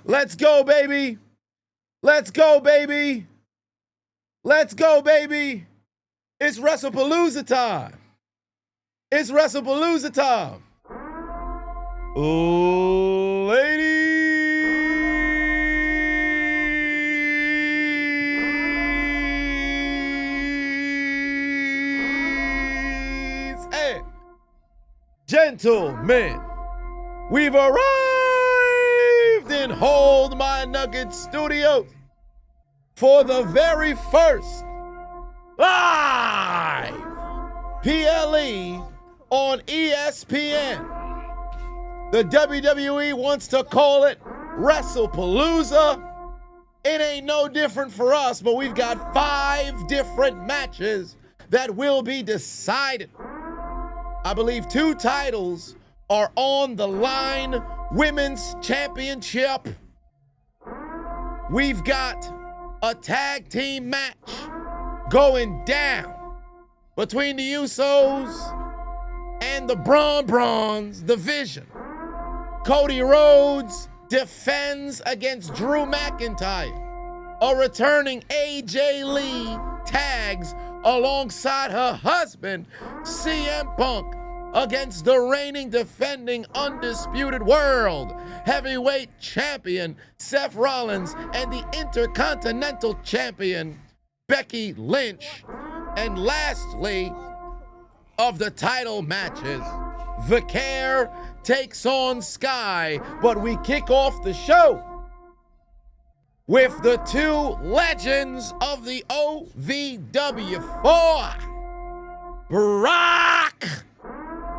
Let's go, baby. Let's go, baby. Let's go, baby. It's Wrestlepalooza time. It's Wrestlepalooza time. Ladies and gentlemen, we've arrived in Hold My Nugget Studios for the very first live PLE on ESPN. The WWE wants to call it Wrestle-Palooza. It ain't no different for us, but we've got 5 different matches that will be decided. I believe 2 titles are on the line. Women's Championship. We've got a tag team match going down between the Usos and the Braun's division. Cody Rhodes defends against Drew McIntyre. A returning AJ Lee tags alongside her husband, CM Punk, against the reigning, defending, undisputed world heavyweight champion, Seth Rollins, and the Intercontinental champion, Becky Lynch. And lastly, of the title matches, Vicaire takes on Sky, but we kick off the show with the 2 legends of the OVW4, Brock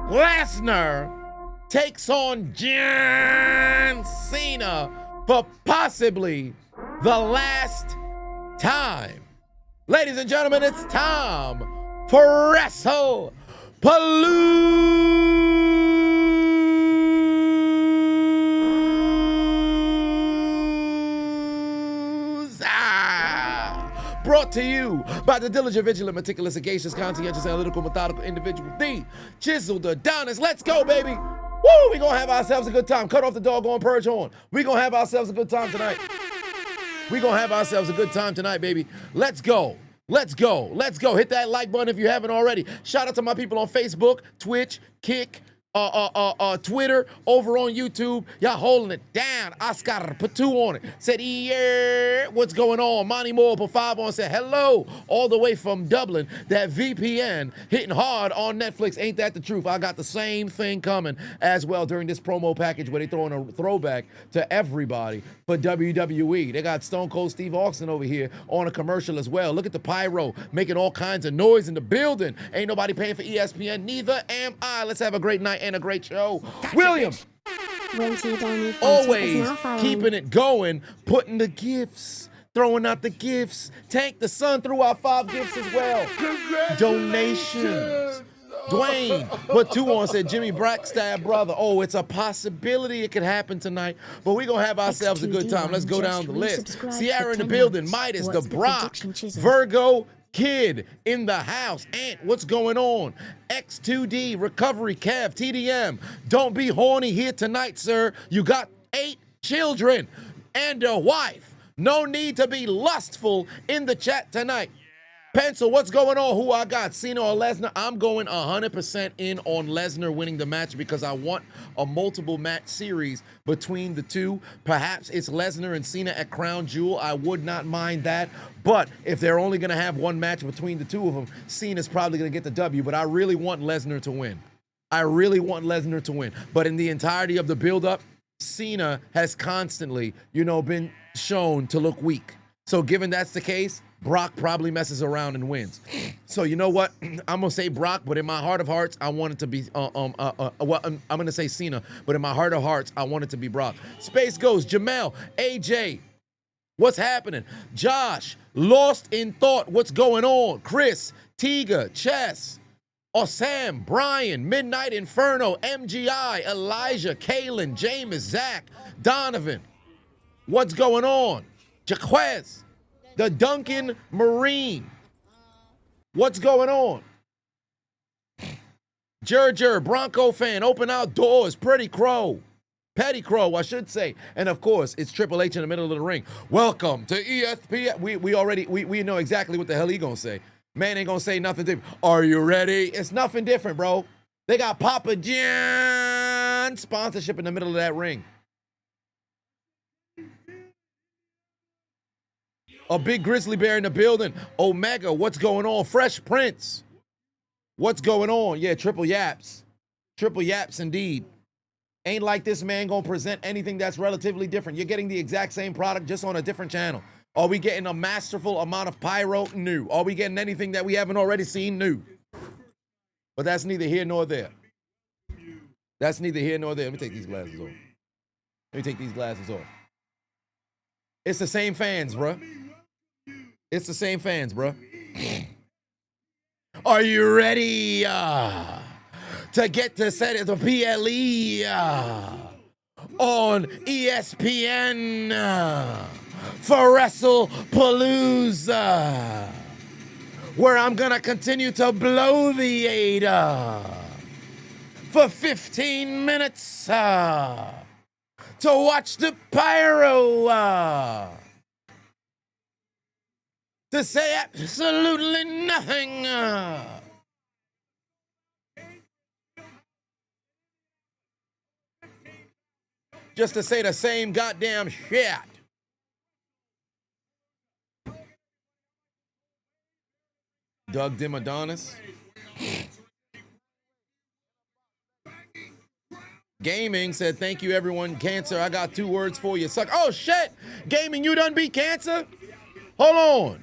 Lesnar takes on John Cena for possibly the last time. Ladies and gentlemen, it's time for Wrestle Palooza. Brought to you by the diligent, vigilant, meticulous, sagacious, conscientious, analytical, methodical individual, the Chiseled Adonis. Let's go, baby. Woo, we gonna have ourselves a good time. Cut off the doggone purge horn. We gonna have ourselves a good time tonight. We gonna have ourselves a good time tonight, baby. Let's go. Let's go. Let's go. Hit that like button if you haven't already. Shout out to my people on Facebook, Twitch, Kick, Twitter, over on YouTube. Y'all holding it down. Oscar put 2 on it. Said, yeah, what's going on? Monty Moore put 5 on. Said, hello, all the way from Dublin. That VPN hitting hard on Netflix. Ain't that the truth? I got the same thing coming as well during this promo package where they throwing a throwback to everybody for WWE. They got Stone Cold Steve Austin over here on a commercial as well. Look at the pyro making all kinds of noise in the building. Ain't nobody paying for ESPN. Neither am I. Let's have a great night and a great show. William, always keeping it going, putting the gifts, throwing out the gifts. Tank the Sun threw out 5 gifts as well. Donations. Dwayne put 2 on, said Jimmy Braxton brother. Oh, it's a possibility it could happen tonight, but we're going to have ourselves a good time. Let's go down the list. Sierra in the building, Midas, the Brock, Virgo, Kid in the house. Ant, what's going on? X2D, Recovery, Kev, TDM. Don't be horny here tonight, sir. You got 8 children and a wife. No need to be lustful in the chat tonight. Pencil, what's going on? Who I got? Cena or Lesnar? I'm going 100% in on Lesnar winning the match because I want a multiple match series between the 2. Perhaps it's Lesnar and Cena at Crown Jewel. I would not mind that. But if they're only going to have 1 match between the 2 of them, Cena's probably going to get the W. But I really want Lesnar to win. I really want Lesnar to win. But in the entirety of the buildup, Cena has constantly, been shown to look weak. So given that's the case, Brock probably messes around and wins. So you know what? I'm gonna say Brock, but in my heart of hearts, I want it to be I'm gonna say Cena, but in my heart of hearts, I want it to be Brock. Space Ghost, Jamel, AJ, what's happening? Josh, Lost in Thought, what's going on? Chris, Tiga, Chess, Osam, Brian, Midnight Inferno, MGI, Elijah, Kalen, James, Zach, Donovan, what's going on? Jaquez, the Duncan Marine. What's going on? Jer, Bronco fan, open outdoors, Petty Crow, I should say. And of course, it's Triple H in the middle of the ring. Welcome to ESPN. We know exactly what the hell he gonna say. Man ain't gonna say nothing different. Are you ready? It's nothing different, bro. They got Papa John sponsorship in the middle of that ring. A big grizzly bear in the building. Omega, what's going on? Fresh Prince. What's going on? Yeah, triple yaps. Triple yaps indeed. Ain't like this man gonna present anything that's relatively different. You're getting the exact same product just on a different channel. Are we getting a masterful amount of pyro? No. Are we getting anything that we haven't already seen? No. But that's neither here nor there. That's neither here nor there. Let me take these glasses off. It's the same fans, bruh. It's the same fans, bruh. Are you ready to get to set the PLE on ESPN for Wrestle Palooza, where I'm going to continue to blow the Ada for 15 minutes to watch the pyro to say absolutely nothing. Just to say the same goddamn shit. Doug Dim Adonis. Gaming said, thank you, everyone. Cancer, I got 2 words for you. Suck. Oh, shit. Gaming, you done beat cancer? Hold on.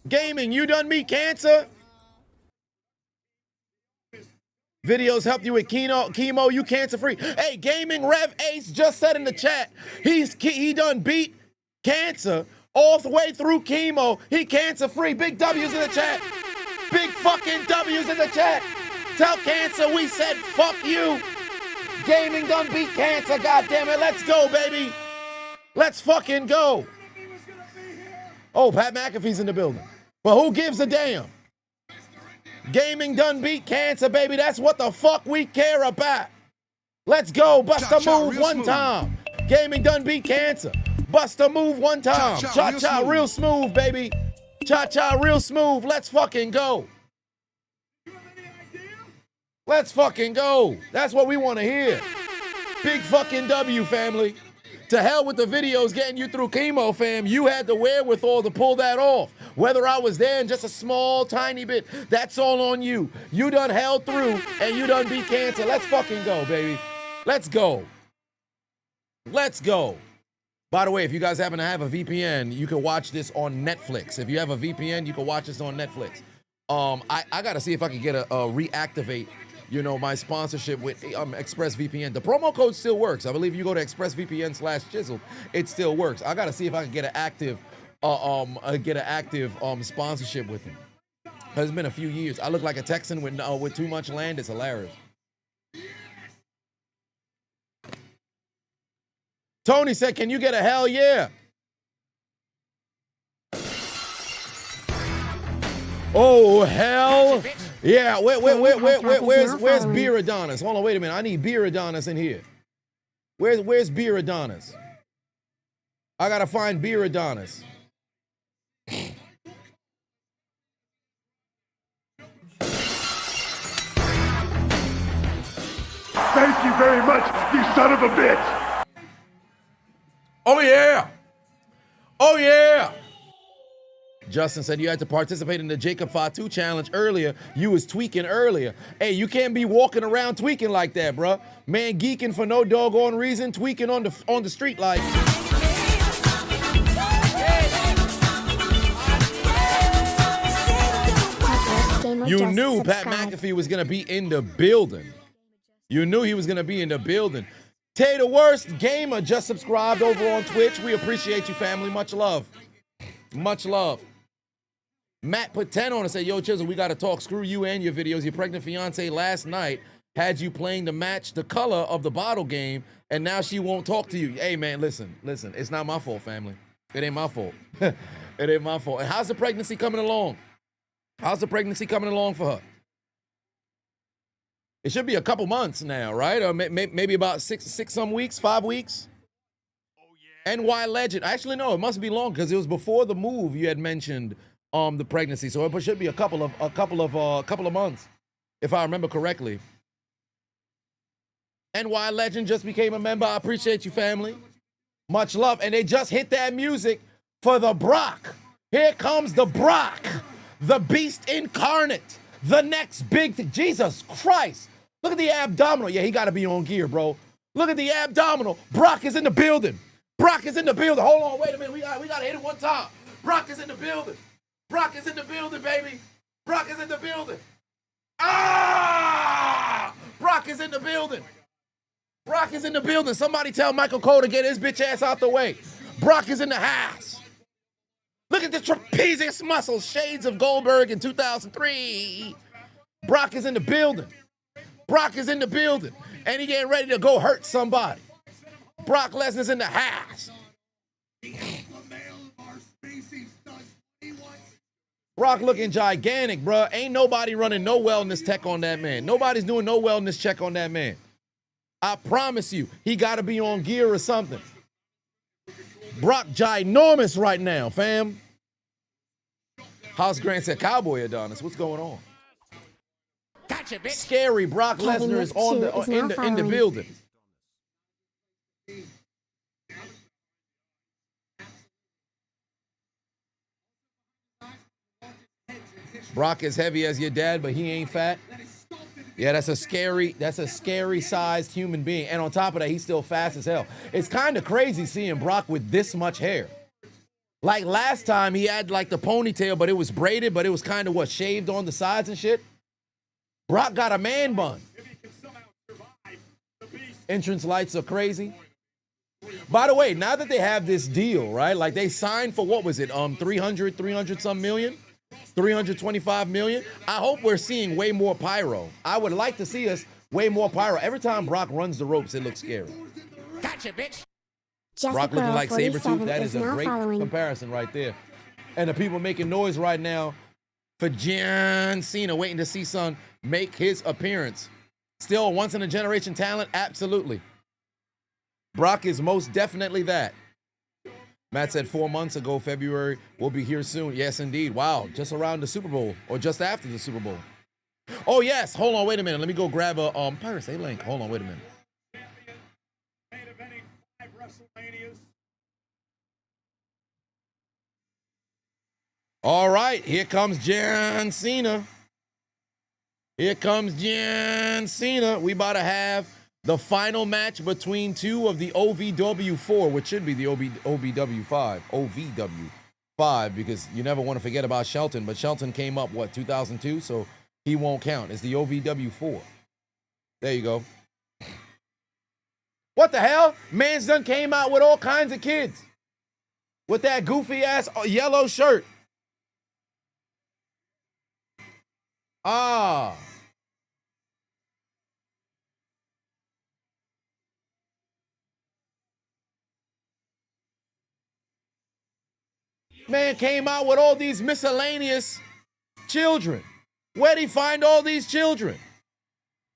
Gaming, you done beat cancer? Videos helped you with chemo, you cancer free. Hey, Gaming Rev Ace just said in the chat, he done beat cancer all the way through chemo. He cancer free. Big W's in the chat. Big fucking W's in the chat. Tell cancer we said fuck you. Gaming done beat cancer, goddammit. Let's go, baby. Let's fucking go. Oh, Pat McAfee's in the building. But who gives a damn? Gaming done beat cancer, baby. That's what the fuck we care about. Let's go. Bust a move one time. Gaming done beat cancer. Bust a move one time. Cha-cha real smooth, baby. Cha-cha real smooth. Let's fucking go. Let's fucking go. That's what we want to hear. Big fucking W, family. To hell with the videos getting you through chemo, fam. You had the wherewithal to pull that off. Whether I was there in just a small, tiny bit, that's all on you. You done held through, and you done beat cancer. Let's fucking go, baby. Let's go. Let's go. By the way, if you guys happen to have a VPN, you can watch this on Netflix. If you have a VPN, you can watch this on Netflix. I got to see if I can get a reactivate, you know, my sponsorship with ExpressVPN. The promo code still works. I believe you go to ExpressVPN/Chiseled, it still works. I got to see if I can get an active sponsorship with him. It's been a few years. I look like a Texan with too much land. It's hilarious. Tony said, "Can you get a hell yeah?" Oh hell yeah! Where's Beer Adonis? Hold on, wait a minute. I need Beer Adonis in here. Where's Beer Adonis? I gotta find Beer Adonis. Thank you very much, you son of a bitch! Oh yeah! Oh yeah! Justin said you had to participate in the Jacob Fatu challenge earlier. You was tweaking earlier. Hey, you can't be walking around tweaking like that, bruh. Man, geeking for no doggone reason, tweaking on the street like. You knew Pat McAfee was gonna be in the building. You knew he was gonna be in the building. Tay the Worst Gamer just subscribed over on Twitch. We appreciate you, family. Much love. Much love. Matt put 10 on and said, yo, Chisel, we got to talk. Screw you and your videos. Your pregnant fiance last night had you playing to match the color of the bottle game, and now she won't talk to you. Hey, man, listen. It's not my fault, family. It ain't my fault. It ain't my fault. And how's the pregnancy coming along? How's the pregnancy coming along for her? It should be a couple months now, right? Or maybe about six some weeks, 5 weeks. NY Legend. Actually, no, it must be long because it was before the move you had mentioned the pregnancy. So it should be a couple of months, if I remember correctly. NY Legend just became a member. I appreciate you, family. Much love. And they just hit that music for the Brock. Here comes the Brock, the beast incarnate, the next big thing. Jesus Christ. Look at the abdominal. Yeah, he got to be on gear, bro. Look at the abdominal. Brock is in the building. Brock is in the building. Hold on, wait a minute. We got to hit it one time. Brock is in the building. Brock is in the building, baby. Brock is in the building. Ah! Brock is in the building. Brock is in the building. Somebody tell Michael Cole to get his bitch ass out the way. Brock is in the house. Look at the trapezius muscles. Shades of Goldberg in 2003. Brock is in the building. Brock is in the building. And he getting ready to go hurt somebody. Brock Lesnar's in the house. Brock looking gigantic, bro. Ain't nobody running no wellness tech on that man. Nobody's doing no wellness check on that man. I promise you, he got to be on gear or something. Brock ginormous right now, fam. House Grant said, Cowboy Adonis, what's going on? Gotcha, bitch. Scary Brock Lesnar is in the building. Brock is heavy as your dad, but he ain't fat. Yeah, that's a scary sized human being. And on top of that, he's still fast as hell. It's kind of crazy seeing Brock with this much hair. Like last time he had like the ponytail, but it was braided, but it was kind of shaved on the sides and shit. Brock got a man bun. Entrance lights are crazy. By the way, now that they have this deal, right? Like they signed for, what was it? 300 some million? 325 million. I hope we're seeing way more pyro. I would like to see us way more pyro. Every time Brock runs the ropes, it looks scary. Gotcha, bitch. Brock looking like Sabretooth. That is a great comparison right there. And the people making noise right now for John Cena, waiting to see son make his appearance. Still a once-in-a-generation talent? Absolutely. Brock is most definitely that. Matt said 4 months ago, February, we'll be here soon. Yes, indeed. Wow, just around the Super Bowl or just after the Super Bowl. Oh, yes. Hold on, wait a minute. Let me go grab a Pirates A link. Hold on, wait a minute. All right, here comes John Cena. Here comes John Cena. We about to have the final match between two of the OVW4, which should be the OVW5, because you never want to forget about Shelton, but Shelton came up, 2002, so he won't count. It's the OVW4. There you go. What the hell? Man's done came out with all kinds of kids with that goofy-ass yellow shirt. Ah. Man came out with all these miscellaneous children. Where'd he find all these children?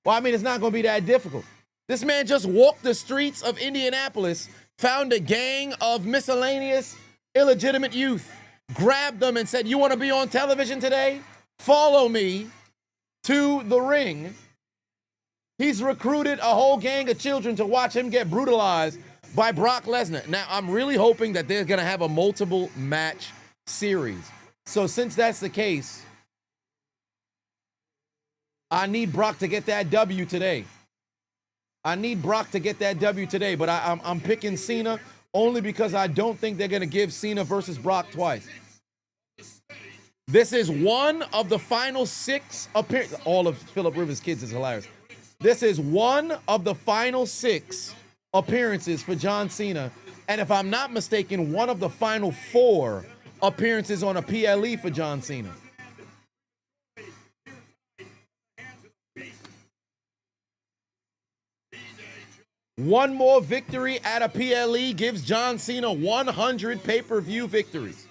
Well, I mean, it's not going to be that difficult. This man just walked the streets of Indianapolis, found a gang of miscellaneous, illegitimate youth, grabbed them and said, you want to be on television today? Follow me to the ring. He's recruited a whole gang of children to watch him get brutalized by Brock Lesnar. Now, I'm really hoping that they're going to have a multiple match series. So since that's the case, I need Brock to get that W today. But I'm picking Cena only because I don't think they're going to give Cena versus Brock twice. This is one of the final 6 appearances. All of Philip Rivers' kids is hilarious. This is one of the final 6 appearances for John Cena, and if I'm not mistaken, one of the final 4 appearances on a PLE for John Cena. One more victory at a PLE gives John Cena 100 pay-per-view victories.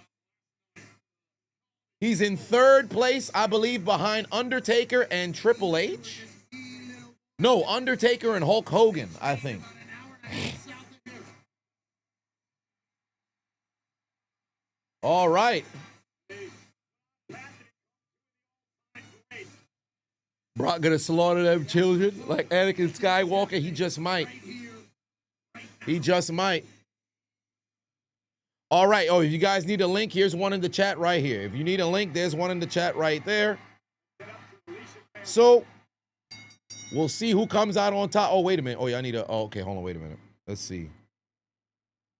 He's in 3rd place, I believe, behind Undertaker and Triple H. No, Undertaker and Hulk Hogan, I think. All right. Brock gonna slaughter them children like Anakin Skywalker. He just might. He just might. All right. Oh, if you guys need a link, here's one in the chat right here. If you need a link, there's one in the chat right there. So we'll see who comes out on top. Oh, wait a minute. Oh, yeah, I need a. Oh, okay, hold on. Wait a minute. Let's see.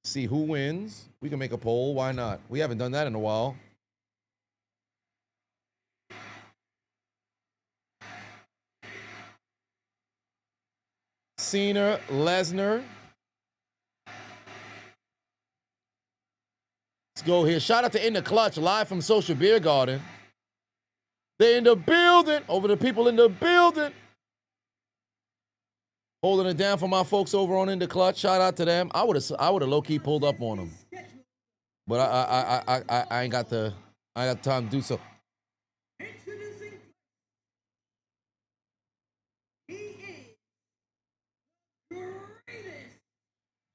See who wins. We can make a poll. Why not? We haven't done that in a while. Cena, Lesnar. Let's go here. Shout out to In the Clutch, live from Social Beer Garden. They're in the building. Over the people in the building. Holding it down for my folks over on In the Clutch. Shout out to them. I would have low-key pulled up on them. But I ain't got the time to do so.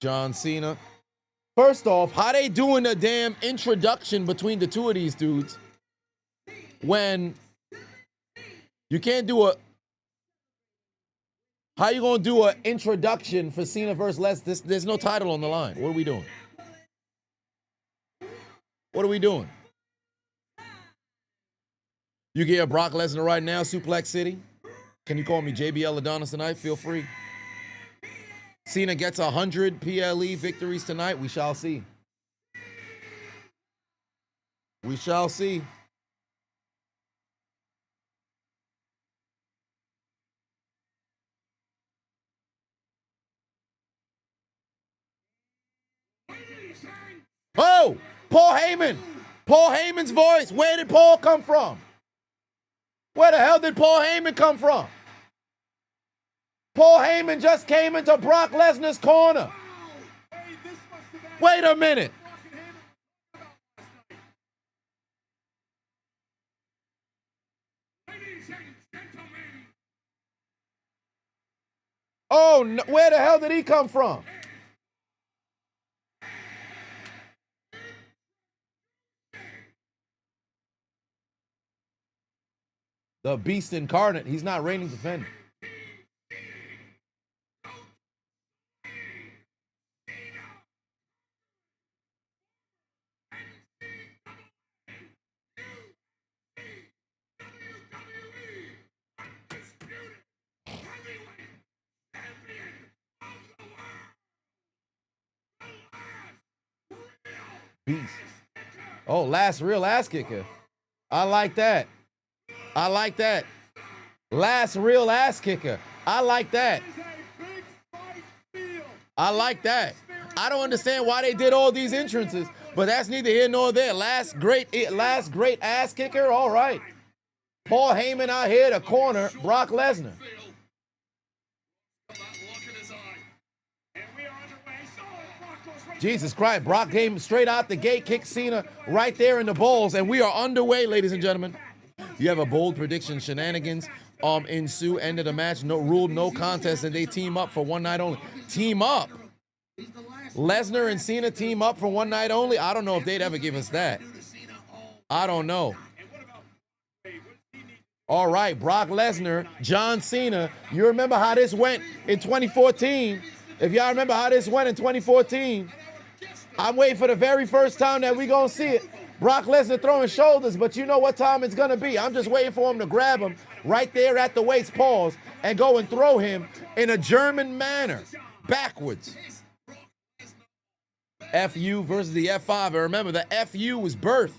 John Cena. First off, how they doing a damn introduction between the two of these dudes when you can't do a... How you gonna do an introduction for Cena versus Lesnar? There's no title on the line. What are we doing? What are we doing? You get a Brock Lesnar right now, Suplex City. Can you call me JBL Adonis tonight? Feel free. Cena gets 100 PLE victories tonight. We shall see. We shall see. Oh, Paul Heyman. Paul Heyman's voice. Where did Paul come from? Where the hell did Paul Heyman come from? Paul Heyman just came into Brock Lesnar's corner. Wait a minute. Oh, no, where the hell did he come from? The Beast Incarnate. He's not reigning defender. Beast. Oh, last real ass kicker. I like that. I like that. Last real ass kicker. I like that. I like that. I don't understand why they did all these entrances, but that's neither here nor there. Last great ass kicker. All right. Paul Heyman out here to corner Brock Lesnar. Jesus Christ, Brock came straight out the gate, kicked Cena right there in the balls, and we are underway, ladies and gentlemen. You have a bold prediction, shenanigans ensue, end of the match, no ruled no contest, and they team up for one night only. Team up? Lesnar and Cena team up for one night only? I don't know if they'd ever give us that. I don't know. All right, Brock Lesnar, John Cena. You remember how this went in 2014. If y'all remember how this went in 2014, I'm waiting for the very first time that we gonna see it. Brock Lesnar throwing shoulders, but you know what time it's gonna be. I'm just waiting for him to grab him right there at the waist, pause, and go and throw him in a German manner, backwards. FU versus the F5. And remember, the FU was birthed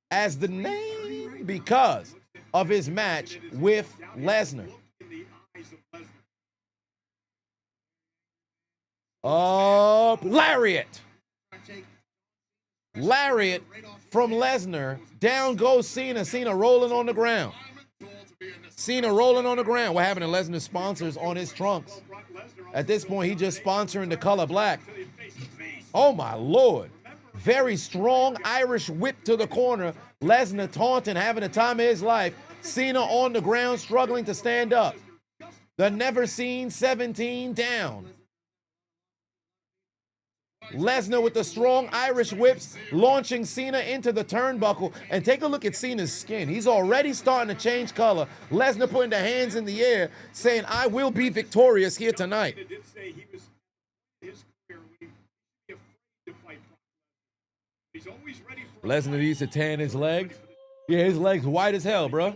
as the name because of his match with Lesnar. Lariat. Lariat from Lesnar. Down goes Cena. Cena rolling on the ground. Cena rolling on the ground. What happened to Lesnar's sponsors on his trunks? At this point, he just sponsoring the color black. Oh, my Lord. Very strong Irish whip to the corner. Lesnar taunting, having the time of his life. Cena on the ground, struggling to stand up. The never seen 17 down. Lesnar with the strong Irish whips, launching Cena into the turnbuckle. And take a look at Cena's skin. He's already starting to change color. Lesnar putting the hands in the air, saying, I will be victorious here tonight. Lesnar needs to tan his legs. Yeah, his legs white as hell, bro.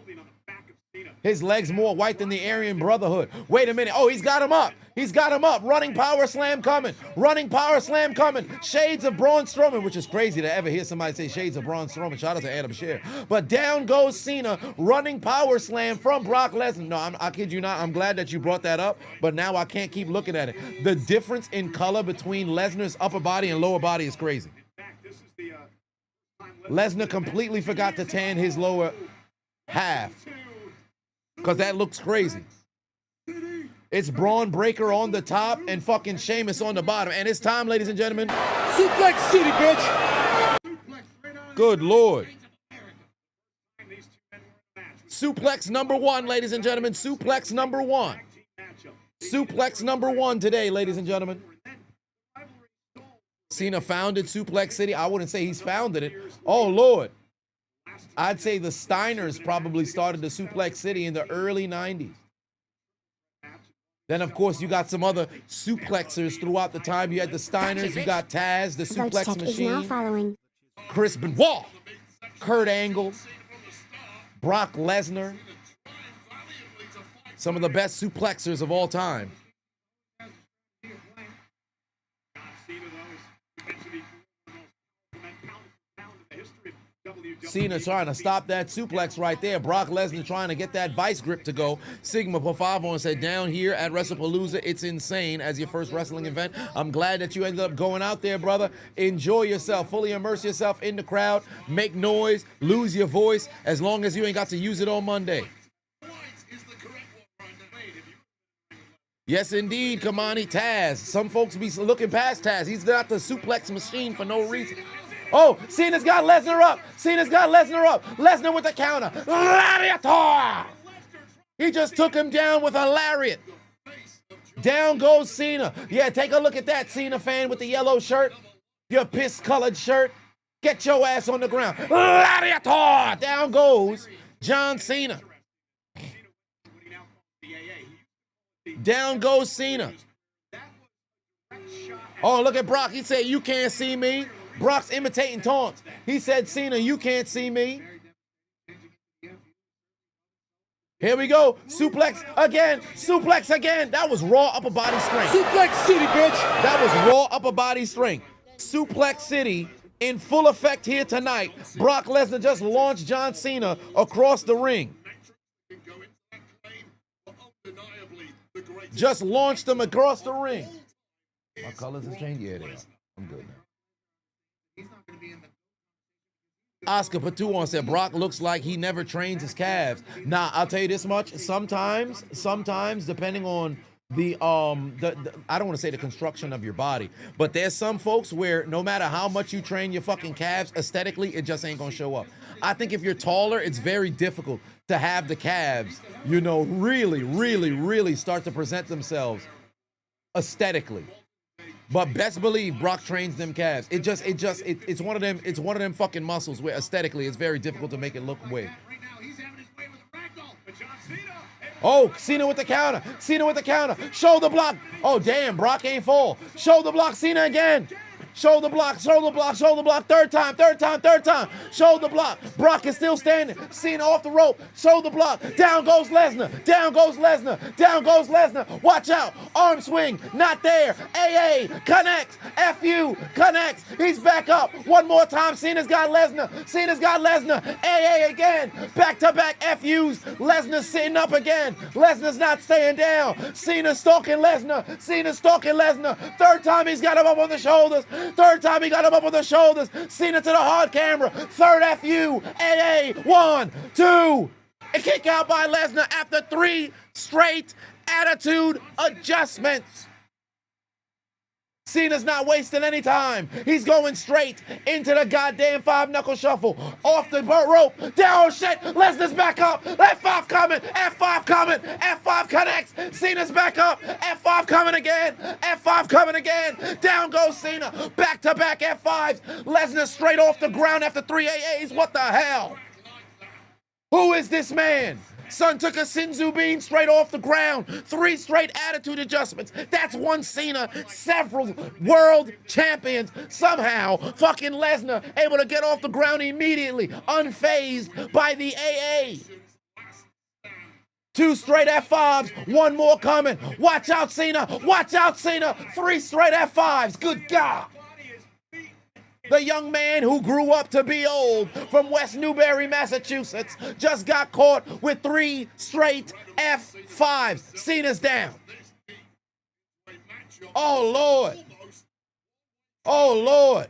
His legs more white than the Aryan Brotherhood. Wait a minute. Oh, he's got him up. He's got him up. Running power slam coming. Running power slam coming. Shades of Braun Strowman, which is crazy to ever hear somebody say shades of Braun Strowman. Shout out to Adam Scherr. But down goes Cena. Running power slam from Brock Lesnar. No, I kid you not. I'm glad that you brought that up, but now I can't keep looking at it. The difference in color between Lesnar's upper body and lower body is crazy. Lesnar completely forgot to tan his lower half, because that looks crazy. It's Braun Breaker on the top and fucking Sheamus on the bottom. And it's time, ladies and gentlemen. Suplex City, bitch. Good Lord. Suplex number one, ladies and gentlemen. Suplex number one. Suplex number one today, ladies and gentlemen. Cena founded Suplex City. I wouldn't say he's founded it. Oh, Lord. I'd say the Steiners probably started the Suplex City in the early 90s. Then, of course, you got some other suplexers throughout the time. You had the Steiners, you got Taz, the Suplex Machine, Chris Benoit, Kurt Angle, Brock Lesnar. Some of the best suplexers of all time. Cena trying to stop that suplex right there. Brock Lesnar trying to get that vice grip to go. Sigma put 5 on, said, down here at Wrestlepalooza, it's insane as your first wrestling event. I'm glad that you ended up going out there, brother. Enjoy yourself. Fully immerse yourself in the crowd. Make noise. Lose your voice as long as you ain't got to use it on Monday. Yes, indeed, Kamani. Taz. Some folks be looking past Taz. He's not the suplex machine for no reason. Oh, Cena's got Lesnar up. Cena's got Lesnar up. Lesnar with the counter. Lariator! He just took him down with a lariat. Down goes Cena. Yeah, take a look at that, Cena fan with the yellow shirt. Your piss-colored shirt. Get your ass on the ground. Lariator! Down goes John Cena. Down goes Cena. Oh, look at Brock. He said, you can't see me. Brock's imitating taunts. He said, Cena, you can't see me. Here we go. Suplex again. Suplex again. That was raw upper body strength. Suplex City, bitch. That was raw upper body strength. Suplex City in full effect here tonight. Brock Lesnar just launched John Cena across the ring. Just launched him across the ring. My colors have changed? Yeah, they are. I'm good now. Oscar Patuan said Brock looks like he never trains his calves. Nah, I'll tell you this much. Sometimes, depending on the I don't want to say the construction of your body, but there's some folks where no matter how much you train your fucking calves, aesthetically, it just ain't gonna show up. I think if you're taller, it's very difficult to have the calves, you know, really start to present themselves aesthetically. But best believe Brock trains them calves. It's one of them fucking muscles where aesthetically it's very difficult to make it look weird. Oh, Cena with the counter. Cena with the counter. Shoulder block. Oh, damn, Brock ain't full. Shoulder block, Cena again. Shoulder block, shoulder block, shoulder block. Third time. Shoulder block. Brock is still standing. Cena off the rope. Shoulder block. Down goes Lesnar. Down goes Lesnar. Watch out. Arm swing. Not there. AA connects. FU connects. He's back up. One more time. Cena's got Lesnar. AA again. Back-to-back FUs. Lesnar sitting up again. Lesnar's not staying down. Cena stalking Lesnar. Third time he's got him up on the shoulders. Cena to the hard camera. Third FU. AA. 1, 2. A kick out by Lesnar after 3 straight attitude adjustments. Cena's not wasting any time. He's going straight into the goddamn 5-knuckle shuffle. Off the rope. Down, shit. Lesnar's back up. F5 coming. F5 coming. F5 connects. Cena's back up. F5 coming again. F5 coming again. Down goes Cena. Back-to-back F5s. Lesnar straight off the ground after 3 AAs. What the hell? Who is this man? Son took a Sinzu bean straight off the ground. 3 straight attitude adjustments. That's one Cena. Several world champions. Somehow, fucking Lesnar able to get off the ground immediately, unfazed by the AA. 2 straight F5s. 1 more coming. Watch out, Cena. Watch out, Cena. 3 straight F5s. Good God. The young man who grew up to be old from West Newbury, Massachusetts, just got caught with 3 straight F5s. Cena's down. Oh, Lord. Oh, Lord.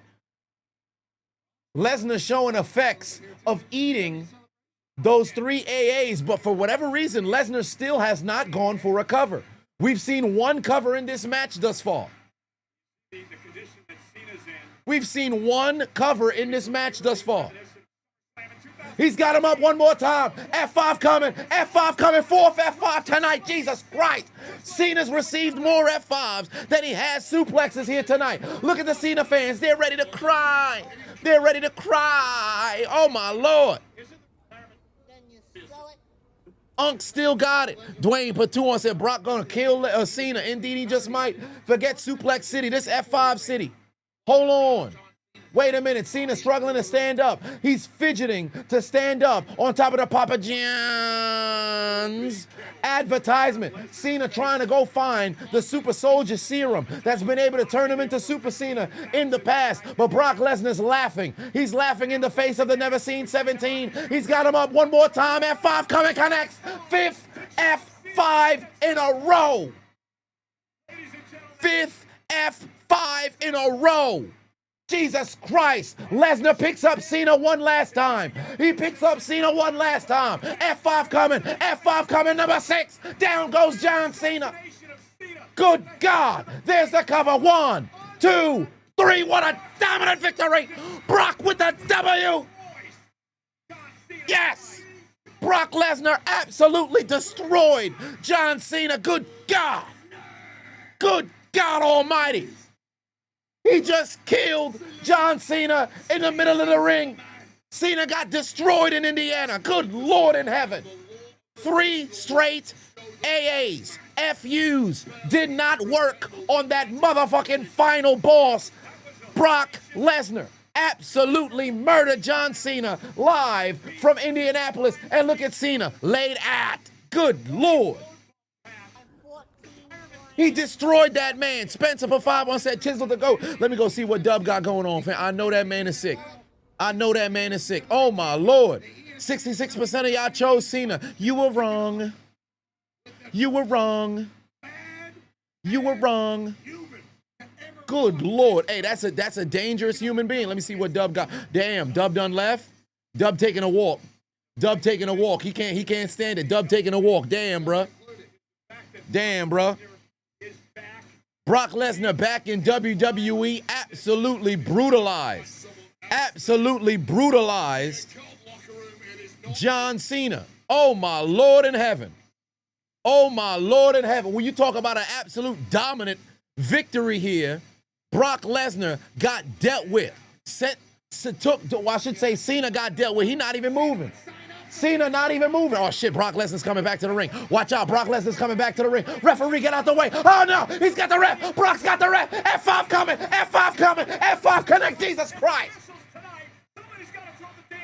Lesnar showing effects of eating those 3 AAs, but for whatever reason, Lesnar still has not gone for a cover. We've seen 1 cover in this match thus far. We've seen 1 cover in this match thus far. He's got him up 1 more time. F5 coming. F5 coming. 4th F5 tonight. Jesus Christ. Cena's received more F5s than he has suplexes here tonight. Look at the Cena fans. They're ready to cry. They're ready to cry. Oh, my Lord. Unk still got it. Dwayne put 2 on, said Brock gonna kill Cena. Indeed, he just might. Forget Suplex City. This F5 City. Hold on. Wait a minute. Cena struggling to stand up. He's fidgeting to stand up on top of the Papa John's advertisement. Cena trying to go find the Super Soldier Serum that's been able to turn him into Super Cena in the past. But Brock Lesnar's laughing. He's laughing in the face of the Never Seen 17. He's got him up 1 more time. F5 coming, connects. 5th F5 in a row. 5th F5 in a row. Jesus Christ. Lesnar picks up Cena 1 last time. He picks up Cena 1 last time. F5 coming. F5 coming. Number 6. Down goes John Cena. Good God. There's the cover. 1, 2, 3. What a dominant victory. Brock with the W. Yes. Brock Lesnar absolutely destroyed John Cena. Good God. Good God Almighty. He just killed John Cena in the middle of the ring. Cena got destroyed in Indiana. Good Lord in heaven. 3 straight AAs, FUs did not work on that motherfucking final boss, Brock Lesnar. Absolutely murdered John Cena live from Indianapolis. And look at Cena laid at. Good Lord. He destroyed that man. Spencer for 5 said Chiseled to go. Let me go see what Dub got going on, fam. I know that man is sick. I know that man is sick. Oh, my Lord. 66% of y'all chose Cena. You were wrong. You were wrong. You were wrong. Good Lord. Hey, that's a dangerous human being. Let me see what Dub got. Damn, Dub done left. Dub taking a walk. Dub taking a walk. He can't stand it. Dub taking a walk. Damn, bruh. Damn, bruh. Brock Lesnar back in WWE, absolutely brutalized. Absolutely brutalized John Cena. Oh, my Lord in heaven. Oh, my Lord in heaven. When you talk about an absolute dominant victory here, Brock Lesnar got dealt with. Cena got dealt with. He's not even moving. Cena not even moving. Oh, shit, Brock Lesnar's coming back to the ring. Watch out, Brock Lesnar's coming back to the ring. Referee, get out the way. Oh, no, he's got the ref. Brock's got the ref. F5 coming. F5 coming. F5 connect. Jesus Christ.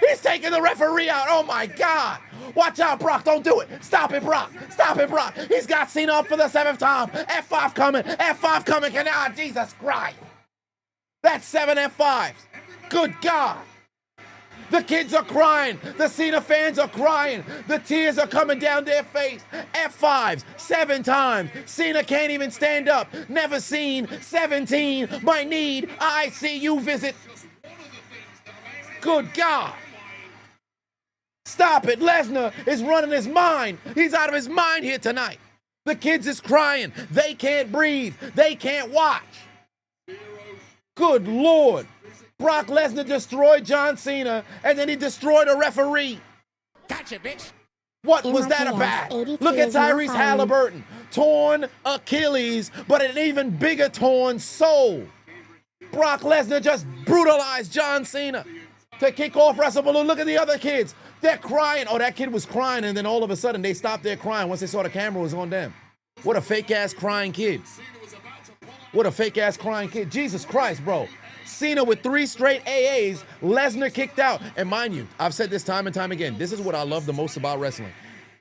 He's taking the referee out. Oh, my God. Watch out, Brock. Don't do it. Stop it, Brock. Stop it, Brock. He's got Cena up for the 7th time. F5 coming. F5 coming. Jesus Christ. That's 7 F5s. Good God. The kids are crying. The Cena fans are crying. The tears are coming down their face. F5s, 7 times. Cena can't even stand up. Never seen 17. Might need ICU visit. Good God. Stop it. Lesnar is running his mind. He's out of his mind here tonight. The kids is crying. They can't breathe. They can't watch. Good Lord. Brock Lesnar destroyed John Cena, and then he destroyed a referee. Gotcha, bitch. What was that about? Look at Tyrese Halliburton. Torn Achilles, but an even bigger torn soul. Brock Lesnar just brutalized John Cena to kick off Wrestle Palooa. Look at the other kids. They're crying. Oh, that kid was crying, and then all of a sudden they stopped their crying once they saw the camera was on them. What a fake-ass crying kid. What a fake-ass crying kid. Jesus Christ, bro. Cena with 3 straight AAs, Lesnar kicked out. And mind you, I've said this time and time again, this is what I love the most about wrestling.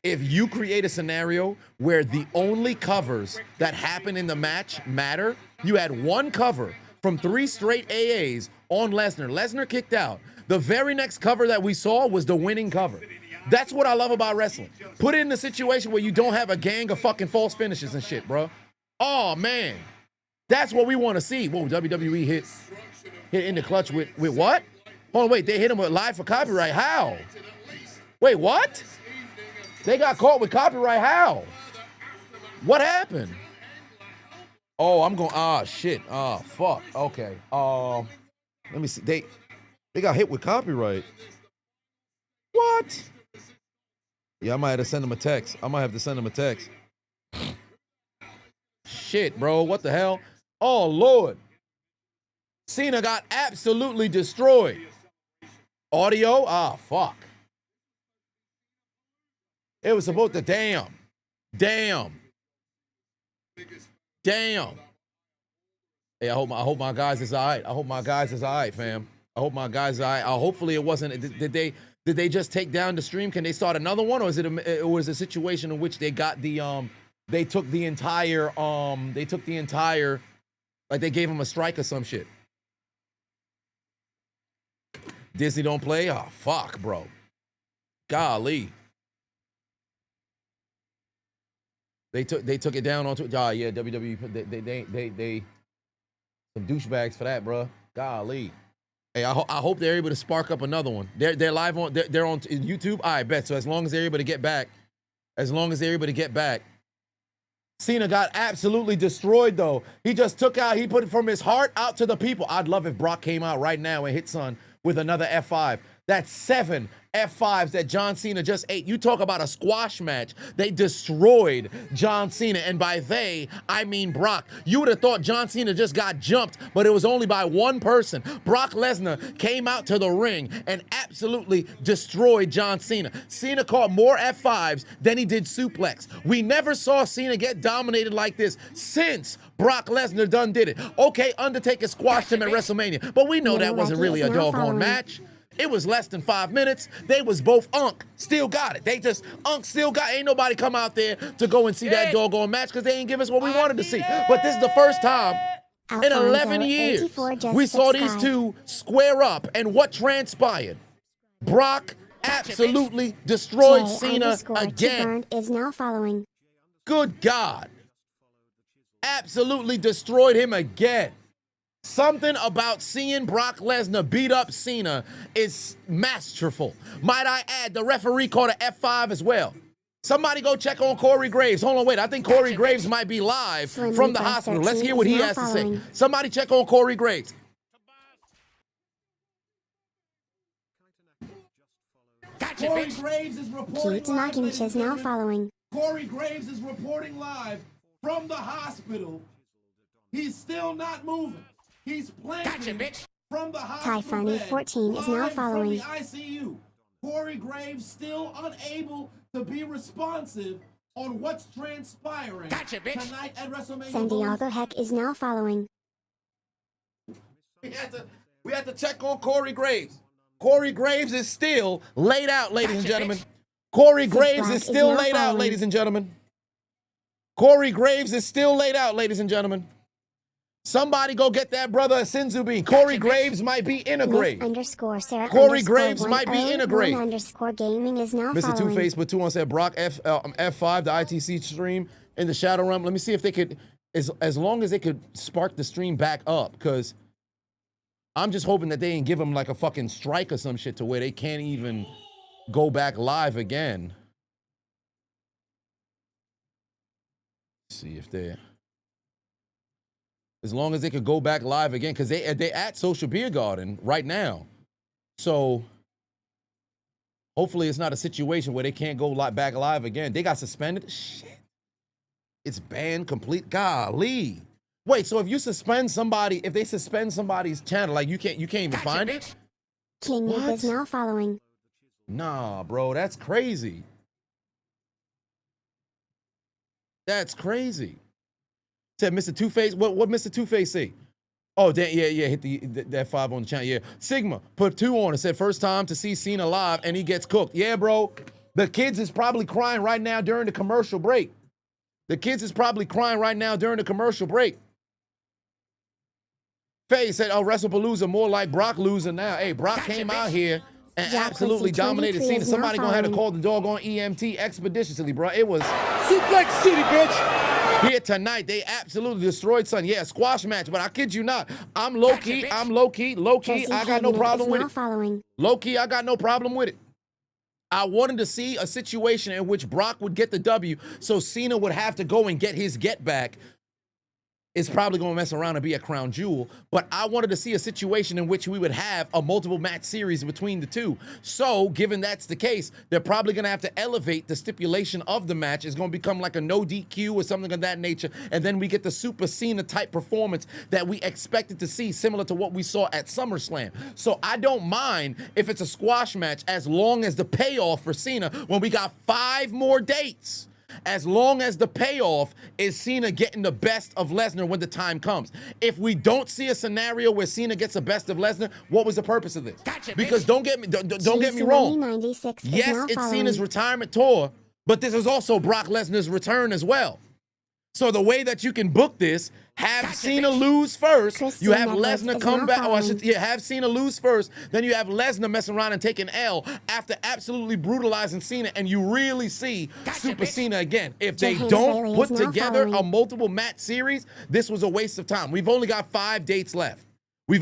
If you create a scenario where the only covers that happen in the match matter, you had 1 cover from 3 straight AAs on Lesnar. Lesnar kicked out. The very next cover that we saw was the winning cover. That's what I love about wrestling. Put it in a situation where you don't have a gang of fucking false finishes and shit, bro. Oh, man. That's what we want to see. Whoa, WWE hit in the clutch with what? Hold on, wait, they hit him with live for copyright. How? Wait, what? They got caught with copyright. How? What happened? Oh, I'm going, shit. Fuck. Okay. Let me see. They got hit with copyright. What? Yeah, I might have to send them a text. Shit, bro. What the hell? Oh, Lord. Cena got absolutely destroyed. Audio? Fuck. It was supposed to, damn. Hey, I hope my guys is all right. Fam. I hope my guys are all right. Hopefully it wasn't, did they just take down the stream? Can they start another one? Or is it was a situation in which they got they took the entire, like they gave him a strike or some shit. Disney don't play? Oh, fuck, bro. Golly. They took it down onto yeah, WWE, they some douchebags for that, bro. Golly. Hey, I hope they're able to spark up another one. They're live on, they're on YouTube? I bet. So as long as they're able to get back, Cena got absolutely destroyed, though. He just took out, he put it from his heart out to the people. I'd love if Brock came out right now and hit Son with another F5. That's 7 F5s that John Cena just ate. You talk about a squash match. They destroyed John Cena. And by they, I mean Brock. You would have thought John Cena just got jumped, but it was only by one person. Brock Lesnar came out to the ring and absolutely destroyed John Cena. Cena caught more F5s than he did suplex. We never saw Cena get dominated like this since Brock Lesnar done did it. Okay, Undertaker squashed him at WrestleMania, but we know that wasn't really a doggone match. It was less than 5 minutes. They was both still got it. Ain't nobody come out there to go and see that doggone match because they ain't give us what we wanted to see. But this is the first time in 11 years we saw these two square up. And what transpired? Brock absolutely destroyed Cena again. Is now following. Good God. Absolutely destroyed him again. Something about seeing Brock Lesnar beat up Cena is masterful. Might I add, the referee caught an F5 as well. Somebody go check on Corey Graves. Hold on, wait. I think Corey Graves might be live from the hospital. Let's hear what he has to say. Somebody check on Corey Graves. Corey Graves is reporting live. Is now following. Corey Graves is reporting live from the hospital. He's still not moving. He's planting from the hospital Typhony 14 is now following. From the ICU. Corey Graves still unable to be responsive on what's transpiring tonight at WrestleMania. Santiago Heck is now following. We had to check on Corey Graves. Corey Graves is still laid out, ladies and gentlemen. Corey Graves is still laid out, ladies and gentlemen. Corey Graves is still laid out, ladies and gentlemen. Somebody go get that brother a Sinzu bean. Corey Graves might be in a grave. Corey Graves might be in a grave. Gaming is now Mr. Two-Face put 2 on said Brock F5, the ITC stream in the Shadow Realm. Let me see if they could, as long as they could spark the stream back up, because I'm just hoping that they didn't give them like a fucking strike or some shit to where they can't even go back live again. Let's see if they... As long as they could go back live again, because they at Social Beer Garden right now. So hopefully it's not a situation where they can't go back live again. They got suspended. Shit. It's banned complete. Golly. Wait, so if you suspend somebody, if they suspend somebody's channel, like you can't even find it? King is now following. Nah, bro, that's crazy. That's crazy. Said Mr. Two-Face. What Mr. Two-Face say? Oh, yeah, hit that 5 on the channel. Yeah. Sigma put 2 on it. Said first time to see Cena live and he gets cooked. Yeah, bro. The kids is probably crying right now during the commercial break. The kids is probably crying right now during the commercial break. Faye said, oh, Wrestlepalooza more like Brock losing now. Hey, Brock came out here and absolutely dominated Cena. Somebody gonna have to call the doggone EMT expeditiously, bro. It was Suplex City, bitch. here tonight. They absolutely destroyed son. Yeah, squash match, but I kid you not. I'm low key. I got no problem with it. Low key, I got no problem with it. I wanted to see a situation in which Brock would get the W, so Cena would have to go and get his get back. It's probably going to mess around and be a crown jewel, but I wanted to see a situation in which we would have a multiple match series between the two. So, given that's the case, they're probably going to have to elevate the stipulation of the match. It's going to become like a no DQ or something of that nature, and then we get the Super Cena type performance that we expected to see, similar to what we saw at SummerSlam. So, I don't mind if it's a squash match as long as the payoff for Cena, when we got 5 more dates. As long as the payoff is Cena getting the best of Lesnar when the time comes. If we don't see a scenario where Cena gets the best of Lesnar, what was the purpose of this? Gotcha, because don't get me wrong. Yes, it's Cena's retirement tour, but this is also Brock Lesnar's return as well. So the way that you can book this, have Cena lose first, you have Lesnar come back, have Cena lose first, then you have Lesnar messing around and taking L after absolutely brutalizing Cena, and you really see Super Cena again. If they don't put together a multiple match series, this was a waste of time. We've only got 5 dates left. And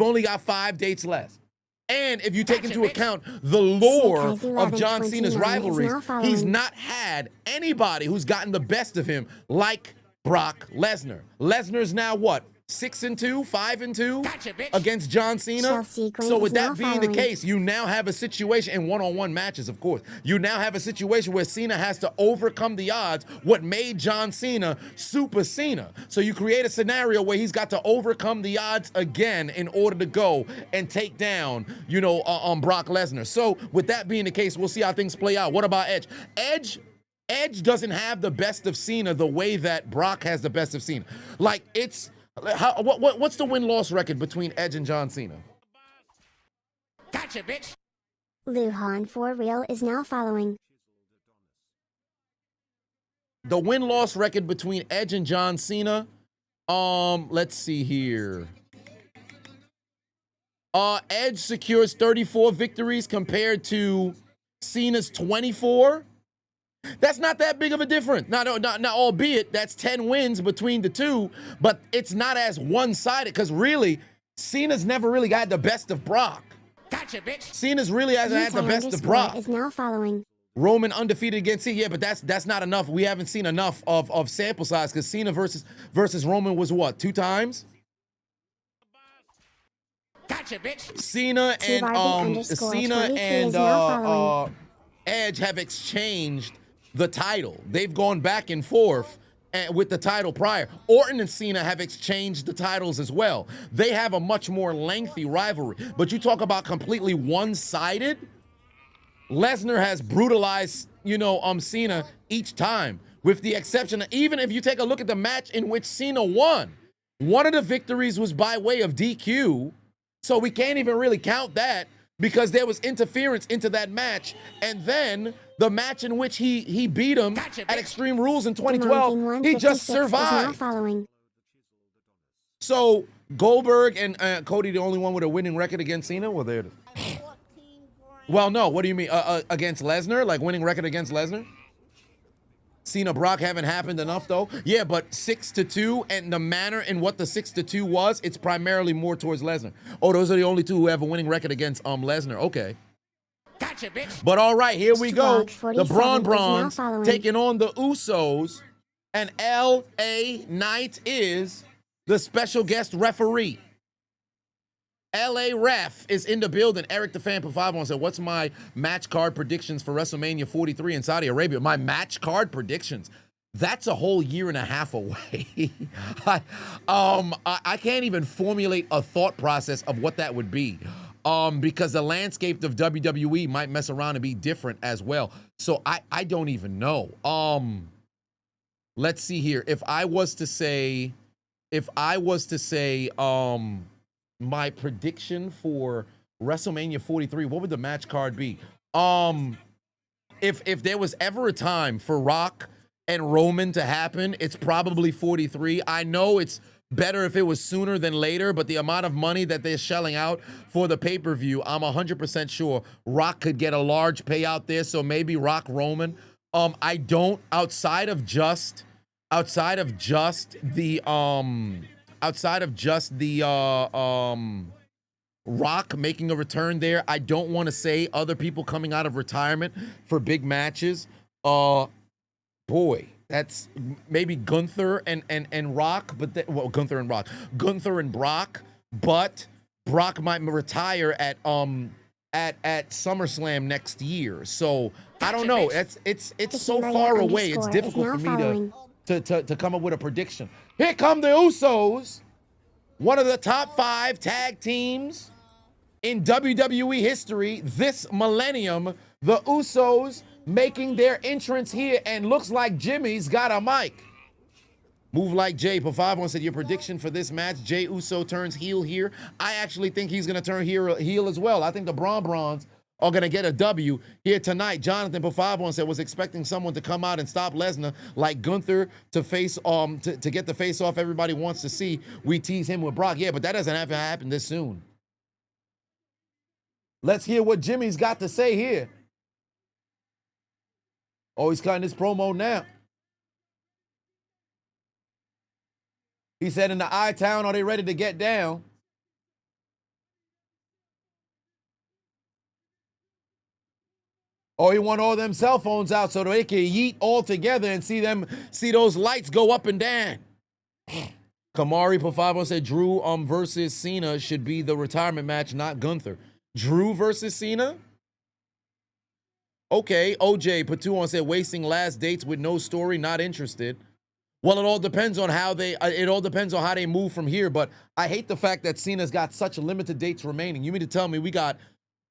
if you take into account the lore of John Cena's rivalries, he's not had anybody who's gotten the best of him like Brock Lesnar. Lesnar's now what? 6-2, 5-2 against John Cena. So with that being the case, you now have a situation in one-on-one matches, of course. You now have a situation where Cena has to overcome the odds, what made John Cena Super Cena. So you create a scenario where he's got to overcome the odds again in order to go and take down, Brock Lesnar. So with that being the case, we'll see how things play out. What about Edge? Edge doesn't have the best of Cena the way that Brock has the best of Cena. Like, what's the win-loss record between Edge and John Cena? Gotcha, bitch. Luhan for real is now following. The win-loss record between Edge and John Cena, let's see here. Edge secures 34 victories compared to Cena's 24. That's not that big of a difference. Now, albeit that's 10 wins between the two, but it's not as one-sided because really, Cena's never really got the best of Brock. Gotcha, bitch. Cena's really hasn't had the best of Brock. Is now following. Roman undefeated against Cena, yeah, but that's not enough. We haven't seen enough of sample size because Cena versus Roman was what, 2 times? Gotcha, bitch. Cena and Edge have exchanged the title. They've gone back and forth with the title prior. Orton and Cena have exchanged the titles as well. They have a much more lengthy rivalry. But you talk about completely one-sided. Lesnar has brutalized, Cena each time, with the exception of, even if you take a look at the match in which Cena won, one of the victories was by way of DQ. So we can't even really count that, because there was interference into that match. And then the match in which he beat him at Extreme Rules in 2012, he just survived. So Goldberg and Cody, the only one with a winning record against Cena? Well, there it is. Well, no, what do you mean? Against Lesnar? Like winning record against Lesnar? Cena Brock haven't happened enough though. Yeah, but 6-2, and the manner in what the 6-2 was, it's primarily more towards Lesnar. Oh, those are the only 2 who have a winning record against Lesnar. Okay. Gotcha, bitch. But all right, here we go. The Braun taking on the Usos, and LA Knight is the special guest referee. LA Ref is in the building. Eric the Fan for 5 said, what's my match card predictions for WrestleMania 43 in Saudi Arabia? My match card predictions? That's a whole year and a half away. I can't even formulate a thought process of what that would be. Because the landscape of WWE might mess around and be different as well. So I don't even know. Let's see here. If I was to say, my prediction for WrestleMania 43, what would the match card be? If there was ever a time for Rock and Roman to happen, it's probably 43. I know it's better if it was sooner than later, but the amount of money that they're shelling out for the pay-per-view, I'm 100% sure Rock could get a large payout there, so maybe Rock Roman. I don't, outside of just the Rock making a return there, I don't want to say other people coming out of retirement for big matches. Boy, that's maybe Gunther and Rock, but Gunther and Brock, but Brock might retire at SummerSlam next year. So I don't know. It's so far away. It's difficult for me to come up with a prediction. Here come the Usos, one of the top 5 tag teams in WWE history this millennium. The Usos making their entrance here, and looks like Jimmy's got a mic. Move Like Jay for 5 said, your prediction for this match, Jay Uso turns heel here. I actually think he's going to turn heel as well. I think the Browns are going to get a W here tonight. Jonathan for 5 said, was expecting someone to come out and stop Lesnar like Gunther to face to get the face off everybody wants to see. We tease him with Brock. Yeah, but that doesn't have to happen this soon. Let's hear what Jimmy's got to say here. Oh, he's cutting his promo now. He said, in the I-Town, are they ready to get down? Oh, he want all them cell phones out so they can yeet all together and see those lights go up and down. Kamari for 5 said, Drew versus Cena should be the retirement match, not Gunther. Drew versus Cena? Okay, OJ Patuan said, wasting last dates with no story, not interested. Well, it all depends on how they move from here, but I hate the fact that Cena's got such limited dates remaining. You mean to tell me we got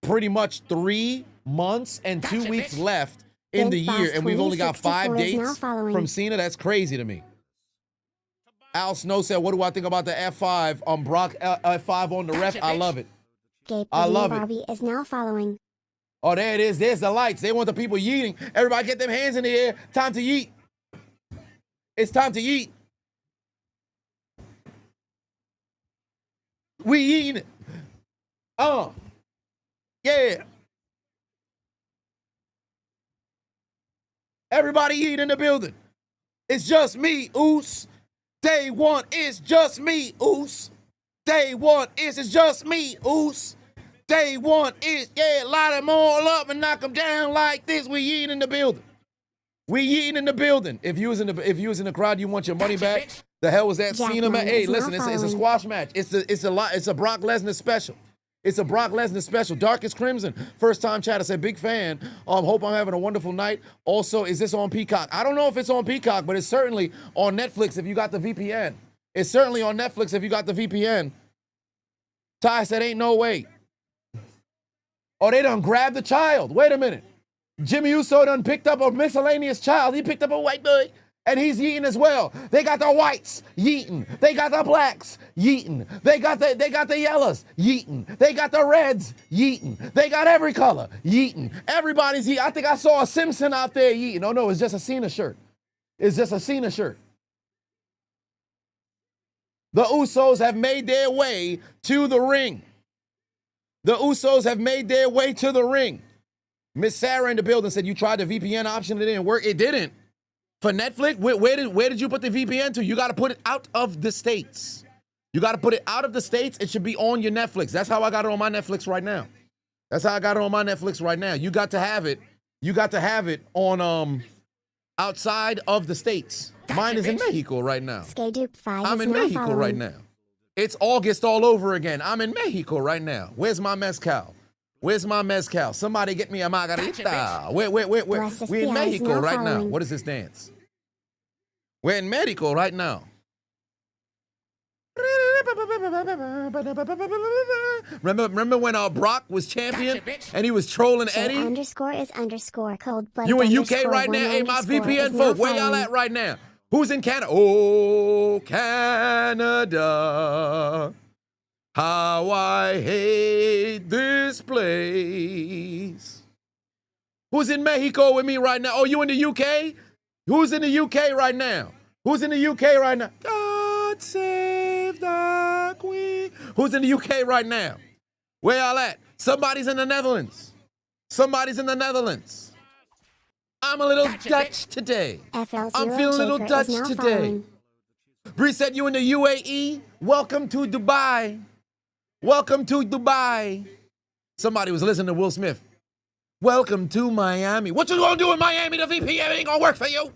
pretty much 3 months and 2 weeks left in the year, and we've only got 5 dates from Cena? That's crazy to me. Al Snow said, what do I think about the F5 on Brock F5 on the ref? I love it. I love it. Barbie is now following. Oh, there it is. There's the lights. They want the people yeeting. Everybody get them hands in the air. Time to yeet. It's time to yeet. We eating it. Yeah. Everybody eat in the building. It's just me, Oos. Day one, it's just me, Oos. Day one, it's just me, Oos. Day one is, yeah, light them all up and knock them down like this. We eating in the building. We eating in the building. If you was in the crowd, you want your money back. The hell was that Cena match? Hey, listen, it's a squash match. It's a Brock Lesnar special. It's a Brock Lesnar special. Darkest Crimson, first time chat. I said, big fan. Hope I'm having a wonderful night. Also, is this on Peacock? I don't know if it's on Peacock, but it's certainly on Netflix if you got the VPN. It's certainly on Netflix if you got the VPN. Ty said, ain't no way. Oh, they done grabbed the child. Wait a minute. Jimmy Uso done picked up a miscellaneous child. He picked up a white boy, and he's yeeting as well. They got the whites yeeting. They got the blacks yeeting. They got the yellows yeeting. They got the reds yeeting. They got every color yeeting. Everybody's yeeting. I think I saw a Simpson out there yeeting. Oh no, it's just a Cena shirt. It's just a Cena shirt. The Usos have made their way to the ring. The Usos have made their way to the ring. Miss Sarah in the building said, you tried the VPN option, it didn't work. It didn't. For Netflix, where did you put the VPN to? You got to put it out of the States. You got to put it out of the States. It should be on your Netflix. That's how I got it on my Netflix right now. That's how I got it on my Netflix right now. You got to have it. You got to have it on outside of the States. Mine is in Mexico right now. Skaydupe5 I'm is in now Mexico following. right now. It's August all over again. I'm in Mexico right now. Where's my mezcal? Where's my mezcal? Somebody get me a margarita. Where? Bless We're in the eyes Mexico now right now. following. What is this dance? We're in Mexico right now. Remember when Brock was champion and he was trolling Show Eddie? underscore is underscore cold blood. You in UK right now? Hey, my VPN folk, where y'all at right now? Who's in Canada? Oh, Canada. How I hate this place. Who's in Mexico with me right now? Oh, you in the UK? Who's in the UK right now? Who's in the UK right now? God save the Queen. Who's in the UK right now? Where y'all at? Somebody's in the Netherlands. Somebody's in the Netherlands. I'm a little Dutch today. I'm feeling a little Dutch today. Bree said you in the UAE? Welcome to Dubai. Welcome to Dubai. Somebody was listening to Will Smith. Welcome to Miami. What you gonna do in Miami? The VPN ain't gonna work for you.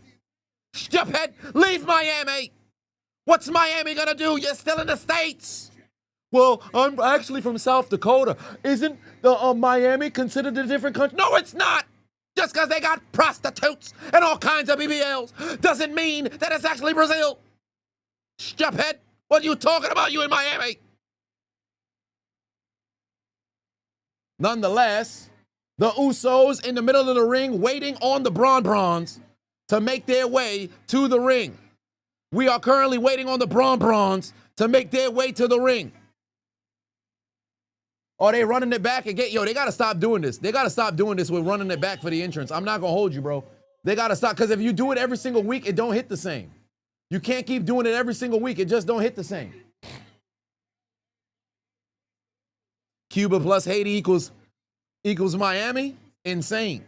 Stupid, leave Miami. What's Miami gonna do? You're still in the States. Well, I'm actually from South Dakota. Isn't the Miami considered a different country? No, it's not. Just because they got prostitutes and all kinds of BBLs doesn't mean that it's actually Brazil. Stupid, what are you talking about, you in Miami? Nonetheless, the Usos in the middle of the ring waiting on the Brawns to make their way to the ring. We are currently waiting on the Brawns to make their way to the ring. Oh, they running it back again. Yo, they got to stop doing this. They got to stop doing this with running it back for the entrance. I'm not going to hold you, bro. They got to stop, because if you do it every single week, it don't hit the same. You can't keep doing it every single week. It just don't hit the same. Cuba plus Haiti equals Miami? Insane.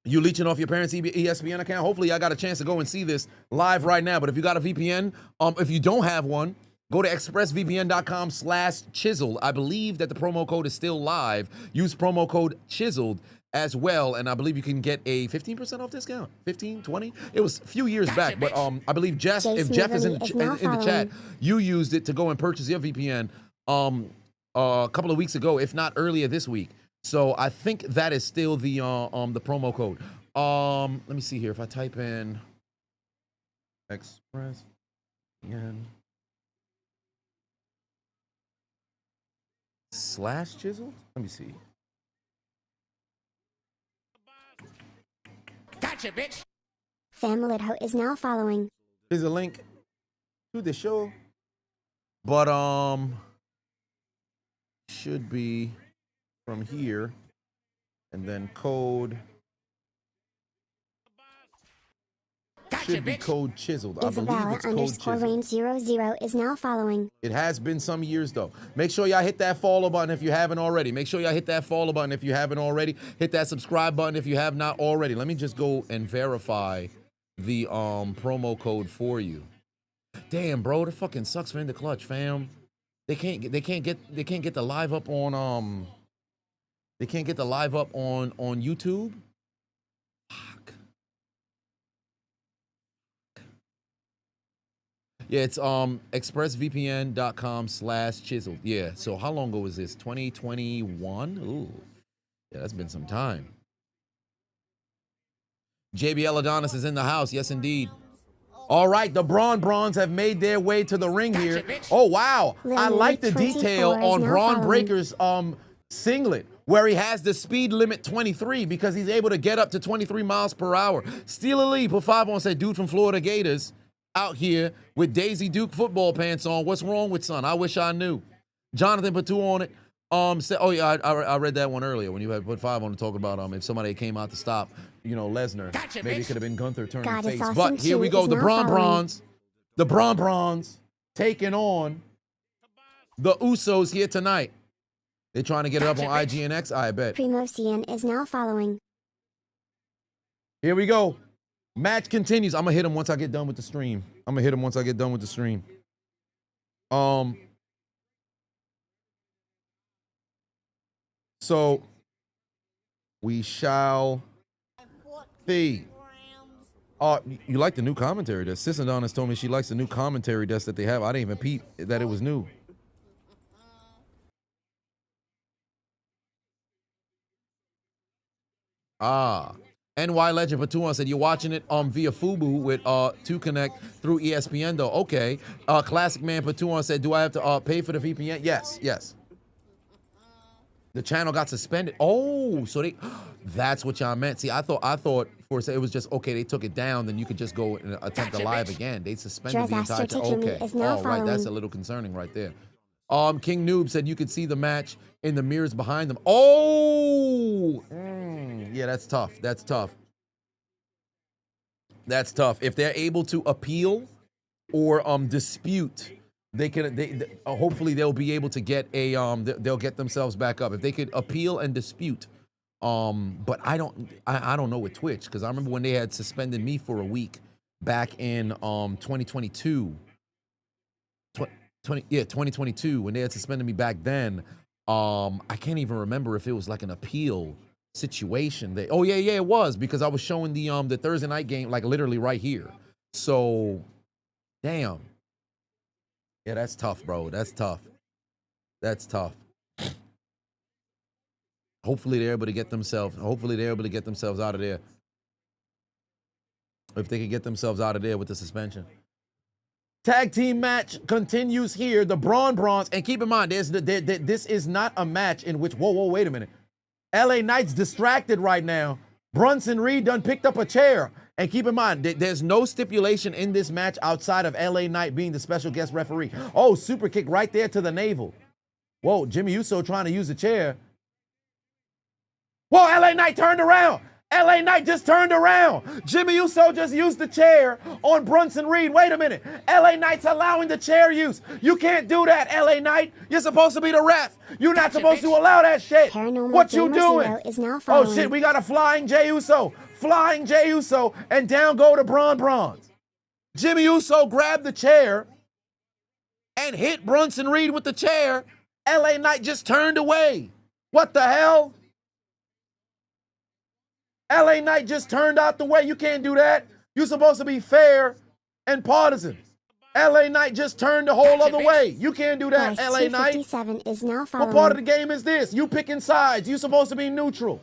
You leeching off your parents' ESPN account? Hopefully I got a chance to go and see this live right now. But if you got a VPN, if you don't have one, go to expressvpn.com/chiseled. I believe that the promo code is still live. Use promo code chiseled as well. And I believe you can get a 15% off discount. 15, 20? It was a few years back. But I believe Jeff, if Jeff is in the chat, you used it to go and purchase your VPN a couple of weeks ago, if not earlier this week. So I think that is still the promo code. Let me see here. If I type in Express /Chiseled, let me see. Gotcha, bitch. Familitho is now following. There's a link to the show, but should be from here, and then code should be code chiseled. I believe Isabella it's code chiseled. Rain 00 is now following. It has been some years though. Make sure y'all hit that follow button if you haven't already. Make sure y'all hit that follow button if you haven't already. Hit that subscribe button if you have not already. Let me just go and verify the promo code for you. Damn, bro, that fucking sucks for In the Clutch, fam. They can't get the live up on they can't get the live up on YouTube. Fuck. Yeah, it's expressvpn.com/chiseled. Yeah, so how long ago was this? 2021? Ooh. Yeah, that's been some time. JBL Adonis is in the house. Yes, indeed. All right, the Brawns have made their way to the ring here. Oh, wow. I like the detail on Braun Breaker's singlet, where he has the speed limit 23 because he's able to get up to 23 miles per hour. Steeler Lee put 5 on, said, dude from Florida Gators out here with Daisy Duke football pants on. What's wrong with son? I wish I knew. Jonathan put 2 on it. Said, oh yeah, I read that one earlier when you had put 5 on to talk about if somebody came out to stop, Lesnar. Gotcha, maybe bitch. it could have been Gunther turning God, face. it's But awesome here we too, go. is The now Brawns taking on the Usos here tonight. They're trying to get it up on Gotcha, IGNX, I bet. Primosian is now following. Here we go. Match continues. I'm gonna hit him once I get done with the stream. So we shall Fee. You like the new commentary desk? Sis Adonis told me she likes the new commentary desk that they have. I didn't even peep that it was new. NY Legend Patuan said you're watching it via Fubu with 2Connect through ESPN though. Okay. Classic Man Patuan said, do I have to pay for the VPN? Yes. The channel got suspended. Oh, so that's what y'all meant. See, I thought for a second it was just okay. They took it down, then you could just go and attempt to live again. They suspended the entire channel. Okay, all right, that's a little concerning right there. King Noob said you could see the match in the mirrors behind them. Oh, yeah, that's tough. That's tough. If they're able to appeal or dispute, they can. Hopefully they'll be able to get a. They'll get themselves back up if they could appeal and dispute. But I don't know with Twitch, because I remember when they had suspended me for a week back in 2022. 2022 when they had suspended me back then. I can't even remember if it was like an appeal situation. Oh yeah, it was, because I was showing the Thursday night game like literally right here. So, damn. Yeah, that's tough, bro. That's tough. Hopefully they're able to get themselves out of there. If they could get themselves out of there with the suspension. Tag team match continues here. The Brawns, and keep in mind, this is not a match in which, whoa, wait a minute. LA Knight's distracted right now. Bronson Reed done picked up a chair. And keep in mind, there's no stipulation in this match outside of LA Knight being the special guest referee. Oh, super kick right there to the navel. Whoa, Jimmy Uso trying to use the chair. Whoa, LA Knight turned around. LA Knight just turned around. Jimmy Uso just used the chair on Bronson Reed. Wait a minute. LA Knight's allowing the chair use. You can't do that, LA Knight. You're supposed to be the ref. You're not supposed to allow that shit. What you doing? Oh shit, we got a flying Jey Uso. Flying Jey Uso, and down go the Brawns. Jimmy Uso grabbed the chair and hit Bronson Reed with the chair. LA Knight just turned away. What the hell? LA Knight just turned out the way. You can't do that. You're supposed to be fair and partisan. LA Knight just turned the whole other way. You can't do that, LA Knight. Is now what part of the game is this? You picking sides. You're supposed to be neutral.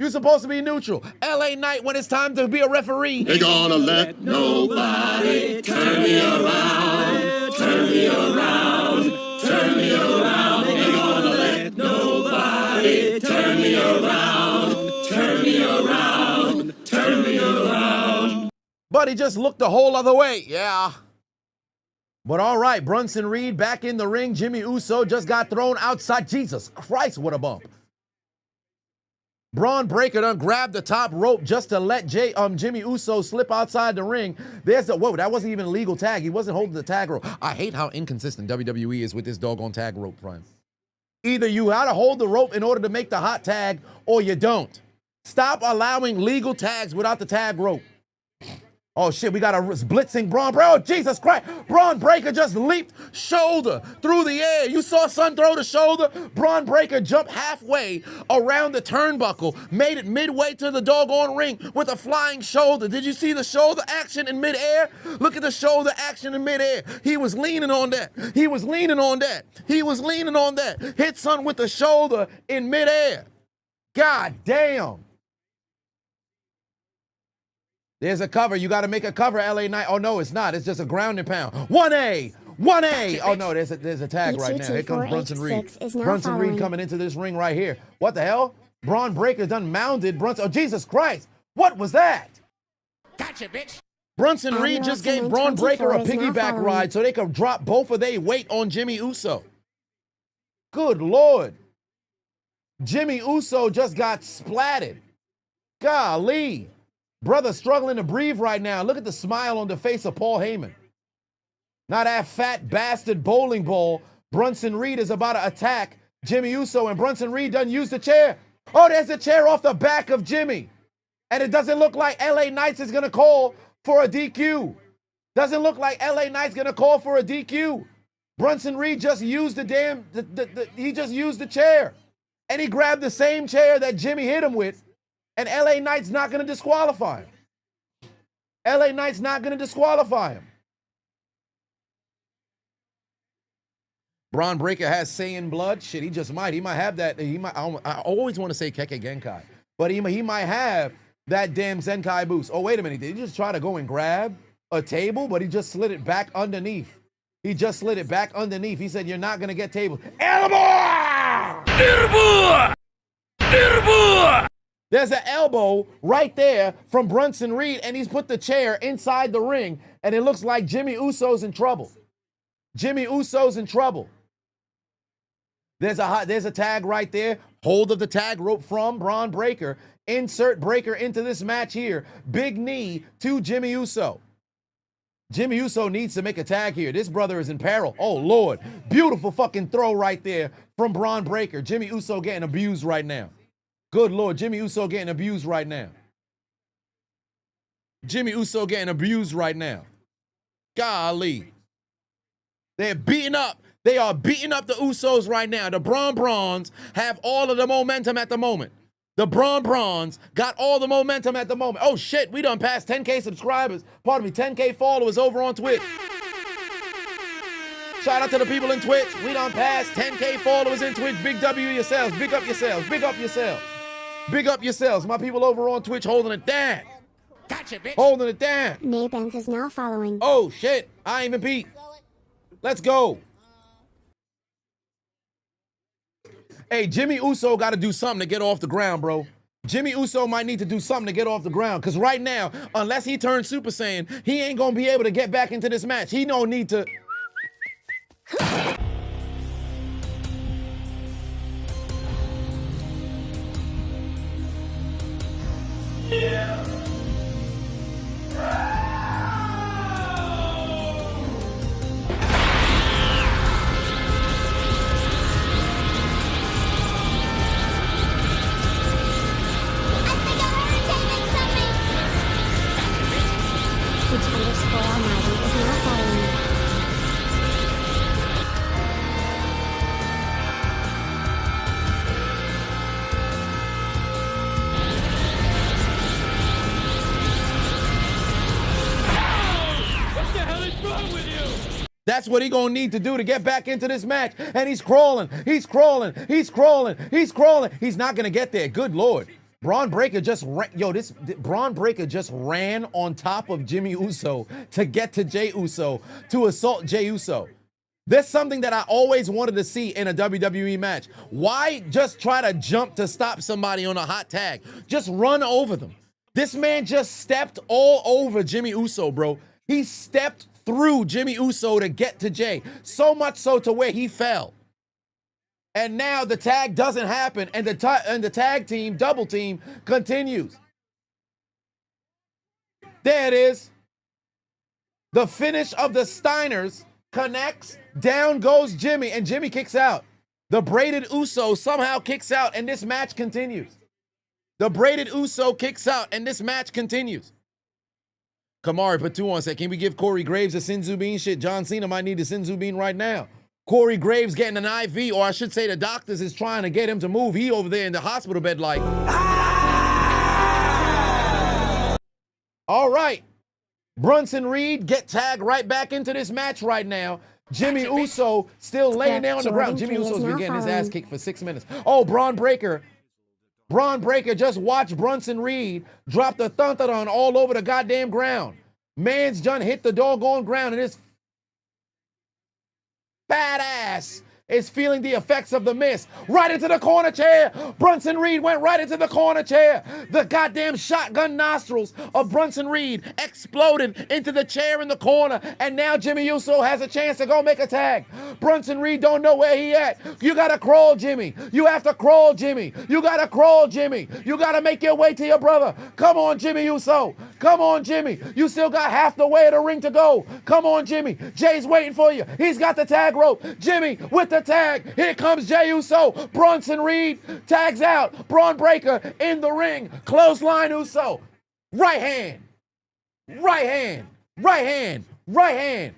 LA Knight, when it's time to be a referee. They gonna let nobody turn me around. Turn me around. Turn me around. They gonna let nobody turn me around. Turn me around. Turn me around. But he just looked the whole other way. Yeah. But all right, Bronson Reed back in the ring. Jimmy Uso just got thrown outside. Jesus Christ, what a bump. Braun Breaker done grabbed the top rope just to let Jimmy Uso slip outside the ring. Whoa, that wasn't even a legal tag. He wasn't holding the tag rope. I hate how inconsistent WWE is with this doggone tag rope, friend. Either you gotta hold the rope in order to make the hot tag, or you don't. Stop allowing legal tags without the tag rope. Oh shit, we got a blitzing Braun. Oh, Jesus Christ. Braun Breaker just leaped shoulder through the air. You saw son throw the shoulder. Braun Breaker jumped halfway around the turnbuckle, made it midway to the doggone ring with a flying shoulder. Did you see the shoulder action in midair? Look at the shoulder action in midair. He was leaning on that. Hit son with the shoulder in midair. God damn. There's a cover. You got to make a cover, LA Knight. Oh, no, it's not. It's just a grounding pound. 1A. Oh, no, there's a tag right now. Here comes Bronson Reed. Bronson Reed coming into this ring right here. What the hell? Braun Breaker done mounded Bronson. Oh, Jesus Christ. What was that? Gotcha, bitch. Bronson Reed just gave Braun Breaker a piggyback ride so they could drop both of their weight on Jimmy Uso. Good Lord. Jimmy Uso just got splatted. Golly. Brother struggling to breathe right now. Look at the smile on the face of Paul Heyman. Now that fat bastard bowling ball, Bronson Reed is about to attack Jimmy Uso, and Bronson Reed doesn't use the chair. Oh, there's a chair off the back of Jimmy. And it doesn't look like LA Knights is going to call for a DQ. Doesn't look like LA Knight's going to call for a DQ. Bronson Reed just used he just used the chair. And he grabbed the same chair that Jimmy hit him with. And LA Knight's not going to disqualify him. LA Knight's not going to disqualify him. Braun Breaker has Saiyan blood. Shit, he just might. He might have that. He might. I always want to say Keke Genkai, but he might have that damn Zenkai boost. Oh, wait a minute. Did he just try to go and grab a table? But he just slid it back underneath. He just slid it back underneath. He said, you're not going to get tables. Elbow! Elbow! Elbow! There's an elbow right there from Bronson Reed, and he's put the chair inside the ring, and it looks like Jimmy Uso's in trouble. Jimmy Uso's in trouble. There's a tag right there. Hold of the tag rope from Braun Breaker. Insert Breaker into this match here. Big knee to Jimmy Uso. Jimmy Uso needs to make a tag here. This brother is in peril. Oh, Lord. Beautiful fucking throw right there from Braun Breaker. Jimmy Uso getting abused right now. Good Lord, Jimmy Uso getting abused right now. Jimmy Uso getting abused right now. Golly. They're beating up. They are beating up the Usos right now. The Brawns have all of the momentum at the moment. The Brawns got all the momentum at the moment. Oh, shit, we done passed 10K subscribers. Pardon me, 10K followers over on Twitch. Shout out to the people in Twitch. We done passed 10K followers in Twitch. Big W yourselves. Big up yourselves. Big up yourselves. Big up yourselves. My people over on Twitch holding it down. Gotcha, bitch. Holding it down. Nabens is now following. Oh, shit. I ain't even beat. Let's go. Hey, Jimmy Uso got to do something to get off the ground, bro. Jimmy Uso might need to do something to get off the ground, because right now, unless he turns Super Saiyan, he ain't going to be able to get back into this match. He don't need to... Yeah. That's what he gonna need to do to get back into this match. And he's crawling, he's crawling, he's crawling, he's crawling. He's not gonna get there. Good Lord. Braun Breaker just Braun Breaker just ran on top of Jimmy Uso to get to Jey Uso, to assault Jey Uso. There's something that I always wanted to see in a WWE match. Why just try to jump to stop somebody on a hot tag? Just run over them. This man just stepped all over Jimmy Uso, bro. He stepped through Jimmy Uso to get to Jey. So much so to where he fell. And now the tag doesn't happen, and the tag team, double team, continues. There it is. The finish of the Steiners connects. Down goes Jimmy, and Jimmy kicks out. The braided Uso somehow kicks out, and this match continues. The braided Uso kicks out, and this match continues. Kamari Patuan said, can we give Corey Graves a Sinzu bean? Shit, John Cena might need a Sinzu bean right now. Corey Graves getting an IV, or I should say the doctors is trying to get him to move. He over there in the hospital bed like... Ah! All right. Bronson Reed get tagged right back into this match right now. Jimmy Uso still laying there on the ground. Jimmy Uso's been getting his ass kicked for 6 minutes. Oh, Braun Breaker just watched Bronson Reed drop the thuntathon all over the goddamn ground. Man's done hit the doggone ground, and his fat ass is feeling the effects of the miss. Right into the corner chair. Bronson Reed went right into the corner chair. The goddamn shotgun nostrils of Bronson Reed exploded into the chair in the corner. And now Jimmy Uso has a chance to go make a tag. Bronson Reed don't know where he at. You gotta crawl, Jimmy. You have to crawl, Jimmy. You gotta crawl, Jimmy. You gotta make your way to your brother. Come on, Jimmy Uso. Come on, Jimmy. You still got half the way of the ring to go. Come on, Jimmy. Jay's waiting for you. He's got the tag rope. Jimmy with the tag. Here comes Jey Uso. Bronson Reed tags out. Braun Breaker in the ring. Clothesline Uso. Right hand. Right hand. Right hand. Right hand.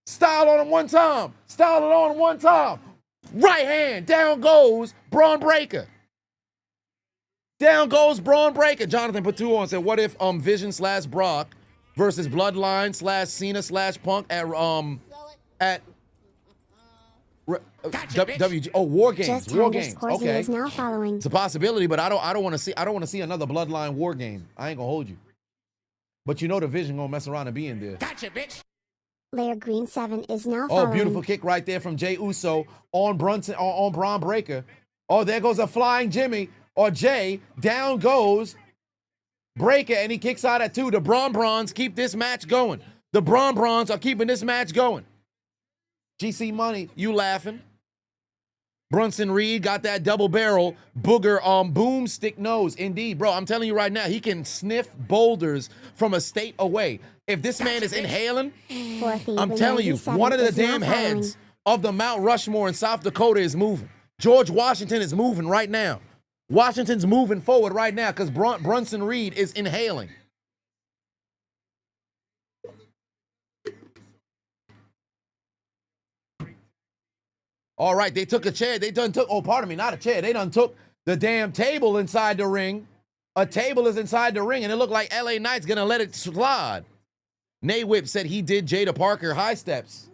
Style on him one time. Style it on him one time. Right hand. Down goes Braun Breaker. Down goes Braun Breaker. Jonathan put 2 on, said, what if Vision / Brock versus Bloodline / Cena / Punk at WG. Oh, War Games. War Games. Okay. Is now following. It's a possibility, but I don't want to see another Bloodline War Game. I ain't gonna hold you. But you know the Vision gonna mess around and be in there. Gotcha, bitch. Layer Green 7 is now following. Oh, beautiful kick right there from Jey Uso on Braun Breaker. Oh, there goes a flying Jimmy or Jay. Down goes Breaker, and he kicks out at 2. The Brawns keep this match going. The Brawns are keeping this match going. GC Money, you laughing? Bronson Reed got that double barrel booger boomstick nose. Indeed, bro, I'm telling you right now, he can sniff boulders from a state away. If this man is inhaling, I'm telling you, one of the damn heads of the Mount Rushmore in South Dakota is moving. George Washington is moving right now. Washington's moving forward right now because Bronson Reed is inhaling. All right, they took a chair. They done took, oh, pardon me, not a chair. They done took the damn table inside the ring. A table is inside the ring, and it looked like LA Knight's gonna let it slide. Nay Whip said he did Jada Parker high steps.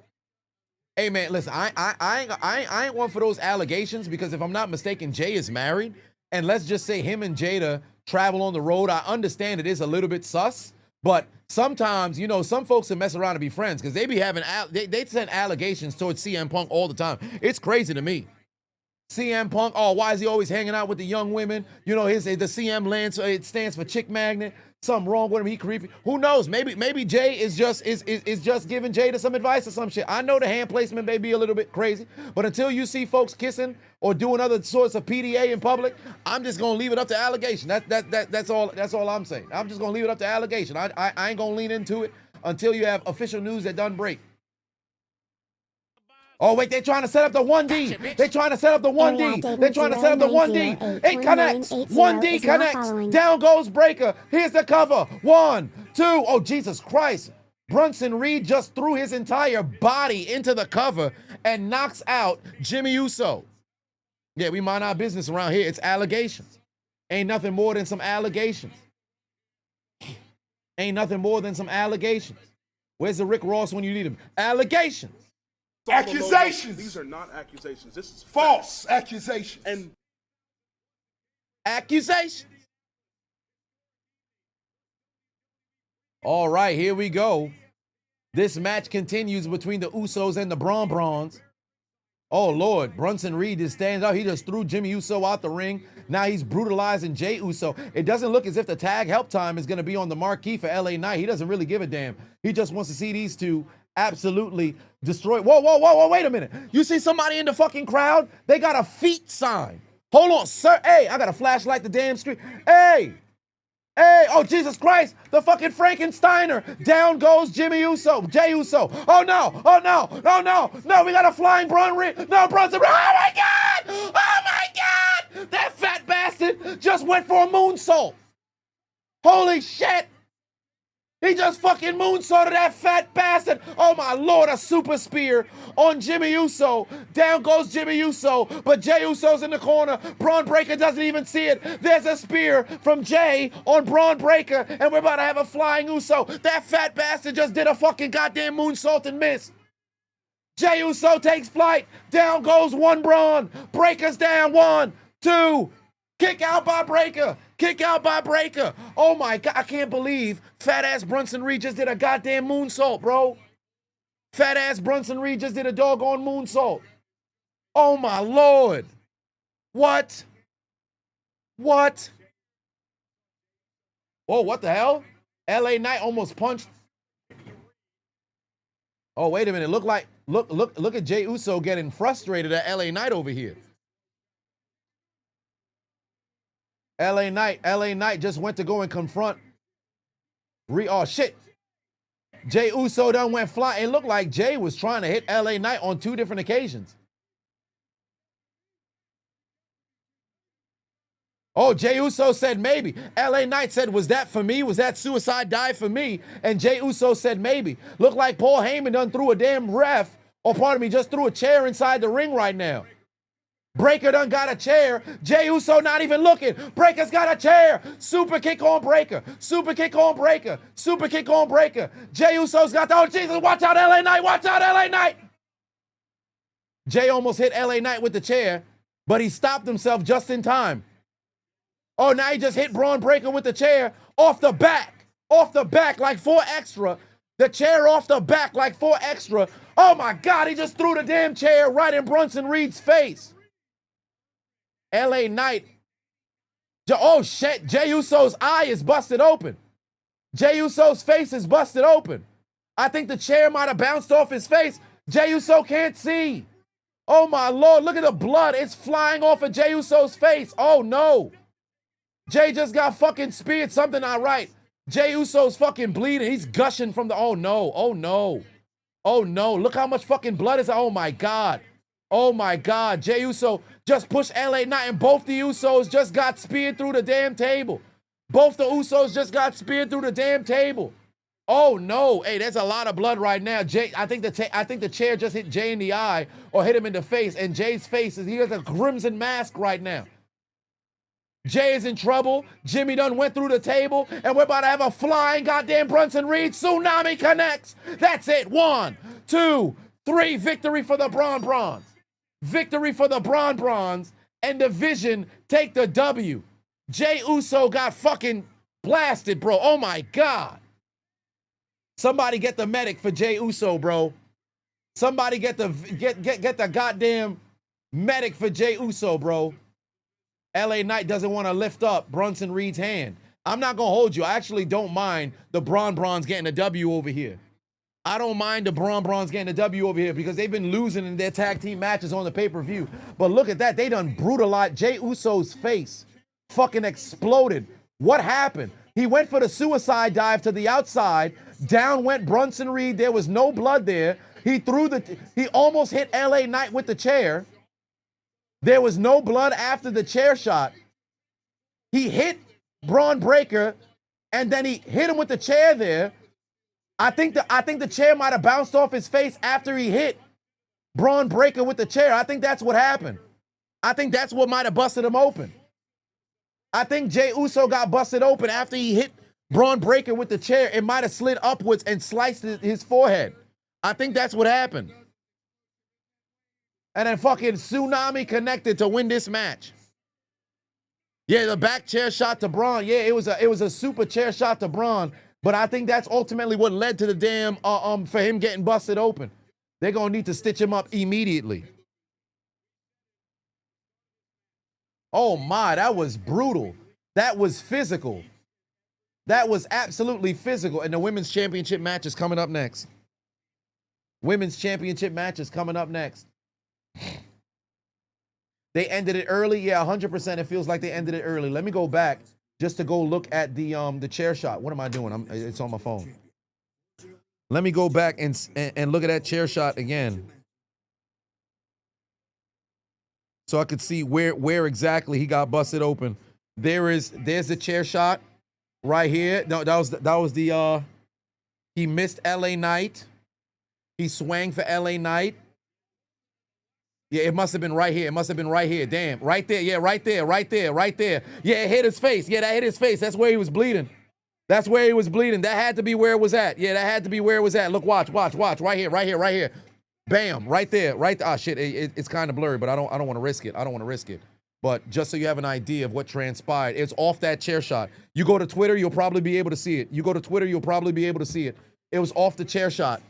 Hey, man, listen, I ain't one for those allegations because if I'm not mistaken, Jay is married. And let's just say him and Jada travel on the road. I understand it is a little bit sus, but sometimes, you know, some folks will mess around to be friends because they be having, they send allegations towards CM Punk all the time. It's crazy to me. CM Punk, oh, why is he always hanging out with the young women? You know, the CM lands, it stands for chick magnet. Something wrong with him, he creepy. Who knows? Maybe Jay is just giving Jada some advice or some shit. I know the hand placement may be a little bit crazy, but until you see folks kissing or doing other sorts of PDA in public, I'm just gonna leave it up to allegation. That's all I'm saying. I'm just gonna leave it up to allegation. I ain't gonna lean into it until you have official news that doesn't break. Oh, wait, they're trying to set up the 1D. They're trying to set up the 1D. They're trying to set up the 1D. It connects. 1D connects. Down goes Breaker. Here's the cover. 1, 2. Oh, Jesus Christ. Bronson Reed just threw his entire body into the cover and knocks out Jimmy Uso. Yeah, we mind our business around here. It's allegations. Ain't nothing more than some allegations. Ain't nothing more than some allegations. Where's the Rick Ross when you need him? Allegations. Accusations. These are not accusations. This is False accusations. And accusations. All right, here we go. This match continues between the Usos and the Brawns. Oh, Lord. Bronson Reed just stands out. He just threw Jimmy Uso out the ring. Now he's brutalizing Jey Uso. It doesn't look as if the tag help time is going to be on the marquee for LA Knight. He doesn't really give a damn. He just wants to see these two absolutely destroyed. Whoa, wait a minute. You see somebody in the fucking crowd? They got a feet sign. Hold on, sir. Hey, I got a flashlight the damn screen. Hey, oh, Jesus Christ, the fucking Frankensteiner. Down goes Jey Uso. Oh, no, we got a flying Braun Reed. No, Bronson. Oh, my God. That fat bastard just went for a moonsault. Holy shit. He just fucking moonsaulted that fat bastard. Oh, my Lord, a super spear on Jimmy Uso. Down goes Jimmy Uso, but Jey Uso's in the corner. Braun Breaker doesn't even see it. There's a spear from Jay on Braun Breaker, and we're about to have a flying Uso. That fat bastard just did a fucking goddamn moonsault and miss. Jey Uso takes flight. Down goes one Braun. Breaker's down. 1, 2. Kick out by Breaker. Oh, my God. I can't believe fat-ass Bronson Reed just did a goddamn moonsault, bro. Fat-ass Bronson Reed just did a doggone moonsault. Oh, my Lord. What? Oh, what the hell? LA Knight almost punched. Oh, wait a minute. Look at Jey Uso getting frustrated at LA Knight over here. LA Knight just went to go and confront. Oh, shit. Jey Uso done went flying. It looked like Jay was trying to hit LA Knight on 2 different occasions. Oh, Jey Uso said maybe. LA Knight said, was that for me? Was that suicide dive for me? And Jey Uso said maybe. Looked like Paul Heyman done threw a damn ref, or pardon me, just threw a chair inside the ring right now. Breaker done got a chair. Jey Uso not even looking. Breaker's got a chair. Super kick on Breaker. Super kick on Breaker. Super kick on Breaker. Jey Uso's got the, oh Jesus, watch out LA Knight. Watch out LA Knight. Jey almost hit LA Knight with the chair, but he stopped himself just in time. Oh, now he just hit Braun Breaker with the chair off the back. Off the back like 4 extra. The chair off the back like 4 extra. Oh my God, he just threw the damn chair right in Bronson Reed's face. LA Knight. Oh shit, Jey Uso's eye is busted open. Jey Uso's face is busted open. I think the chair might have bounced off his face. Jey Uso can't see. Oh my Lord, look at the blood. It's flying off of Jey Uso's face. Oh no. Jey just got fucking speared. Something not right. Jey Uso's fucking bleeding. He's gushing from the, oh no, oh no. Oh no, look how much fucking blood is, oh my God. Oh my God, Jey Uso just pushed LA Knight and both the Usos just got speared through the damn table. Both the Usos just got speared through the damn table. Oh no, hey, there's a lot of blood right now. Jey, I think the chair just hit Jey in the eye or hit him in the face, and Jey's face he has a crimson mask right now. Jey is in trouble. Jimmy done went through the table, and we're about to have a flying goddamn Bronson Reed tsunami connects. That's it. 1, 2, 3. Victory for the Braun. Victory for the Braun, and the Vision take the W. Jey Uso got fucking blasted, bro. Oh my God. Somebody get the medic for Jey Uso, bro. Somebody get the goddamn medic for Jey Uso, bro. LA Knight doesn't want to lift up Bronson Reed's hand. I'm not going to hold you. I actually don't mind the Braun's getting a W over here. I don't mind the Braun's getting a W over here because they've been losing in their tag team matches on the pay-per-view. But look at that. They done brutalized. Jey Uso's face fucking exploded. What happened? He went for the suicide dive to the outside. Down went Bronson Reed. There was no blood there. He almost hit LA Knight with the chair. There was no blood after the chair shot. He hit Braun Breaker, and then he hit him with the chair there. I think the chair might have bounced off his face after he hit Braun Breaker with the chair. I think that's what happened. I think that's what might have busted him open. I think Jey Uso got busted open after he hit Braun Breaker with the chair. It might have slid upwards and sliced his forehead. I think that's what happened. And then fucking tsunami connected to win this match. Yeah, the back chair shot to Braun. Yeah, it was a super chair shot to Braun. But I think that's ultimately what led to the damn for him getting busted open. They're gonna need to stitch him up immediately. Oh my, that was brutal. That was physical. That was absolutely physical. And the women's championship match is coming up next. Women's championship match is coming up next. They ended it early. Yeah, 100%. It feels like they ended it early. Let me go back just to go look at the chair shot. What am I doing? It's on my phone. Let me go back and look at that chair shot again, so I could see where exactly he got busted open. There's the chair shot right here. No, that was the he missed LA Knight. He swang for LA Knight. Yeah, it must have been right here. It must have been right here. Damn, right there. Yeah, right there. Yeah, it hit his face. Yeah, that hit his face. That's where he was bleeding. That's where he was bleeding. That had to be where it was at. Yeah, that had to be where it was at. Look, watch. Right here. Bam, right there. Ah, shit. It's kind of blurry, but I don't want to risk it. But just so you have an idea of what transpired, it's off that chair shot. You go to Twitter, you'll probably be able to see it. It was off the chair shot.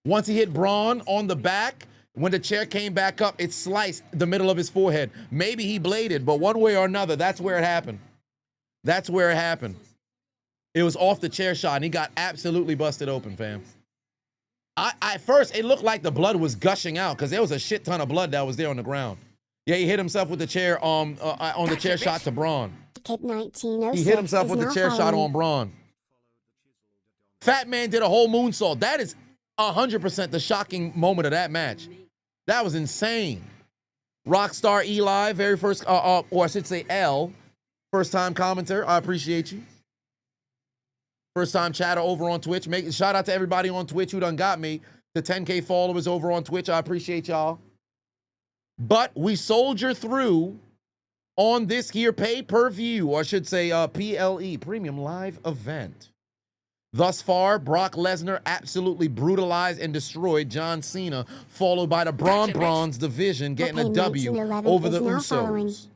Once he hit Braun on the back, when the chair came back up, it sliced the middle of his forehead. Maybe he bladed, but one way or another, that's where it happened. It was off the chair shot, and he got absolutely busted open, fam. At first, it looked like the blood was gushing out because there was a shit ton of blood that was there on the ground. Yeah, he hit himself with the chair on the chair shot to Braun. He hit himself with the chair shot on Braun. Fat Man did a whole moonsault. That is 100% the shocking moment of that match. That was insane. Rockstar Eli, very first, or I should say L, first time commenter. I appreciate you. First time chatter over on Twitch. Shout out to everybody on Twitch who done got me to 10K followers over on Twitch. I appreciate y'all. But we soldier through on this here pay-per-view, or I should say PLE, Premium Live Event. Thus far, Brock Lesnar absolutely brutalized and destroyed John Cena, followed by the Braun's division getting a W over the Usos.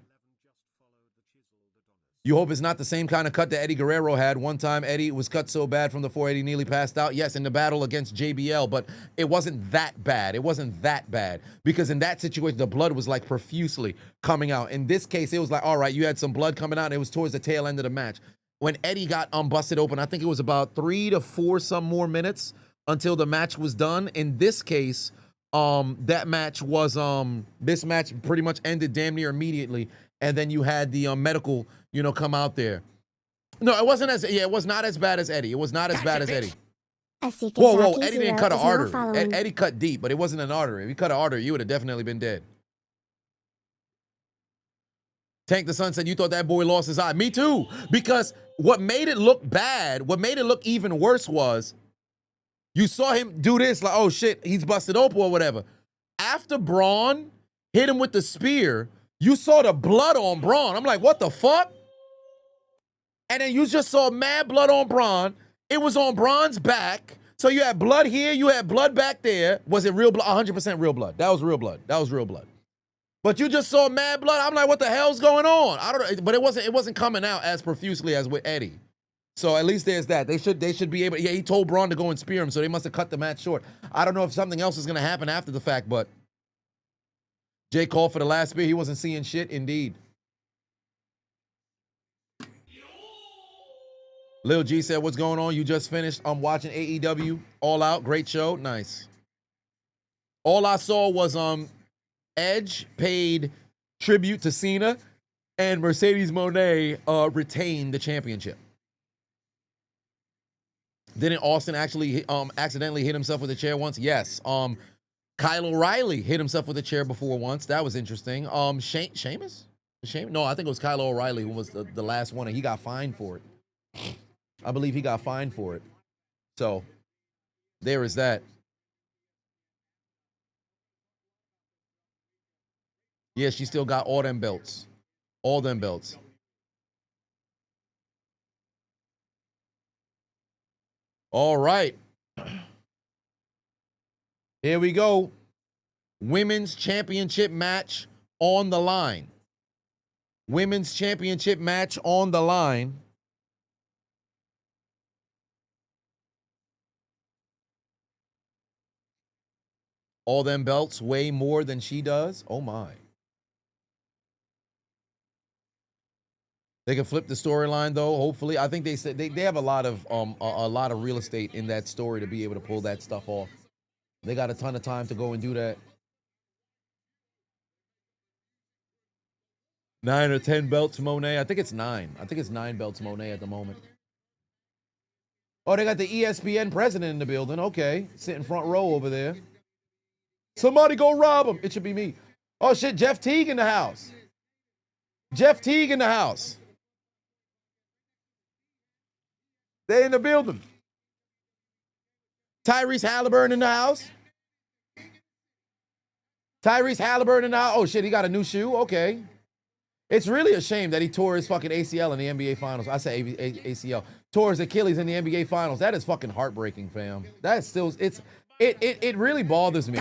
You hope it's not the same kind of cut that Eddie Guerrero had. One time, Eddie was cut so bad from the floor, Eddie nearly passed out. Yes, in the battle against JBL, but it wasn't that bad. It wasn't that bad because in that situation, the blood was like profusely coming out. In this case, it was like, all right, you had some blood coming out, and it was towards the tail end of the match. When Eddie got busted open, I think it was about 3 to 4 some more minutes until the match was done. In this case, that match was, this match pretty much ended damn near immediately. And then you had the medical, come out there. No, it wasn't it was not as bad as Eddie. It was not as bad as Eddie. Whoa, Eddie didn't cut an artery. Eddie cut deep, but it wasn't an artery. If he cut an artery, you would have definitely been dead. Tank the Sun said, you thought that boy lost his eye. Me too. Because what made it look bad, what made it look even worse was you saw him do this, like, oh shit, he's busted open or whatever. After Braun hit him with the spear, you saw the blood on Braun. I'm like, what the fuck? And then you just saw mad blood on Braun. It was on Braun's back. So you had blood here, you had blood back there. Was it real blood? 100% real blood. That was real blood. That was real blood. But you just saw mad blood. I'm like, what the hell's going on? I don't know, but it wasn't coming out as profusely as with Eddie. So at least there's that. They should be able. Yeah, he told Braun to go and spear him, so they must have cut the match short. I don't know if something else is going to happen after the fact, but Jay called for the last spear. He wasn't seeing shit. Indeed. Lil G said, what's going on? You just finished. I'm watching AEW All Out. Great show. Nice. All I saw was Edge paid tribute to Cena, and Mercedes Moné retained the championship. Didn't Austin actually accidentally hit himself with a chair once? Yes. Kyle O'Reilly hit himself with a chair before once. That was interesting. Sheamus? No, I think it was Kyle O'Reilly who was the last one, and he got fined for it. I believe he got fined for it. So there is that. Yeah, she still got all them belts. All them belts. All right. Here we go. Women's championship match on the line. Women's championship match on the line. All them belts weigh more than she does. Oh my. They can flip the storyline though. Hopefully, I think they said they have a lot of real estate in that story to be able to pull that stuff off. They got a ton of time to go and do that. 9 or 10 belts, Monet. I think it's 9. I think it's 9 belts, Monet, at the moment. Oh, they got the ESPN president in the building. Okay, sitting front row over there. Somebody go rob him. It should be me. Oh shit, Jeff Teague in the house. Jeff Teague in the house. They in the building. Tyrese Halliburton in the house. Tyrese Halliburton in the house. Oh shit, he got a new shoe. Okay. It's really a shame that he tore his fucking ACL in the NBA Finals. I say ACL. Tore his Achilles in the NBA Finals. That is fucking heartbreaking, fam. That is still, it really bothers me.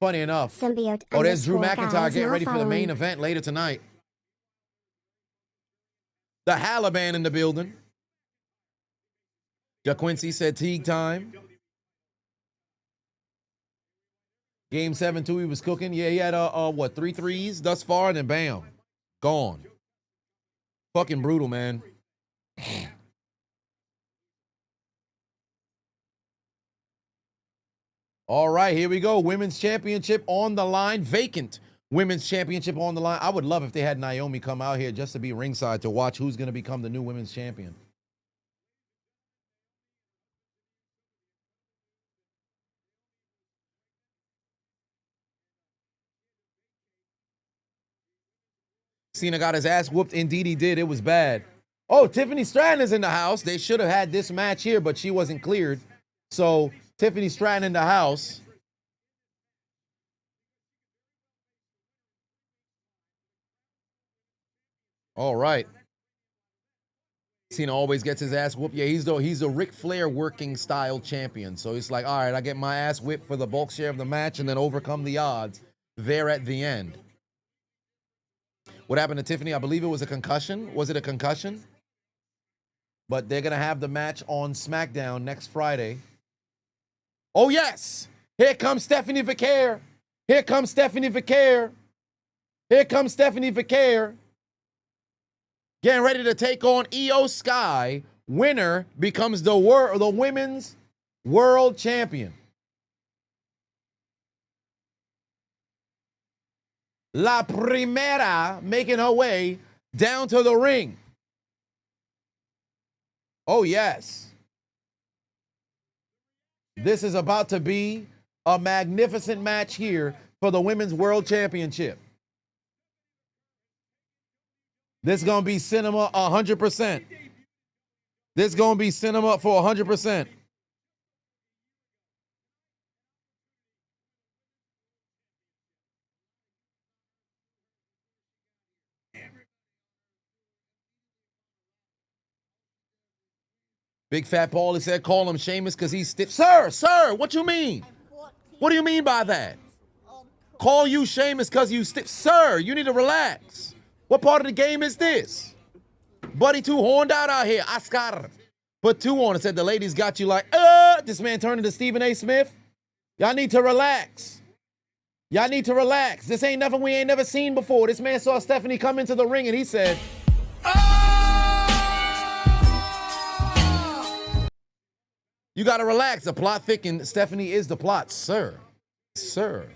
Funny enough. Symbiote oh, there's Drew _ McIntyre getting ready for the following. main event later tonight. The Halliburton in the building. JaQuincy said Teague time. Game 7, too, he was cooking. Yeah, he had, 3 threes thus far, and then bam. Gone. Fucking brutal, man. All right, here we go. Women's championship on the line. Vacant women's championship on the line. I would love if they had Naomi come out here just to be ringside to watch who's going to become the new women's champion. Cena got his ass whooped. Indeed, he did. It was bad. Oh, Tiffany Stratton is in the house. They should have had this match here, but she wasn't cleared. So, Tiffany Stratton in the house. All right. Cena always gets his ass whooped. Yeah, he's the Ric Flair working style champion. So it's like, all right, I get my ass whipped for the bulk share of the match and then overcome the odds there at the end. What happened to Tiffany? I believe it was a concussion. Was it a concussion? But they're going to have the match on SmackDown next Friday. Oh, yes. Here comes Stephanie Vicaire. Here comes Stephanie Vicaire. Here comes Stephanie Vicaire. Getting ready to take on Io Sky. Winner becomes the women's world champion. La Primera making her way down to the ring. Oh, yes. This is about to be a magnificent match here for the Women's World Championship. This is going to be cinema 100%. This is going to be cinema for 100%. Big Fat Paul, he said, call him Sheamus because he's stiff. Sir, what you mean? What do you mean by that? Call you Sheamus because you stiff. Sir, you need to relax. What part of the game is this? Buddy too horned out here. Oscar. Put 2 on and said the ladies got you like, this man turned into Stephen A. Smith. Y'all need to relax. Y'all need to relax. This ain't nothing we ain't never seen before. This man saw Stephanie come into the ring and he said, you got to relax. The plot thickens. Stephanie is the plot, sir. Sir.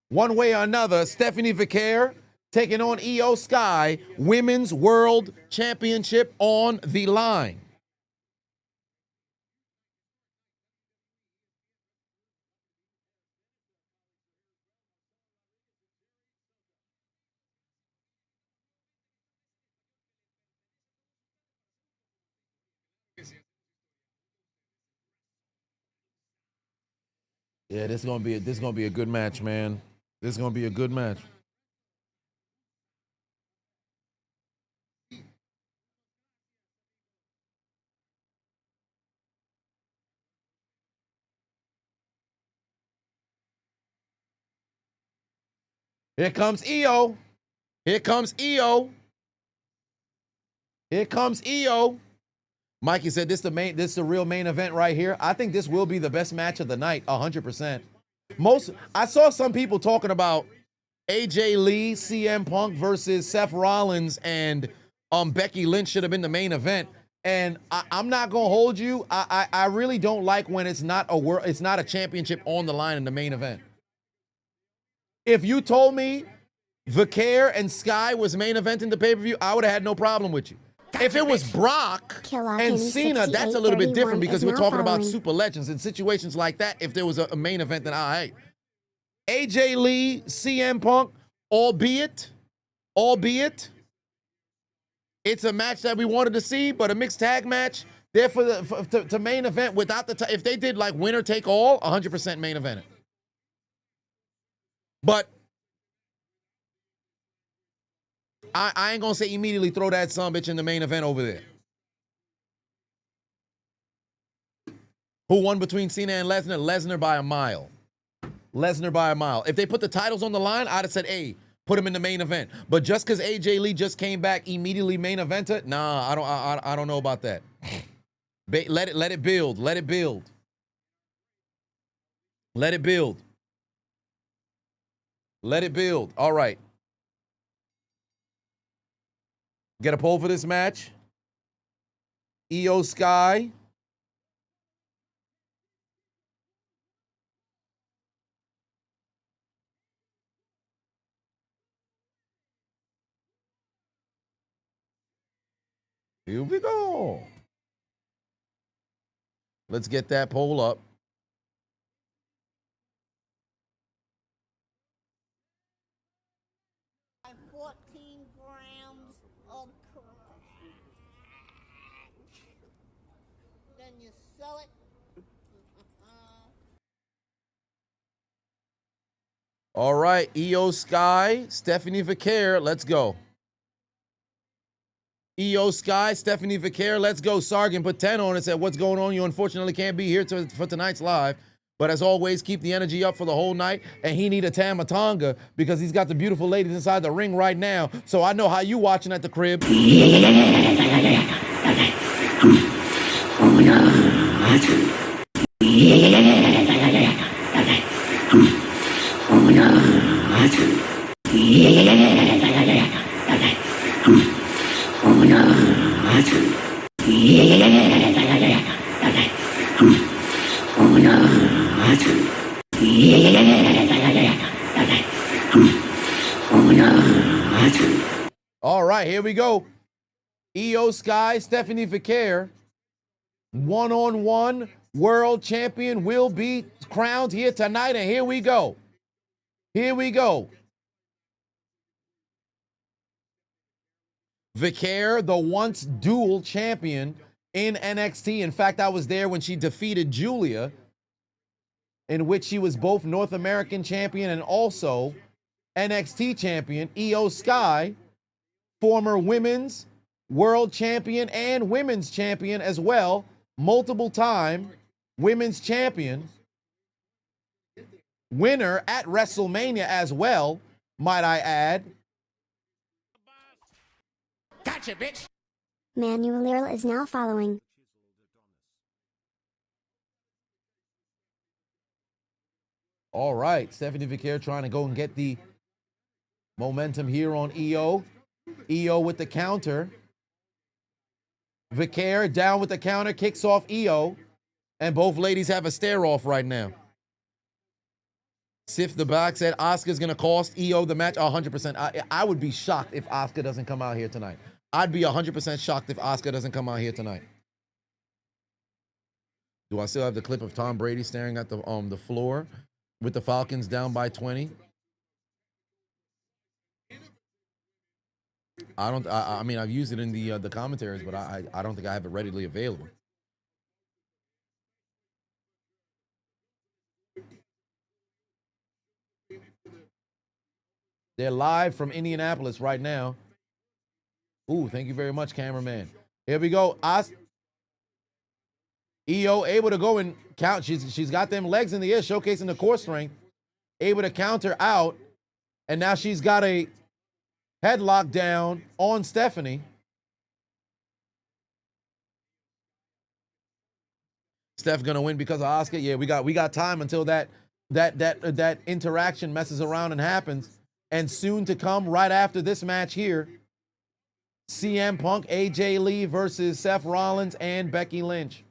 One way or another, Stephanie Vicaire taking on Io Sky, Women's World Championship on the line. Yeah, this is gonna be a good match, man. This is gonna be a good match. Here comes Io. Here comes Io. Here comes Io. Mikey said this is the real main event right here. I think this will be the best match of the night, 100%. I saw some people talking about AJ Lee, CM Punk versus Seth Rollins and Becky Lynch should have been the main event. And I'm not gonna hold you. I really don't like when it's not a championship on the line in the main event. If you told me Vicaire and Sky was main event in the pay-per-view, I would have had no problem with you. If it was Brock and Cena, that's a little bit different because we're talking about super legends. In situations like that, if there was a main event, then all right. AJ Lee, CM Punk, albeit, it's a match that we wanted to see, but a mixed tag match. Therefore, to main event without if they did like winner take all, 100% main event. But I ain't gonna say immediately throw that sumbitch in the main event over there. Who won between Cena and Lesnar? Lesnar by a mile. Lesnar by a mile. If they put the titles on the line, I'd have said, hey, put him in the main event. But just because AJ Lee just came back immediately main eventer, nah, I don't know about that. Let it build. Let it build. Let it build. Let it build. All right. Get a poll for this match. Io Sky. Here we go. Let's get that poll up. All right, Io Sky, Stephanie Vicaire, let's go. EO Sky, Stephanie Vicaire, let's go. Sargent put 10 on it, said, what's going on? You unfortunately can't be here for tonight's live. But as always, keep the energy up for the whole night. And he need a Tamatonga because he's got the beautiful ladies inside the ring right now. So I know how you watching at the crib. All right, here we go. EO Sky, Stephanie Vicaire, one-on-one world champion will be crowned here tonight, and here we go. Here we go. Vicaire, the once dual champion in NXT. In fact, I was there when she defeated Julia, in which she was both North American champion and also NXT champion. EO Sky, former women's world champion and women's champion as well, multiple time women's champion, winner at WrestleMania as well, might I add. Gotcha, bitch. Manuel Lil is now following. All right, Stephanie Vicaire trying to go and get the momentum here on EO. EO with the counter. Vicaire down with the counter, kicks off EO. And both ladies have a stare-off right now. Sif the Box said Asuka's going to cost EO the match 100%. I would be shocked if Asuka doesn't come out here tonight. I'd be 100% shocked if Asuka doesn't come out here tonight. Do I still have the clip of Tom Brady staring at the floor with the Falcons down by 20? I mean, I've used it in the commentaries, but I don't think I have it readily available. They're live from Indianapolis right now. Ooh, thank you very much, cameraman. Here we go. EO able to go and count. She's got them legs in the air, showcasing the core strength. Able to counter out. And now she's got a headlock down on Stephanie. Steph gonna win because of Asuka. Yeah, we got time until that interaction messes around and happens. And soon to come, right after this match here, CM Punk, AJ Lee versus Seth Rollins and Becky Lynch.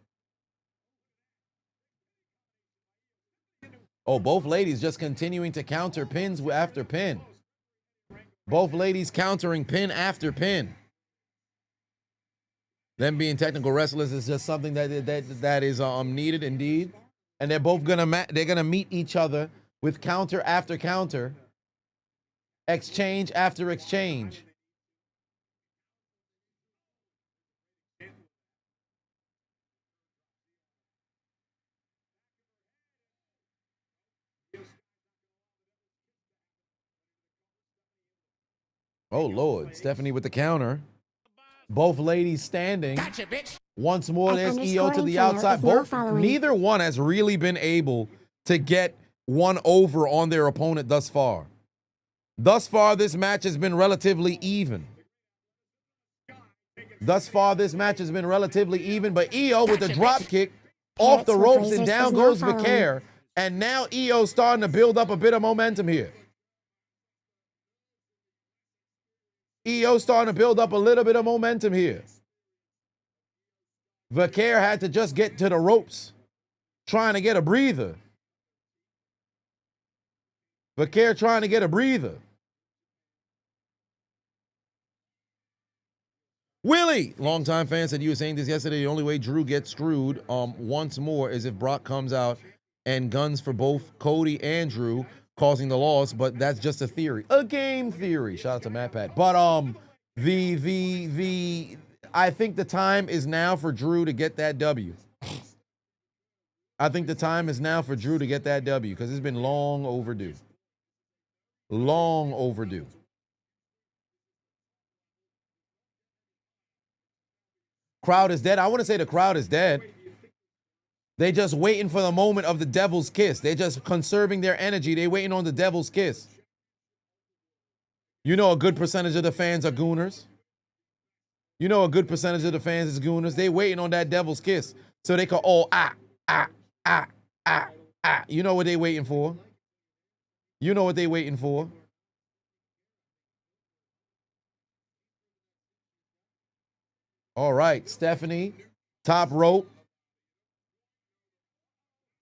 Oh, both ladies just continuing to counter pins after pin. Both ladies countering pin after pin. Them being technical wrestlers is just something that is needed indeed. And they're both gonna meet each other with counter after counter, exchange after exchange. Oh, Lord. Stephanie with the counter. Both ladies standing. Gotcha, bitch. Once more, there's EO to the outside. Neither one has really been able to get one over on their opponent thus far. Thus far, this match has been relatively even. But EO with the drop kick off the ropes, and down goes Vicaire. And now EO starting to build up a bit of momentum here. EO starting to build up a little bit of momentum here. Vicaire had to just get to the ropes, trying to get a breather. Vicaire trying to get a breather. Willie, longtime fan, said you were saying this yesterday. The only way Drew gets screwed once more is if Brock comes out and guns for both Cody and Drew, causing the loss. But that's just a theory, a game theory. Shout out to Matt Pat. But I think the time is now for Drew to get that W. I think the time is now for Drew to get that W because it's been long overdue. Long overdue. Crowd is dead. I wouldn't say the crowd is dead. They just waiting for the moment of the devil's kiss. They're just conserving their energy. They waiting on the devil's kiss. You know a good percentage of the fans are gooners. You know a good percentage of the fans is gooners. They waiting on that devil's kiss so they can all You know what they waiting for. You know what they waiting for. All right, Stephanie, top rope.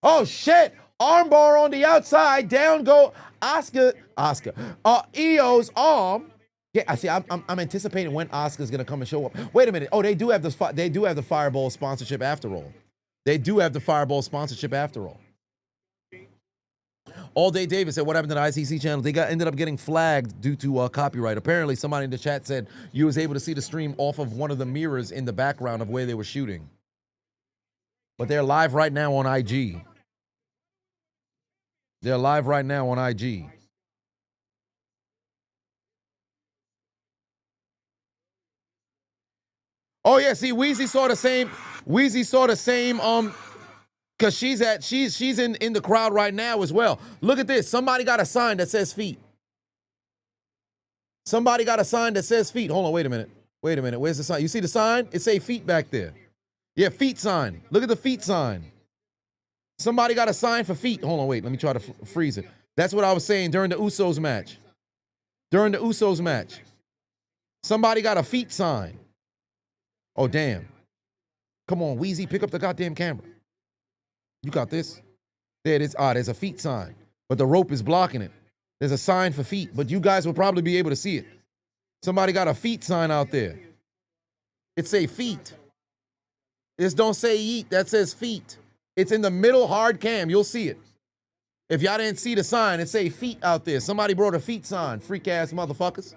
Oh, shit. Armbar on the outside. Down go Oscar. Io's arm. Yeah, I see. I'm anticipating when Oscar's gonna come and show up. Wait a minute. Oh, they do have the Fireball sponsorship after all. They do have the Fireball sponsorship after all. All Day David said, what happened to the ICC channel? They ended up getting flagged due to copyright. Apparently, somebody in the chat said you was able to see the stream off of one of the mirrors in the background of where they were shooting. But they're live right now on IG. They're live right now on IG. Oh yeah, see, Weezy saw the same. Cause she's in the crowd right now as well. Look at this. Somebody got a sign that says feet. Somebody got a sign that says feet. Hold on, wait a minute. Where's the sign? You see the sign? It say feet back there. Yeah, feet sign. Look at the feet sign. Somebody got a sign for feet. Hold on, wait. Let me try to freeze it. That's what I was saying during the Usos match. Somebody got a feet sign. Oh, damn. Come on, Weezy, pick up the goddamn camera. You got this? There it is. There's a feet sign. But the rope is blocking it. There's a sign for feet, but you guys will probably be able to see it. Somebody got a feet sign out there. It say feet. This don't say eat. That says feet. It's in the middle hard cam. You'll see it. If y'all didn't see the sign, it say feet out there. Somebody brought a feet sign. Freak ass motherfuckers.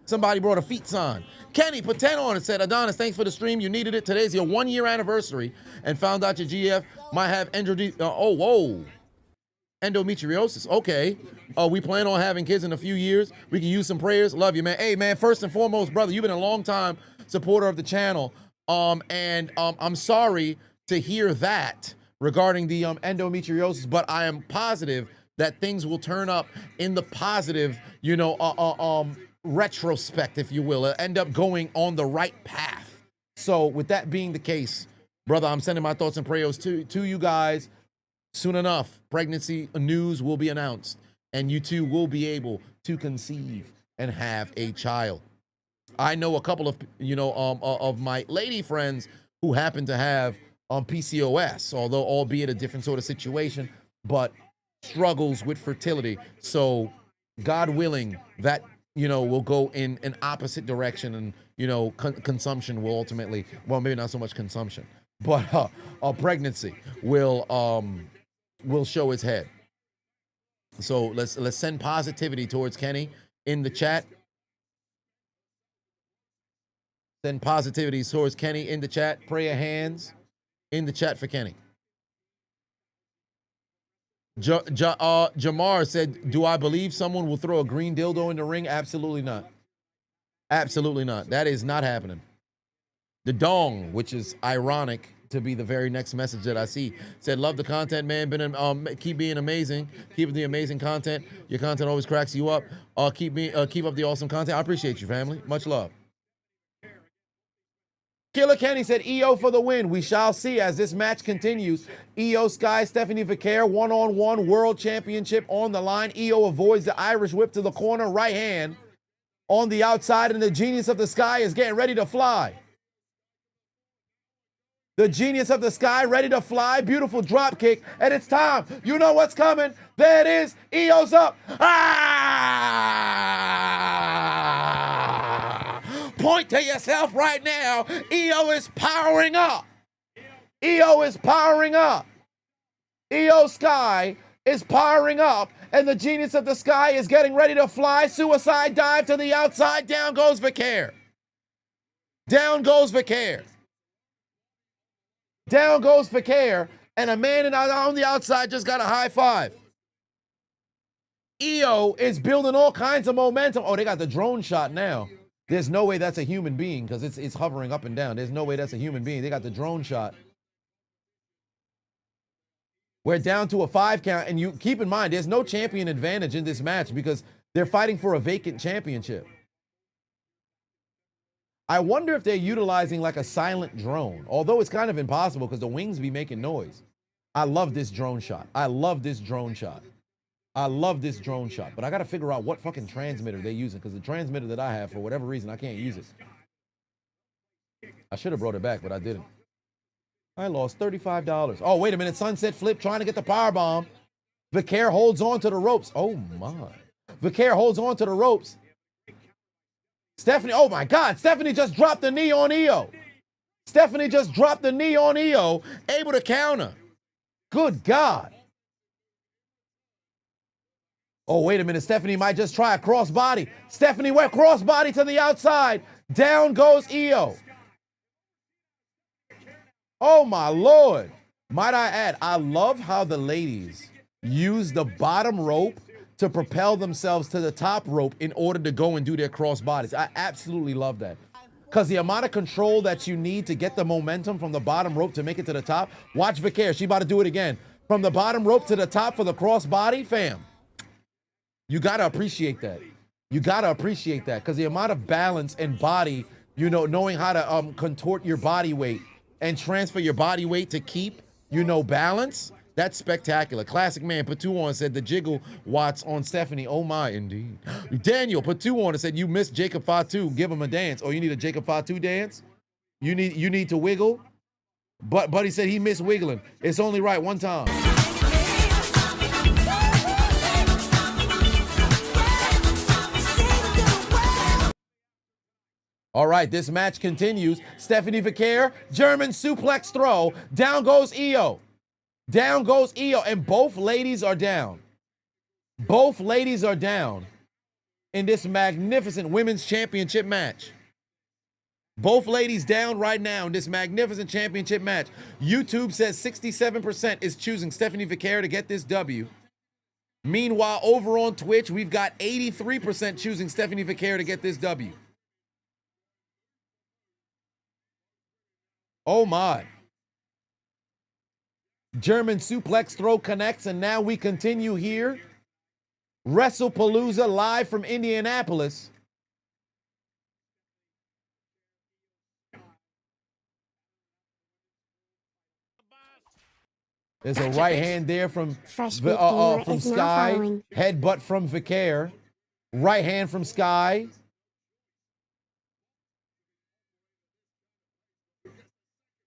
Somebody brought a feet sign. Kenny put 10 on and said, Adonis, thanks for the stream. You needed it. Today's your 1-year anniversary and found out your GF might have endometriosis. Okay. We plan on having kids in a few years. We can use some prayers. Love you, man. Hey, man, first and foremost, brother, you've been a long time supporter of the channel. I'm sorry to hear that regarding the endometriosis, but I am positive that things will turn up in the positive, retrospect, if you will, end up going on the right path. So with that being the case, brother, I'm sending my thoughts and prayers to you guys. Soon enough, pregnancy news will be announced, and you two will be able to conceive and have a child. I know a couple of, of my lady friends who happen to have PCOS, although albeit a different sort of situation, but struggles with fertility. So God willing, that will go in an opposite direction, and consumption will ultimately, well, maybe not so much consumption, but a pregnancy will show its head. So let's send positivity towards Kenny in the chat. Send positivity towards Kenny in the chat. Prayer hands in the chat for Kenny. Jamar said, do I believe someone will throw a green dildo in the ring? Absolutely not. Absolutely not. That is not happening. The Dong, which is ironic to be the very next message that I see, said, love the content, man. Keep being amazing. Keep the amazing content. Your content always cracks you up. Keep up the awesome content. I appreciate you, family. Much love. Killer Kenny said, EO for the win. We shall see as this match continues. EO Sky, Stephanie Vicaire, one-on-one world championship on the line. EO avoids the Irish whip to the corner, right hand on the outside, and the Genius of the Sky is getting ready to fly. The Genius of the Sky ready to fly. Beautiful drop kick, and it's time. You know what's coming. There it is. EO's up. Point to yourself right now. EO is powering up. EO is powering up. EO Sky is powering up, and the Genius of the Sky is getting ready to fly. Suicide dive to the outside. Down goes Vicaire. Down goes Vicaire. Down goes Vicaire, and a man on the outside just got a high five. EO is building all kinds of momentum. Oh, they got the drone shot now. There's no way that's a human being because it's hovering up and down. There's no way that's a human being. They got the drone shot. We're down to a 5 count, and you keep in mind, there's no champion advantage in this match because they're fighting for a vacant championship. I wonder if they're utilizing like a silent drone, although it's kind of impossible because the wings be making noise. I love this drone shot. I love this drone shot. I love this drone shot, but I got to figure out what fucking transmitter they're using because the transmitter that I have, for whatever reason, I can't use it. I should have brought it back, but I didn't. I lost $35. Oh, wait a minute. Sunset flip trying to get the power bomb. Vicaire holds on to the ropes. Oh, my. Vicaire holds on to the ropes. Stephanie, oh, my God. Stephanie just dropped the knee on Io. Stephanie just dropped the knee on Io, able to counter. Good God. Oh, wait a minute. Stephanie might just try a crossbody. Stephanie went crossbody to the outside. Down goes Io. Oh, my Lord. Might I add, I love how the ladies use the bottom rope to propel themselves to the top rope in order to go and do their crossbodies. I absolutely love that. Because the amount of control that you need to get the momentum from the bottom rope to make it to the top. Watch Vicaire. She about to do it again. From the bottom rope to the top for the crossbody, fam. You got to appreciate that. You got to appreciate that because the amount of balance and body, you know, knowing how to contort your body weight and transfer your body weight to keep, you know, balance, that's spectacular. Classic Man put 2 on, said the jiggle watts on Stephanie. Oh, my, indeed. Daniel put 2 on and said you missed Jacob Fatu. Give him a dance. Oh, you need a Jacob Fatu dance? You need to wiggle? But he said he missed wiggling. It's only right one time. All right, this match continues. Stephanie Vicaire, German suplex throw. Down goes Io. Down goes Io, and both ladies are down. Both ladies are down in this magnificent women's championship match. Both ladies down right now in this magnificent championship match. YouTube says 67% is choosing Stephanie Vicaire to get this W. Meanwhile, over on Twitch, we've got 83% choosing Stephanie Vicaire to get this W. Oh, my. German suplex throw connects, and now we continue here. Wrestle Palooza live from Indianapolis. There's a right hand there from Sky. Headbutt from Vicaire. Right hand from Sky.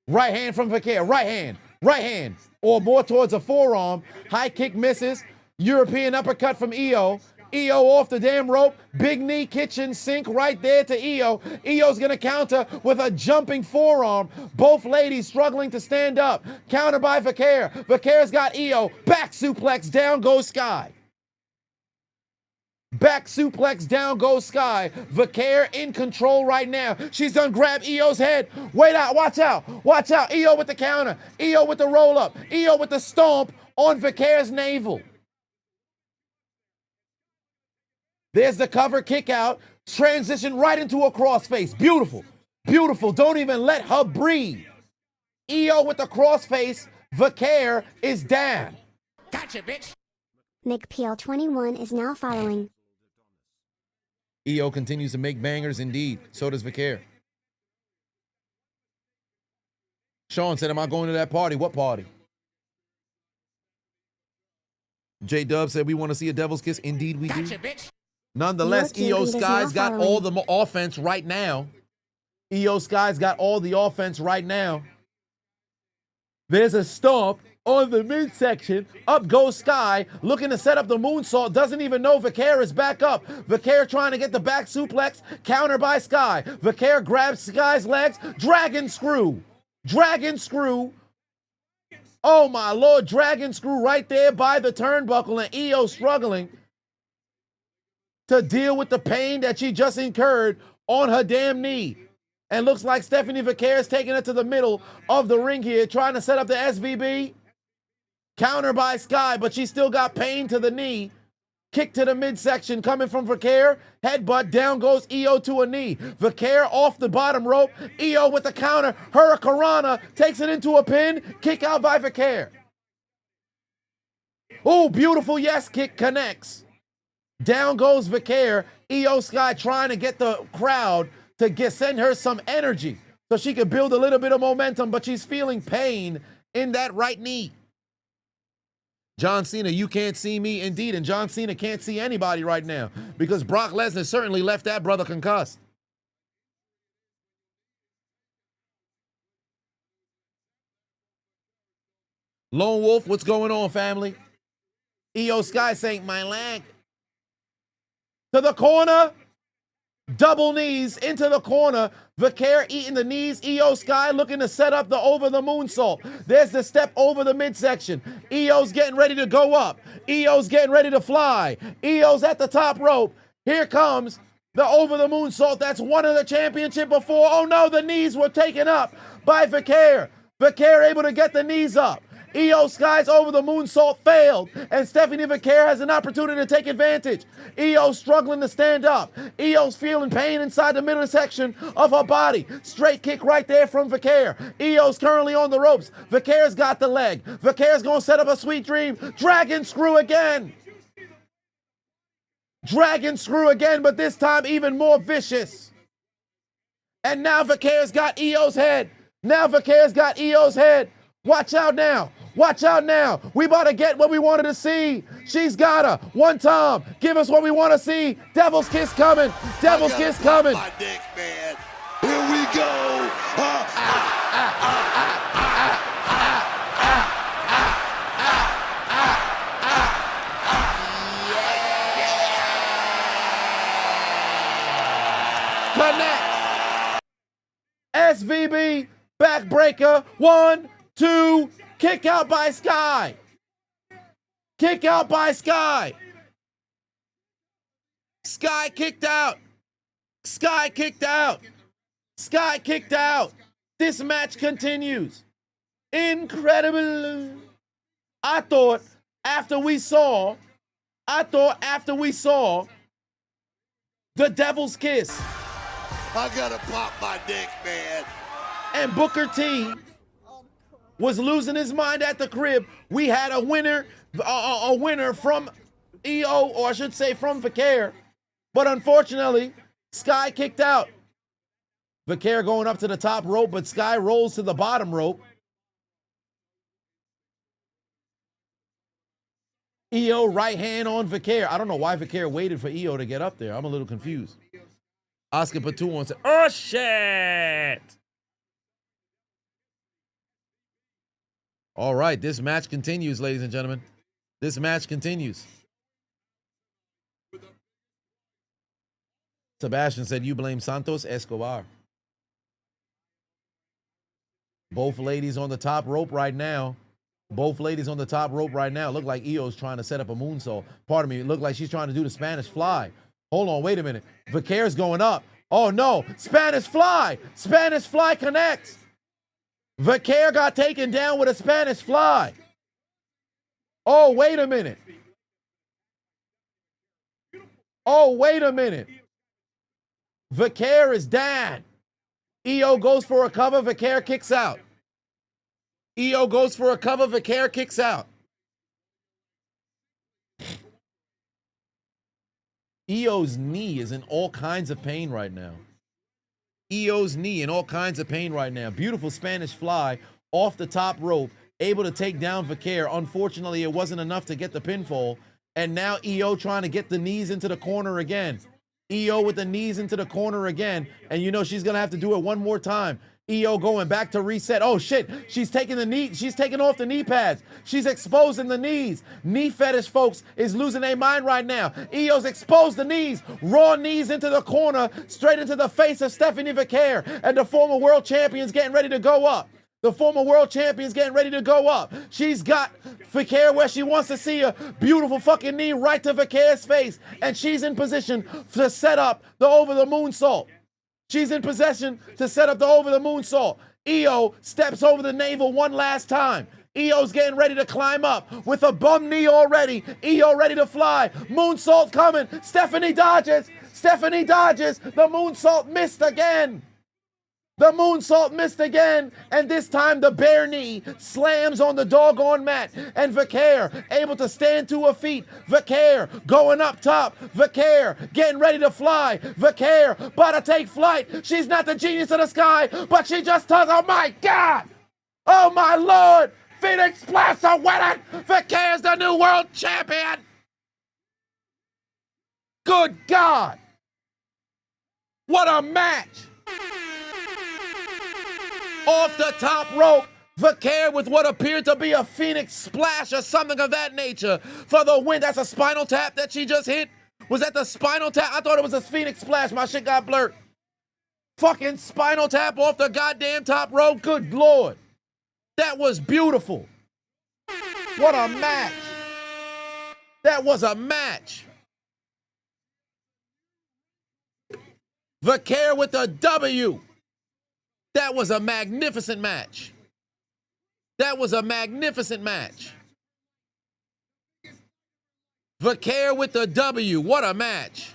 Right hand from Vicaire. Right hand. Right hand. Or more towards a forearm. High kick misses. European uppercut from Io. Io off the damn rope. Big knee kitchen sink right there to Io. Io's going to counter with a jumping forearm. Both ladies struggling to stand up. Counter by Vicaire. Vicaire's got Io. Back suplex. Down goes Sky. Back suplex, down goes Sky. Vicaire in control right now. She's done grabbed Io's head. Wait out, watch out. Watch out. Io with the counter. Io with the roll up. Io with the stomp on Vicaire's navel. There's the cover kick out. Transition right into a crossface. Beautiful. Beautiful. Don't even let her breathe. Io with the crossface. Vicaire is down. Gotcha, bitch. McPeel21 is now following. Io continues to make bangers indeed. So does Vicaire. Sean said, am I going to that party? What party? J-Dub said, we want to see a devil's kiss. Indeed we do. Gotcha, bitch. Nonetheless, Io Sky's got all the offense right now. Io Sky's got all the offense right now. There's a stomp on the midsection. Up goes Sky, looking to set up the moonsault. Doesn't even know Vicaire is back up. Vicaire trying to get the back suplex. Counter by Sky. Vicaire grabs Sky's legs. Dragon screw. Dragon screw. Oh, my Lord. Dragon screw right there by the turnbuckle. And Io struggling to deal with the pain that she just incurred on her damn knee. And looks like Stephanie Vicaire is taking it to the middle of the ring here, trying to set up the SVB. Counter by Sky, but she still got pain to the knee. Kick to the midsection coming from Vaquer. Headbutt, down goes Io to a knee. Vaquer off the bottom rope. Io with the counter. Hurricanrana takes it into a pin. Kick out by Vaquer. Oh, beautiful yes kick connects. Down goes Vaquer. Io Sky trying to get the crowd to send her some energy so she can build a little bit of momentum, but she's feeling pain in that right knee. John Cena, you can't see me, indeed, and John Cena can't see anybody right now because Brock Lesnar certainly left that brother concussed. Lone Wolf, what's going on, family? Io Sky saying, my leg. To the corner. Double knees into the corner. Vaquer eating the knees. Io Sky looking to set up the over the moonsault. There's the step over the midsection. Io's getting ready to go up. Io's getting ready to fly. Io's at the top rope. Here comes the over the moonsault. That's one of the championship before. Oh no, the knees were taken up by Vaquer. Vaquer able to get the knees up. Io Sky's over the moonsault failed, and Stephanie Vaquer has an opportunity to take advantage. Io struggling to stand up. Io's feeling pain inside the middle section of her body. Straight kick right there from Vaquer. Io's currently on the ropes. Vaquer's got the leg. Vaquer's going to set up a sweet dream. Dragon screw again. Dragon screw again, but this time even more vicious. And now Vaquer's got Io's head. Now Vaquer's got Io's head. Watch out now. Watch out now. We about to get what we wanted to see. She's gotta. One time. Give us what we want to see. Devil's kiss coming. Devil's kiss coming. My dick, man. Here we go. Connects. SVB. Backbreaker. 1, 2. Kick out by Sky. Kick out by Sky. Sky kicked out. Sky kicked out. Sky kicked out. This match continues. Incredible. I thought after we saw the Devil's Kiss. I gotta pop my dick, man. And Booker T was losing his mind at the crib. We had a winner from Io, or I should say from Vaquer. But unfortunately, Sky kicked out. Vaquer going up to the top rope, but Sky rolls to the bottom rope. Io right hand on Vaquer. I don't know why Vaquer waited for Io to get up there. I'm a little confused. Oscar Patu said, oh shit! All right, this match continues, ladies and gentlemen. This match continues. Sebastian said, you blame Santos Escobar. Both ladies on the top rope right now. Both ladies on the top rope right now. Look like Io's trying to set up a moonsault. Pardon me, it looked like she's trying to do the Spanish fly. Hold on, wait a minute. Vaquer's going up. Oh no, Spanish fly. Spanish fly connects. Vaquer got taken down with a Spanish fly. Oh, wait a minute. Oh, wait a minute. Vaquer is down. Io goes for a cover. Vaquer kicks out. Io goes for a cover. Vaquer kicks out. Io's knee is in all kinds of pain right now. Io's knee in all kinds of pain right now. Beautiful Spanish fly off the top rope, able to take down Vaquer. Unfortunately, it wasn't enough to get the pinfall. And now Io trying to get the knees into the corner again. Io with the knees into the corner again. And you know she's going to have to do it one more time. Io going back to reset. Oh shit, she's taking off the knee pads. She's exposing the knees. Knee fetish folks is losing their mind right now. Io's exposed the knees. Raw knees into the corner, straight into the face of Stephanie Vaquer. And the former world champion's getting ready to go up. The former world champion's getting ready to go up. She's got Vaquer where she wants to see a beautiful fucking knee right to Vaquer's face. And she's in position to set up the over the moonsault. She's in possession to set up the over the moonsault. Io steps over the navel one last time. Io's getting ready to climb up with a bum knee already. Io ready to fly. Moonsault coming. Stephanie dodges. Stephanie dodges. The moonsault missed again. The moonsault missed again, and this time the bare knee slams on the doggone mat, and Vaquer able to stand to her feet. Vaquer going up top. Vaquer getting ready to fly. Vaquer about to take flight. She's not the genius of the sky, but she just does. Oh my God! Oh my Lord! Phoenix Splash to win it! Vaquer's the new world champion! Good God! What a match! Off the top rope, Vaquer with what appeared to be a Phoenix Splash or something of that nature for the win. That's a spinal tap that she just hit. Was that the spinal tap? I thought it was a Phoenix Splash. My shit got blurred. Fucking spinal tap off the goddamn top rope. Good Lord. That was beautiful. What a match. That was a match. Vaquer with the W. That was a magnificent match. That was a magnificent match. Vaquer with the W. What a match.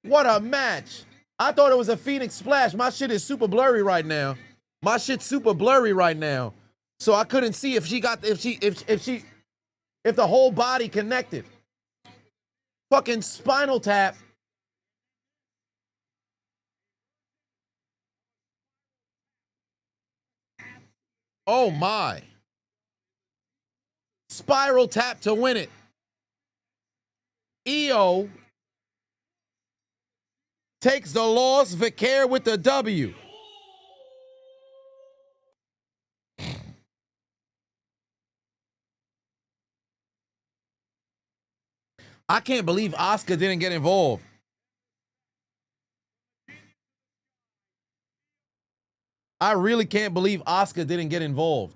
What a match. I thought it was a Phoenix Splash. My shit is super blurry right now. My shit's super blurry right now. So I couldn't see if she got, if the whole body connected. Fucking spinal tap. Oh my. Spiral tap to win it. Io takes the loss. Vaquer with the W. I can't believe Asuka didn't get involved. I really can't believe Asuka didn't get involved.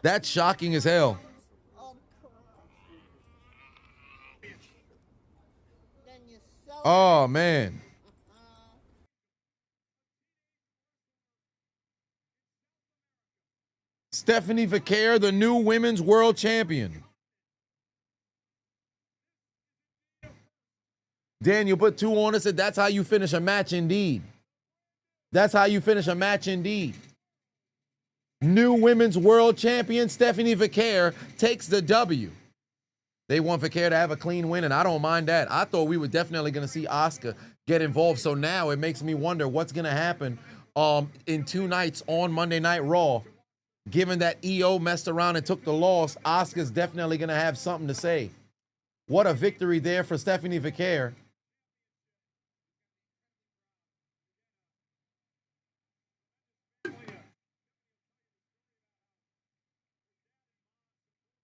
That's shocking as hell. Oh, man. Stephanie Vaquer, the new women's world champion. Daniel put 2 on it, said that's how you finish a match indeed. That's how you finish a match indeed. New women's world champion Stephanie Vaquer takes the W. They want Vaquer to have a clean win, and I don't mind that. I thought we were definitely going to see Asuka get involved, so now it makes me wonder what's going to happen in 2 nights on Monday Night Raw. Given that Io messed around and took the loss, Asuka's definitely going to have something to say. What a victory there for Stephanie Vaquer.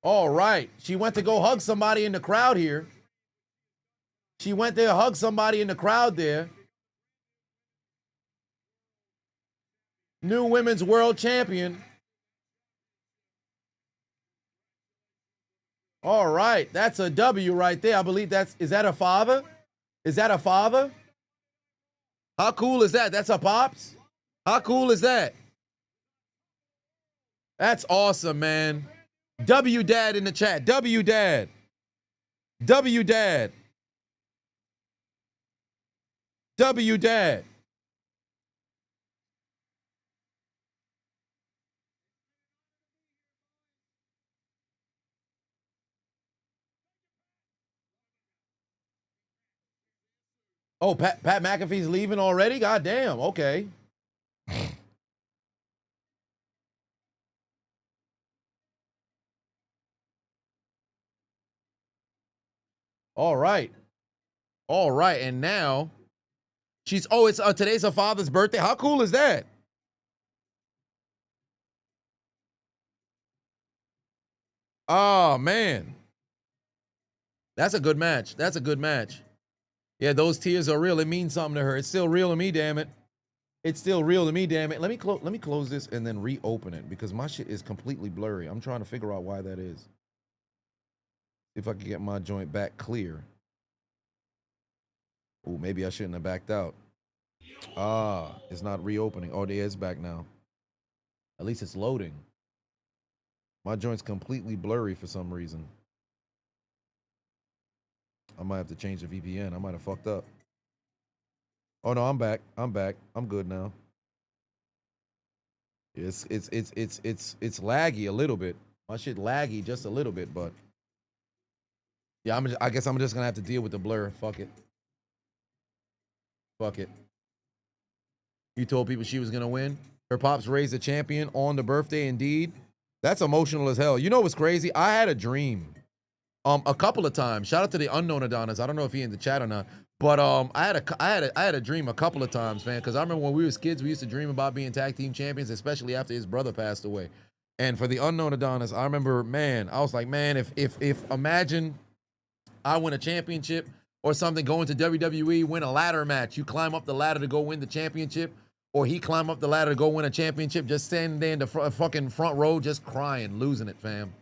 All right. She went to go hug somebody in the crowd here. She went there to hug somebody in the crowd there. New women's world champion. All right. That's a W right there. I believe is that a father? Is that a father? How cool is that? That's a pops? How cool is that? That's awesome, man. W Dad in the chat. W Dad. W Dad. W Dad. Oh, Pat McAfee's leaving already? God damn. Okay. All right. All right. And now she's, oh, it's today's her father's birthday. How cool is that? Oh, man. That's a good match. That's a good match. Yeah, those tears are real. It means something to her. It's still real to me, damn it. It's still real to me, damn it. Let me close this and then reopen it because my shit is completely blurry. I'm trying to figure out why that is. If I can get my joint back clear. Oh, maybe I shouldn't have backed out. Ah, it's not reopening. Oh, there it's back now. At least it's loading. My joint's completely blurry for some reason. I might have to change the VPN. I might have fucked up. Oh no, I'm back. I'm good now. It's laggy a little bit. My shit laggy just a little bit, but yeah, I guess I'm just gonna have to deal with the blur. Fuck it. Fuck it. You told people she was gonna win. Her pops raised a champion on the birthday. Indeed, that's emotional as hell. You know what's crazy? I had a dream, a couple of times. Shout out to the unknown Adonis. I don't know if he in the chat or not, but I had a dream a couple of times, man. Because I remember when we was kids, we used to dream about being tag team champions, especially after his brother passed away. And for the unknown Adonis, I remember, man, I was like, man, if imagine I win a championship or something, go into WWE, win a ladder match. You climb up the ladder to go win the championship, or he climb up the ladder to go win a championship, just standing there in the fucking front row, just crying, losing it, fam.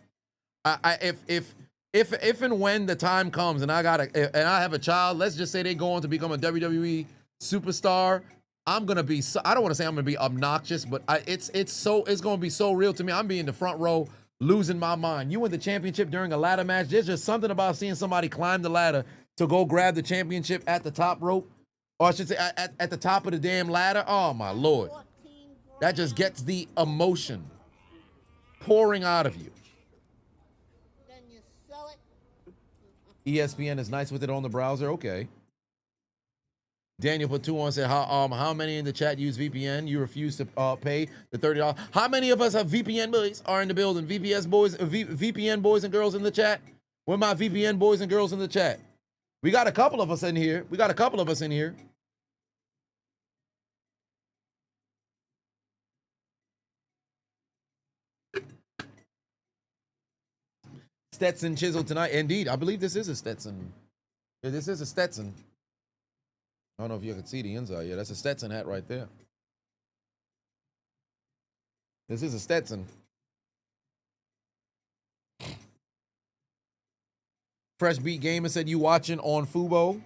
If and when the time comes and I have a child, let's just say they go on to become a WWE superstar, I'm gonna be I don't want to say I'm gonna be obnoxious, but it's gonna be so real to me. I'm being in the front row, losing my mind. You win the championship during a ladder match. There's just something about seeing somebody climb the ladder to go grab the championship at the top rope, or I should say at the top of the damn ladder. Oh my Lord, that just gets the emotion pouring out of you. ESPN is nice with it on the browser. Okay. Daniel put 2 on, said how many in the chat use VPN? You refuse to pay the $30. How many of us have VPN boys are in the building? VPN boys and girls in the chat. Where my VPN boys and girls in the chat? We got a couple of us in here. Stetson Chiseled tonight. Indeed, I believe this is a Stetson. Yeah, this is a Stetson. I don't know if you can see the inside. Yeah, that's a Stetson hat right there. This is a Stetson. Fresh Beat Gamer said you watching on Fubo.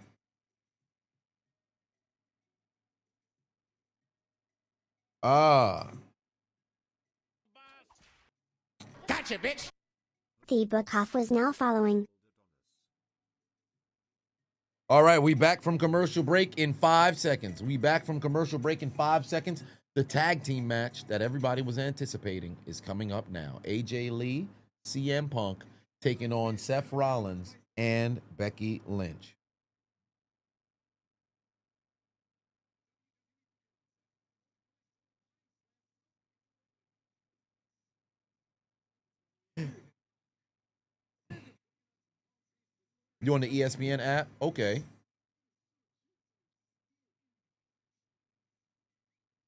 Ah. Gotcha, bitch. The book off was now following. All right, we back from commercial break in 5 seconds. The tag team match that everybody was anticipating is coming up now. AJ Lee, CM Punk, taking on Seth Rollins and Becky Lynch. You on the ESPN app? Okay.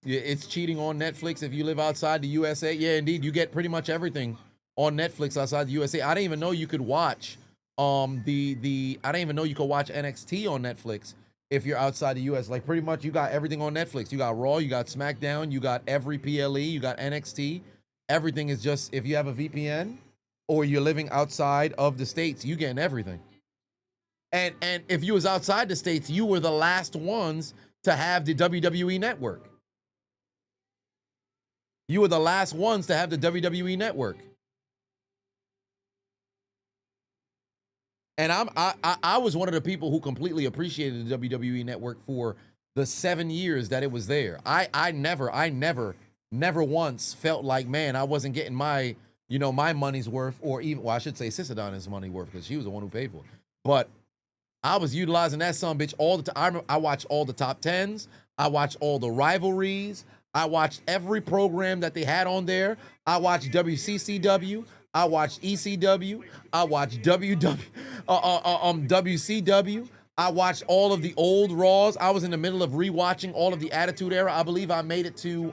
Yeah, it's cheating on Netflix if you live outside the USA. Yeah, indeed, you get pretty much everything on Netflix outside the USA. I didn't even know you could watch I didn't even know you could watch NXT on Netflix if you're outside the US. Like pretty much you got everything on Netflix. You got Raw, you got SmackDown, you got every PLE, you got NXT. Everything is just, if you have a VPN or you're living outside of the States, you getting everything. And if you was outside the States, you were the last ones to have the WWE network. You were the last ones to have the WWE network. And I was one of the people who completely appreciated the WWE network for the 7 years that it was there. I never once felt like, man, I wasn't getting my, my money's worth, or even, well, I should say Sister Donna's money worth, because she was the one who paid for it. But I was utilizing that son bitch all the time. I watched all the top 10s. I watched all the rivalries. I watched every program that they had on there. I watched WCCW. I watched ECW. I watched WCW. I watched all of the old Raws. I was in the middle of rewatching all of the Attitude Era. I believe I made it to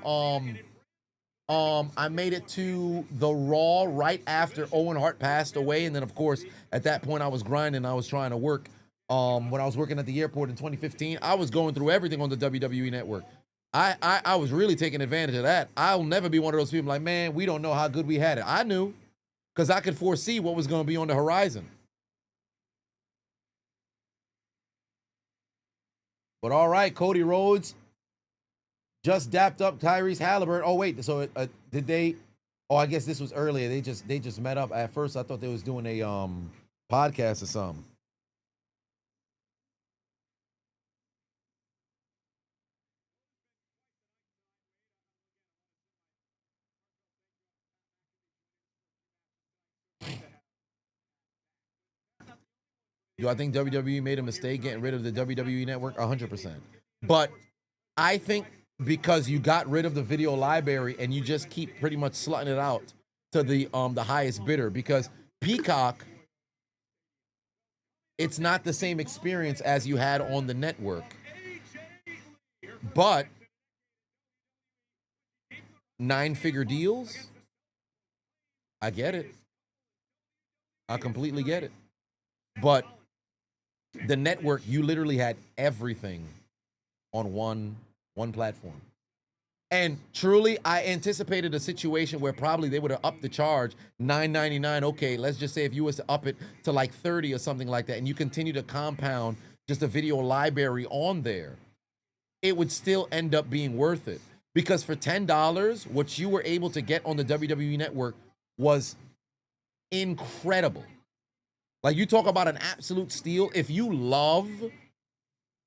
the Raw right after Owen Hart passed away. And then of course, at that point I was grinding. I was trying to work. When I was working at the airport in 2015, I was going through everything on the WWE network. I was really taking advantage of that. I'll never be one of those people like, man, we don't know how good we had it. I knew, because I could foresee what was going to be on the horizon. But all right, Cody Rhodes Just dapped up Tyrese Halliburton. Oh wait, so did they? Oh, I guess this was earlier. They just met up. At first, I thought they was doing a podcast or something. Do I think WWE made a mistake getting rid of the WWE network? 100%. But I think because you got rid of the video library and you just keep pretty much slutting it out to the highest bidder, because Peacock, it's not the same experience as you had on the network. But 9-figure deals, I get it. I completely get it. But the network, you literally had everything on one platform. And truly, I anticipated a situation where probably they would have upped the charge, $9.99. Okay, let's just say if you was to up it to like 30 or something like that, and you continue to compound just a video library on there, it would still end up being worth it. Because for $10, what you were able to get on the WWE network was incredible. Like, you talk about an absolute steal. If you love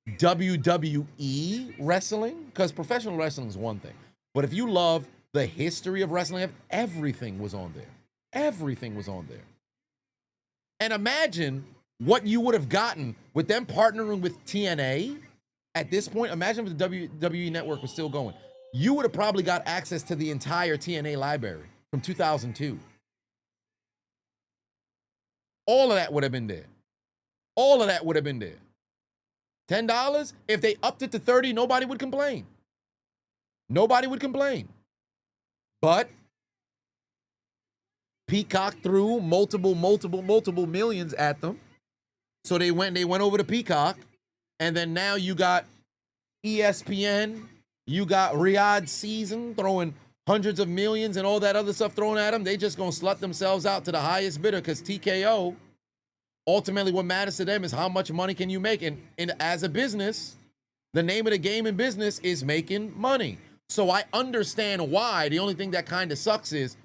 WWE wrestling, because professional wrestling is one thing, but if you love the history of wrestling, everything was on there. Everything was on there. And imagine what you would have gotten with them partnering with TNA at this point. Imagine if the WWE network was still going. You would have probably got access to the entire TNA library from 2002. All of that would have been there. All of that would have been there. $10, if they upped it to 30, nobody would complain. Nobody would complain. But Peacock threw multiple millions at them. So they went over to Peacock. And then now you got ESPN, you got Riyadh Season throwing hundreds of millions and all that other stuff thrown at them. They just gonna slut themselves out to the highest bidder, because TKO, ultimately what matters to them is how much money can you make. And as a business, the name of the game in business is making money. So I understand why. The only thing that kind of sucks is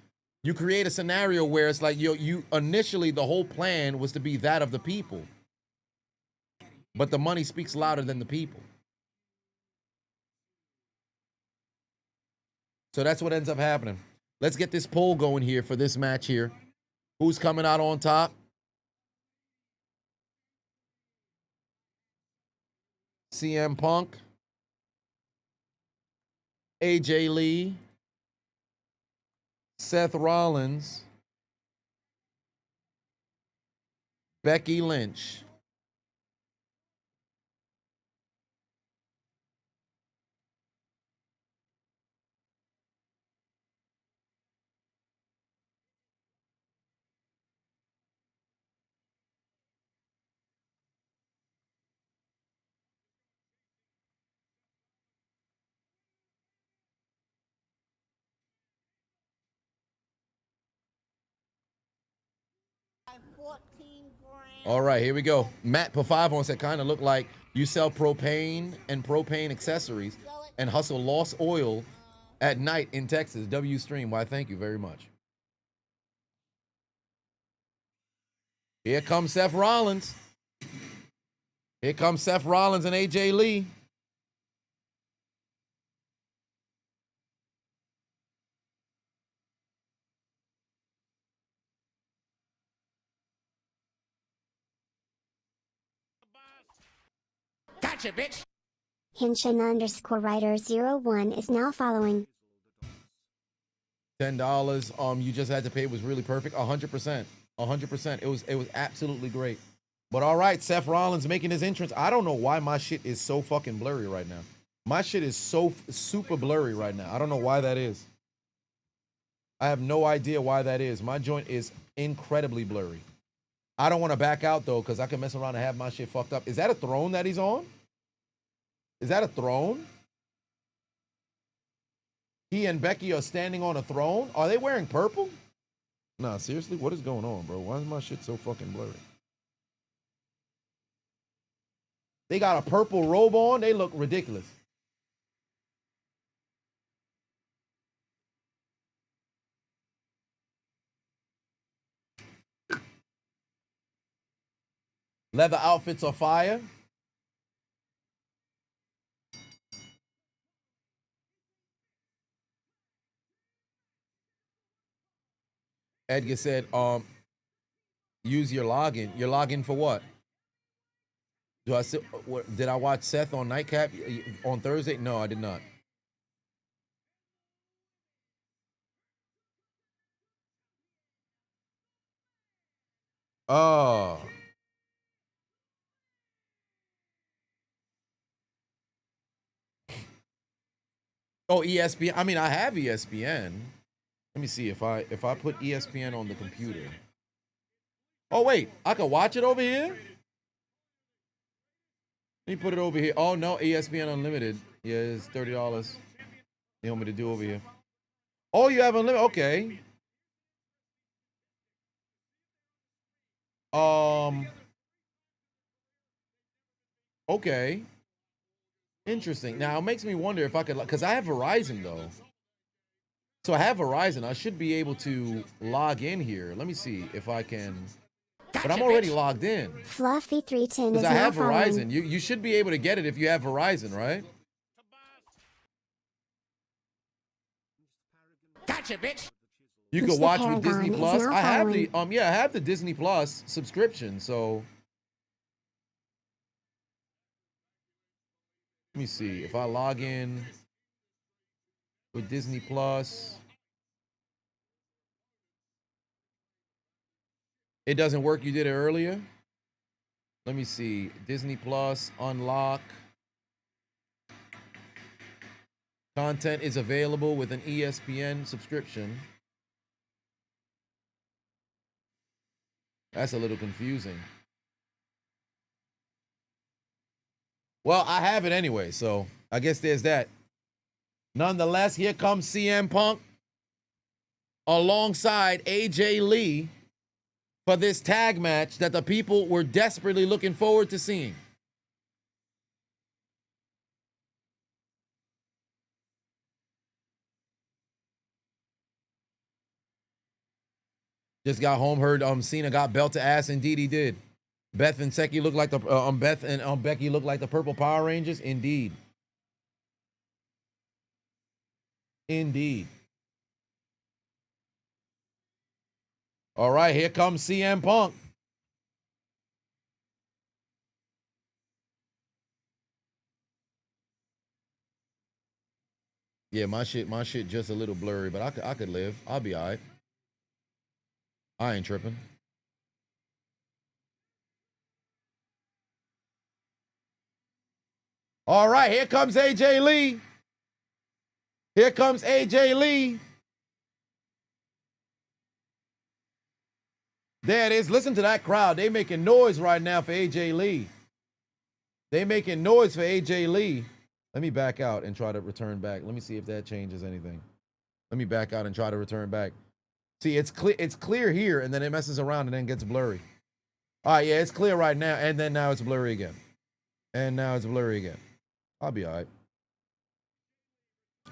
you create a scenario where it's like you initially, the whole plan was to be that of the people. But the money speaks louder than the people. So that's what ends up happening. Let's get this poll going here for this match here. Who's coming out on top? CM Punk, AJ Lee, Seth Rollins, Becky Lynch. All right, here we go. Matt P5 said, kind of look like you sell propane and propane accessories and hustle lost oil at night in Texas. W Stream. Why, thank you very much. Here comes Seth Rollins. Here comes Seth Rollins and AJ Lee. Gotcha, bitch. Hinshin_writer01 is now following. $10. You just had to pay. It was really perfect. 100%. 100%. It was absolutely great. But all right, Seth Rollins making his entrance. I don't know why my shit is so fucking blurry right now. My shit is so super blurry right now. I don't know why that is. I have no idea why that is. My joint is incredibly blurry. I don't want to back out, though, because I can mess around and have my shit fucked up. Is that a throne that he's on? Is that a throne? He and Becky are standing on a throne? Are they wearing purple? Nah, seriously? What is going on, bro? Why is my shit so fucking blurry? They got a purple robe on? They look ridiculous. Leather outfits are fire. Edgar said, use your login. Your login for what? Did I watch Seth on Nightcap on Thursday? No, I did not. Oh. Oh, ESPN. I mean, I have ESPN. Let me see if I put ESPN on the computer. Oh wait, I can watch it over here? Let me put it over here. Oh no, ESPN Unlimited. Yeah, it's $30. You want me to do over here? Oh, you have unlimited. Okay. Okay. Interesting. Now it makes me wonder if I could, because I have Verizon though. So I have Verizon. I should be able to log in here. Let me see if I can. But I'm already logged in. Fluffy 310 is Because I have now Verizon. following. You should be able to get it if you have Verizon, right? Gotcha, bitch. You can watch with Disney Plus. I have the I have the Disney Plus subscription, so let me see if I log in with Disney Plus. It doesn't work. You did it earlier. Let me see. Disney Plus, unlock. Content is available with an ESPN subscription. That's a little confusing. Well, I have it anyway, so I guess there's that. Nonetheless, here comes CM Punk alongside AJ Lee for this tag match that the people were desperately looking forward to seeing. Just got home, heard Cena got belt to ass. Indeed, he did. Beth and Becky look like the Becky look like the Purple Power Rangers. Indeed. Indeed. All right, here comes CM Punk. Yeah, my shit just a little blurry, but I could live. I'll be all right. I ain't tripping. All right, here comes AJ Lee. Here comes AJ Lee. There it is. Listen to that crowd. They making noise right now for AJ Lee. They making noise for AJ Lee. Let me back out and try to return back. Let me see if that changes anything. Let me back out and try to return back. See, it's clear here, and then it messes around and then gets blurry. All right, yeah, it's clear right now, and then now it's blurry again. And now it's blurry again. I'll be all right.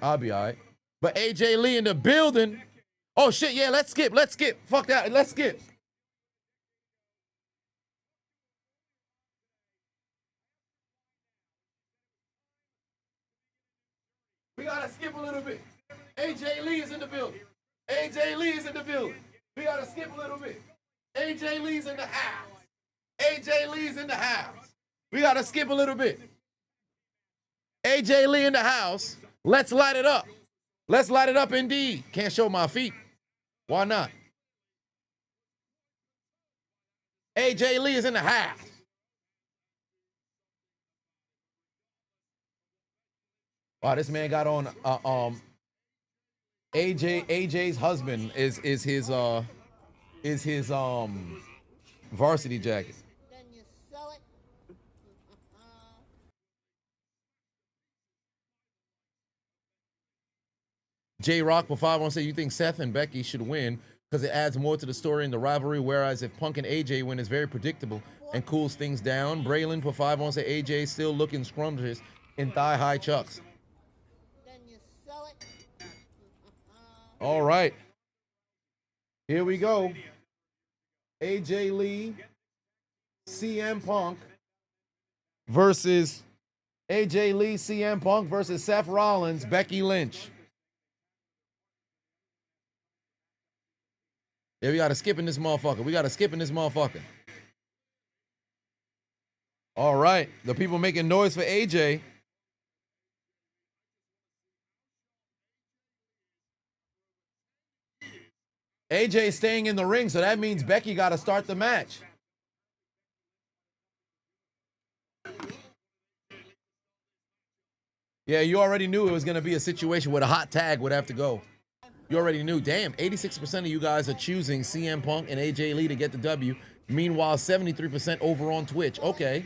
I'll be all right. But AJ Lee in the building. Oh, shit, yeah, let's skip. Let's skip. Fuck that. Let's skip. We got to skip a little bit. AJ Lee is in the building. AJ Lee is in the building. We got to skip a little bit. AJ Lee's in the house. AJ Lee's in the house. We got to skip a little bit. AJ Lee in the house. Let's light it up. Let's light it up indeed. Can't show my feet. Why not? AJ Lee is in the house. Wow, this man got on AJ's husband is his varsity jacket. J Rock for 5 wants to say, you think Seth and Becky should win because it adds more to the story and the rivalry, whereas if Punk and AJ win, it's very predictable and cools things down. Braylon for 5 wants to say, AJ still looking scrumptious in thigh-high chucks. All right. Here we go. AJ Lee CM Punk versus AJ Lee, CM Punk versus Seth Rollins, Becky Lynch. Yeah, we got to skip in this motherfucker. All right. The people making noise for AJ. AJ staying in the ring, so that means Becky got to start the match. Yeah, you already knew it was going to be a situation where a hot tag would have to go. You already knew. Damn, 86% of you guys are choosing CM Punk and AJ Lee to get the W. Meanwhile, 73% over on Twitch. Okay.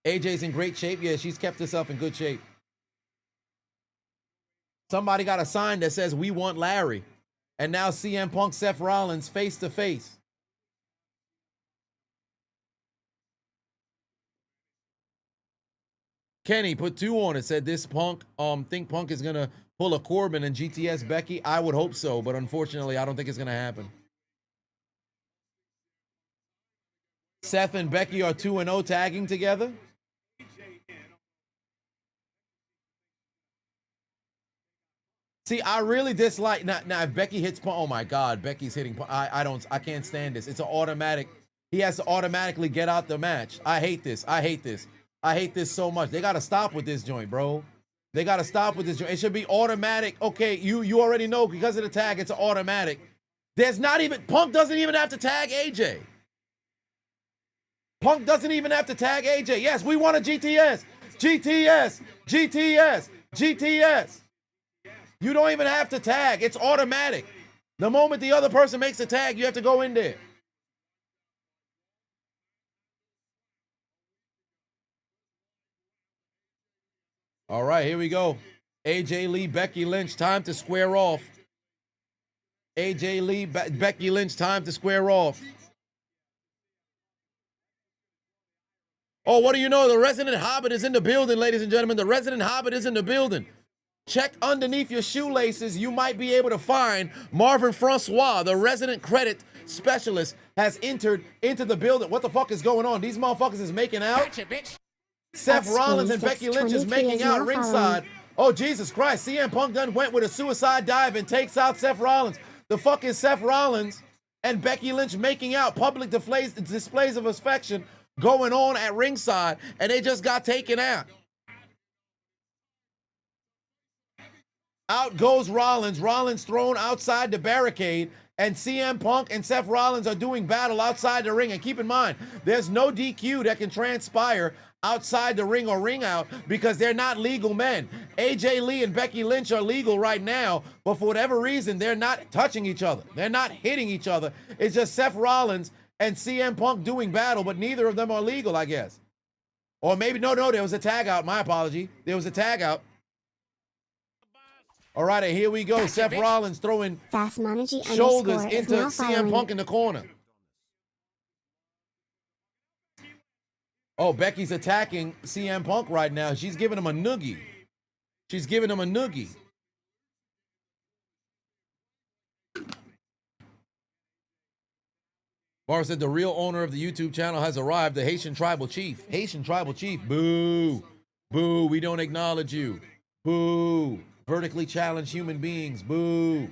AJ's in great shape. Yeah, she's kept herself in good shape. Somebody got a sign that says, "We want Larry." And now CM Punk, Seth Rollins, face to face. Kenny put 2 on it, said this Punk, think Punk is gonna pull a Corbin and GTS Becky. I would hope so, but unfortunately, I don't think it's gonna happen. Seth and Becky are 2-0 tagging together. See, I really dislike now if Becky hits Punk. Oh my God, Becky's hitting Punk. I can't stand this. It's an automatic. He has to automatically get out the match. I hate this. I hate this so much. They gotta stop with this joint, bro. They gotta stop with this joint. It should be automatic. Okay, you already know because of the tag, it's an automatic. There's not even Punk doesn't even have to tag AJ. Punk doesn't even have to tag AJ. Yes, we want a GTS. GTS. GTS. GTS. You don't even have to tag. It's automatic. The moment the other person makes a tag, you have to go in there. All right, here we go. AJ Lee, Becky Lynch, time to square off. AJ Lee, Becky Lynch, time to square off. Oh, what do you know? The resident Hobbit is in the building, ladies and gentlemen. The resident Hobbit is in the building. Check underneath your shoelaces. You might be able to find Marvin Francois, the resident credit specialist, has entered into the building. What the fuck is going on? These motherfuckers is making out. Gotcha, bitch. Seth Rollins and Becky Lynch is making out ringside. Oh, Jesus Christ. CM Punk done went with a suicide dive and takes out Seth Rollins. The fuck is Seth Rollins and Becky Lynch making out? Public displays of affection going on at ringside, and they just got taken out. Out goes Rollins. Rollins thrown outside the barricade, and CM Punk and Seth Rollins are doing battle outside the ring. And keep in mind, there's no DQ that can transpire outside the ring or ring out because they're not legal men. AJ Lee and Becky Lynch are legal right now, but for whatever reason, they're not touching each other. They're not hitting each other. It's just Seth Rollins and CM Punk doing battle, but neither of them are legal, I guess. Or maybe, no, there was a tag out. My apology. There was a tag out. All right, here we go. Seth Rollins throwing shoulders into CM Punk in the corner. Oh, Becky's attacking CM Punk right now. She's giving him a noogie. She's giving him a noogie. Bar said the real owner of the YouTube channel has arrived, the Haitian tribal chief. Haitian tribal chief. Boo. Boo. We don't acknowledge you. Boo. Vertically challenged human beings. Boo.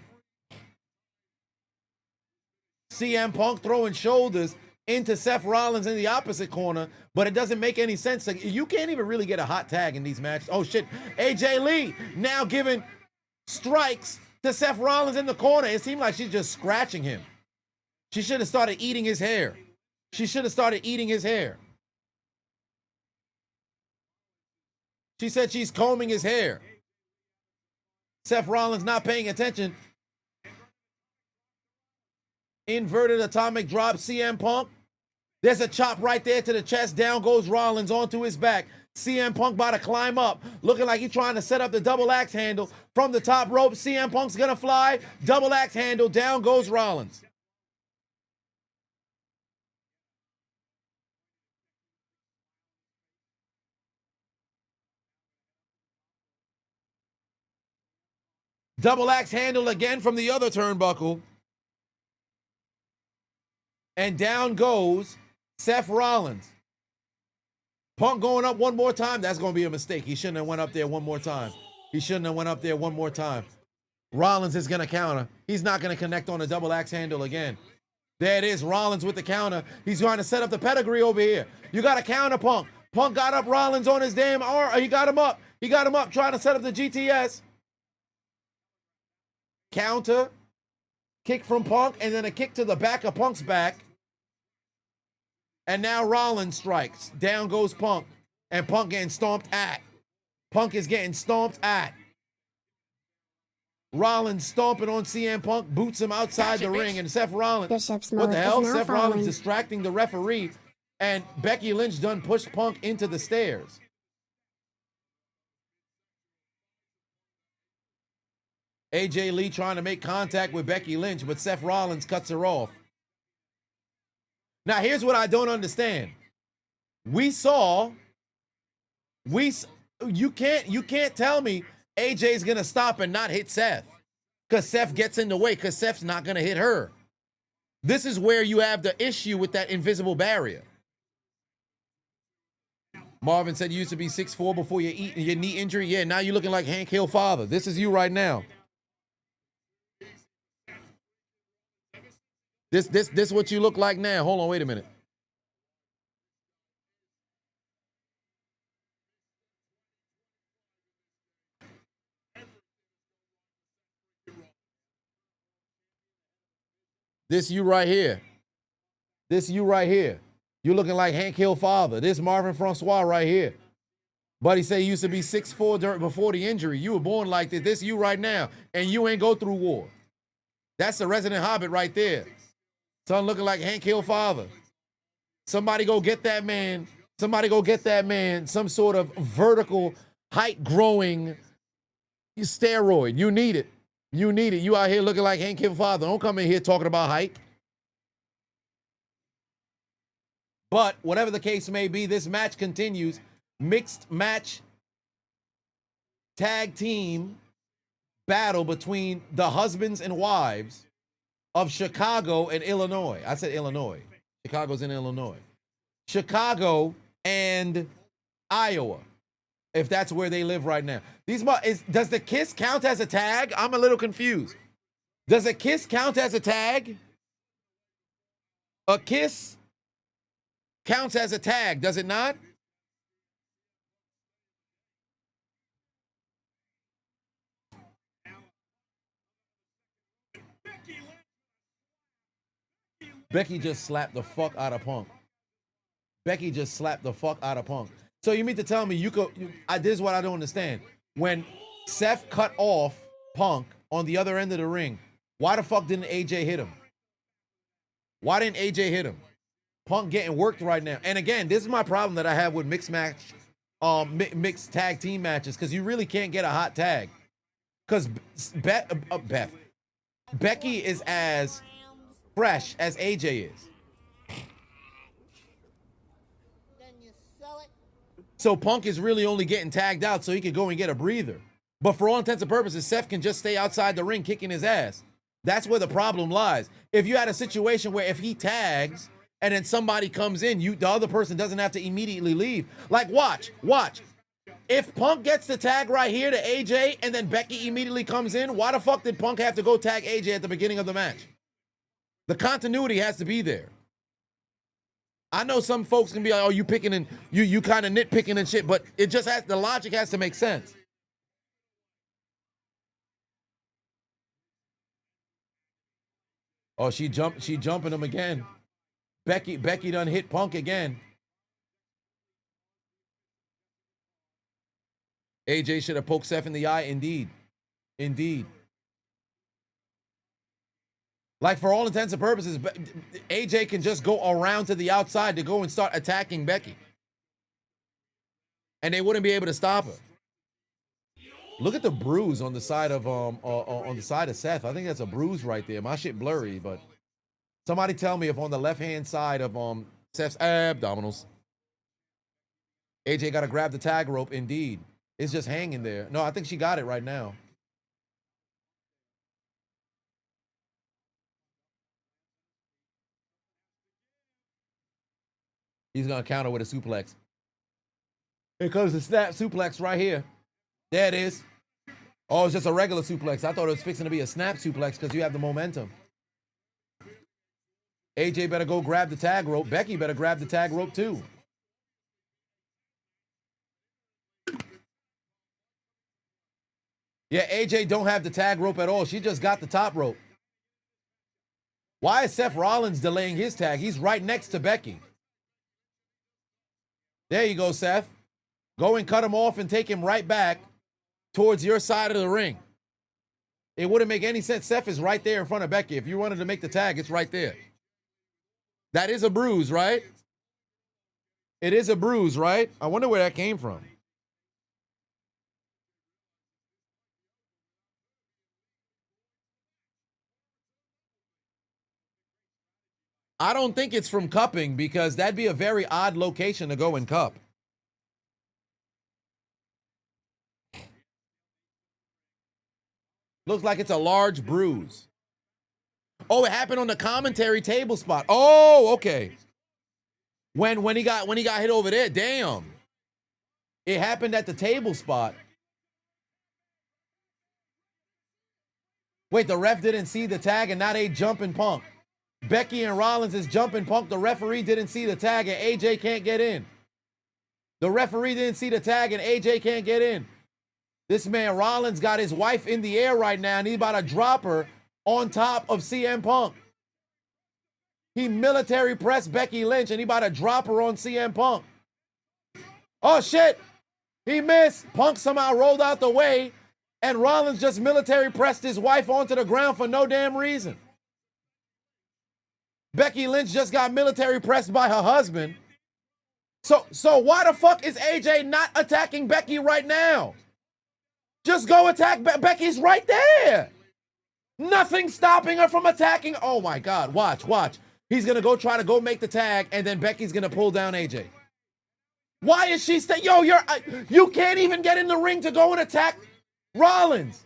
CM Punk throwing shoulders into Seth Rollins in the opposite corner, but it doesn't make any sense. You can't even really get a hot tag in these matches. Oh, shit. AJ Lee now giving strikes to Seth Rollins in the corner. It seemed like she's just scratching him. She should have started eating his hair. She should have started eating his hair. She said she's combing his hair. Seth Rollins not paying attention. Inverted atomic drop, CM Punk. There's a chop right there to the chest. Down goes Rollins onto his back. CM Punk about to climb up. Looking like he's trying to set up the double axe handle from the top rope. CM Punk's going to fly. Double axe handle. Down goes Rollins. Double axe handle again from the other turnbuckle. And down goes Seth Rollins. Punk going up one more time. That's going to be a mistake. He shouldn't have went up there one more time. He shouldn't have went up there one more time. Rollins is going to counter. He's not going to connect on a double axe handle again. There it is. Rollins with the counter. He's trying to set up the pedigree over here. You got to counter Punk. Punk got up Rollins on his damn arm. He got him up. He got him up trying to set up the GTS. Counter. Kick from Punk, and then a kick to the back of Punk's back. And now Rollins strikes. Down goes Punk. And Punk getting stomped at. Punk is getting stomped at. Rollins stomping on CM Punk, boots him outside the ring, and Seth Rollins. What the hell? Seth Rollins distracting the referee, and Becky Lynch done pushed Punk into the stairs. AJ Lee trying to make contact with Becky Lynch, but Seth Rollins cuts her off. Now, here's what I don't understand. You can't tell me AJ's going to stop and not hit Seth because Seth gets in the way because Seth's not going to hit her. This is where you have the issue with that invisible barrier. Marvin said you used to be 6'4" before your knee injury. Yeah, now you're looking like Hank Hill father. This is you right now. This what you look like now. Hold on, wait a minute. This you right here. This you right here. You looking like Hank Hill father. This Marvin Francois right here. Buddy say you used to be 6'4" before the injury. You were born like this. This you right now. And you ain't go through war. That's the resident hobbit right there. Son looking like Hank Hill father. Somebody go get that man. Somebody go get that man some sort of vertical height growing steroid. You need it. You need it. You out here looking like Hank Hill father. Don't come in here talking about height. But whatever the case may be, this match continues. Mixed match tag team battle between the husbands and wives of Chicago and Illinois. I said Illinois. Chicago's in Illinois. Chicago and Iowa, if that's where they live right now. Does the kiss count as a tag? I'm a little confused. Does a kiss count as a tag? A kiss counts as a tag, does it not? Becky just slapped the fuck out of Punk. Becky just slapped the fuck out of Punk. So you mean to tell me this is what I don't understand. When Seth cut off Punk on the other end of the ring, why the fuck didn't AJ hit him? Why didn't AJ hit him? Punk getting worked right now. And again, this is my problem that I have with mixed tag team matches, because you really can't get a hot tag. Because Becky is as fresh as AJ is. So Punk is really only getting tagged out so he could go and get a breather. But for all intents and purposes, Seth can just stay outside the ring kicking his ass. That's where the problem lies. If you had a situation where if he tags and then somebody comes in, the other person doesn't have to immediately leave. Like, watch. If Punk gets the tag right here to AJ and then Becky immediately comes in, why the fuck did Punk have to go tag AJ at the beginning of the match? The continuity has to be there. I know some folks can be like, oh, you picking and you kind of nitpicking and shit, but it just the logic has to make sense. Oh, she jumping him again. Becky done hit Punk again. AJ should have poked Seth in the eye. Indeed. Like, for all intents and purposes, AJ can just go around to the outside to go and start attacking Becky. And they wouldn't be able to stop her. Look at the bruise on the side of Seth. I think that's a bruise right there. My shit blurry, but somebody tell me if on the left-hand side of Seth's abdominals, AJ got to grab the tag rope. Indeed. It's just hanging there. No, I think she got it right now. He's going to counter with a suplex. Here comes the snap suplex right here. There it is. Oh, it's just a regular suplex. I thought it was fixing to be a snap suplex because you have the momentum. AJ better go grab the tag rope. Becky better grab the tag rope too. Yeah, AJ don't have the tag rope at all. She just got the top rope. Why is Seth Rollins delaying his tag? He's right next to Becky. There you go, Seth. Go and cut him off and take him right back towards your side of the ring. It wouldn't make any sense. Seth is right there in front of Becky. If you wanted to make the tag, it's right there. That is a bruise, right? It is a bruise, right? I wonder where that came from. I don't think it's from cupping because that'd be a very odd location to go and cup. Looks like it's a large bruise. Oh, it happened on the commentary table spot. Oh, okay. When he got hit over there, damn. It happened at the table spot. Wait, the ref didn't see the tag and now they jumping Punk. Becky and Rollins is jumping Punk. The referee didn't see the tag and AJ can't get in. The referee didn't see the tag and AJ can't get in. This man Rollins got his wife in the air right now and he's about to drop her on top of CM Punk. He military pressed Becky Lynch and he about to drop her on CM Punk. Oh shit, he missed. Punk somehow rolled out the way and Rollins just military pressed his wife onto the ground for no damn reason. Becky Lynch just got military pressed by her husband. So why the fuck is AJ not attacking Becky right now? Just go attack Becky's right there. Nothing stopping her from attacking. Oh my God, watch. He's gonna go try to go make the tag and then Becky's gonna pull down AJ. Why is she you can't even get in the ring to go and attack Rollins.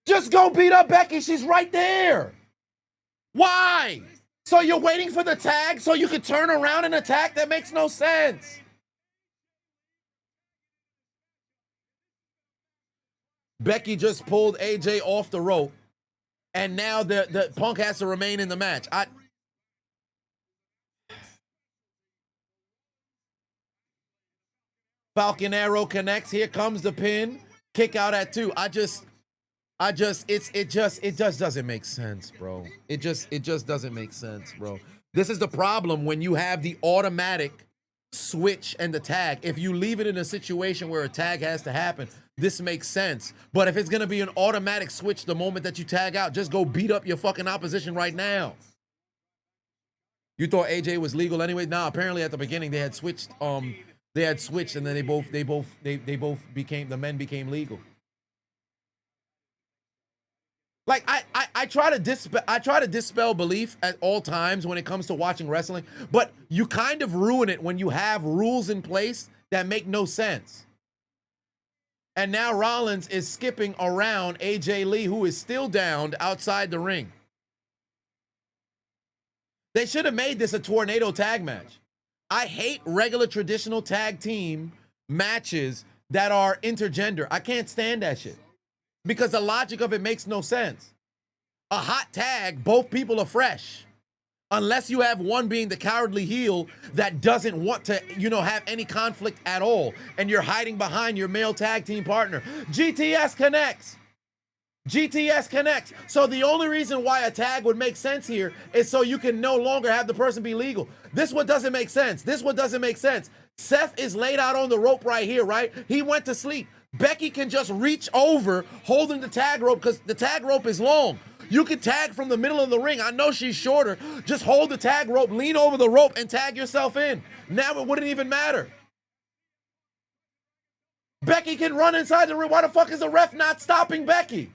Just go beat up Becky, she's right there. Why? So you're waiting for the tag so you could turn around and attack? That makes no sense. Becky just pulled AJ off the rope, and now the Punk has to remain in the match. Falcon Arrow connects. Here comes the pin. Kick out at 2. It just doesn't make sense, bro. It just doesn't make sense, bro. This is the problem when you have the automatic switch and the tag. If you leave it in a situation where a tag has to happen, this makes sense. But if it's gonna be an automatic switch the moment that you tag out, just go beat up your fucking opposition right now. You thought AJ was legal anyway? Nah, apparently at the beginning they had switched. They had switched, and then the men became legal. Like I try to dispel belief at all times when it comes to watching wrestling, but you kind of ruin it when you have rules in place that make no sense. And now Rollins is skipping around AJ Lee, who is still downed outside the ring. They should have made this a tornado tag match. I hate regular traditional tag team matches that are intergender. I can't stand that shit because the logic of it makes no sense. A hot tag, both people are fresh. Unless you have one being the cowardly heel that doesn't want to, have any conflict at all, and you're hiding behind your male tag team partner. GTS connects. So the only reason why a tag would make sense here is so you can no longer have the person be legal. This one doesn't make sense. Seth is laid out on the rope right here, right? He went to sleep. Becky can just reach over holding the tag rope because the tag rope is long. You can tag from the middle of the ring. I know she's shorter. Just hold the tag rope, lean over the rope, and tag yourself in. Now it wouldn't even matter. Becky can run inside the ring. Why the fuck is the ref not stopping Becky?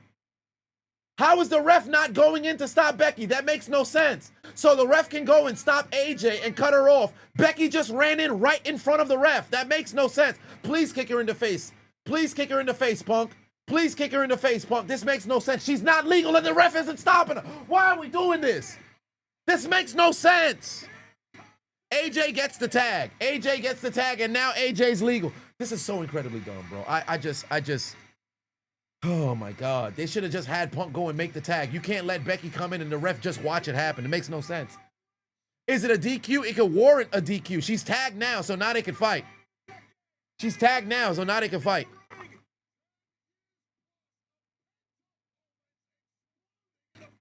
How is the ref not going in to stop Becky? That makes no sense. So the ref can go and stop AJ and cut her off. Becky just ran in right in front of the ref. That makes no sense. Please kick her in the face. Please kick her in the face, Punk. Please kick her in the face, Punk. This makes no sense. She's not legal and the ref isn't stopping her. Why are we doing this? This makes no sense. AJ gets the tag. AJ gets the tag, and now AJ's legal. This is so incredibly dumb, bro. I just, oh my God. They should have just had Punk go and make the tag. You can't let Becky come in and the ref just watch it happen. It makes no sense. Is it a DQ? It could warrant a DQ. She's tagged now, so now they can fight. She's tagged now, so now they can fight.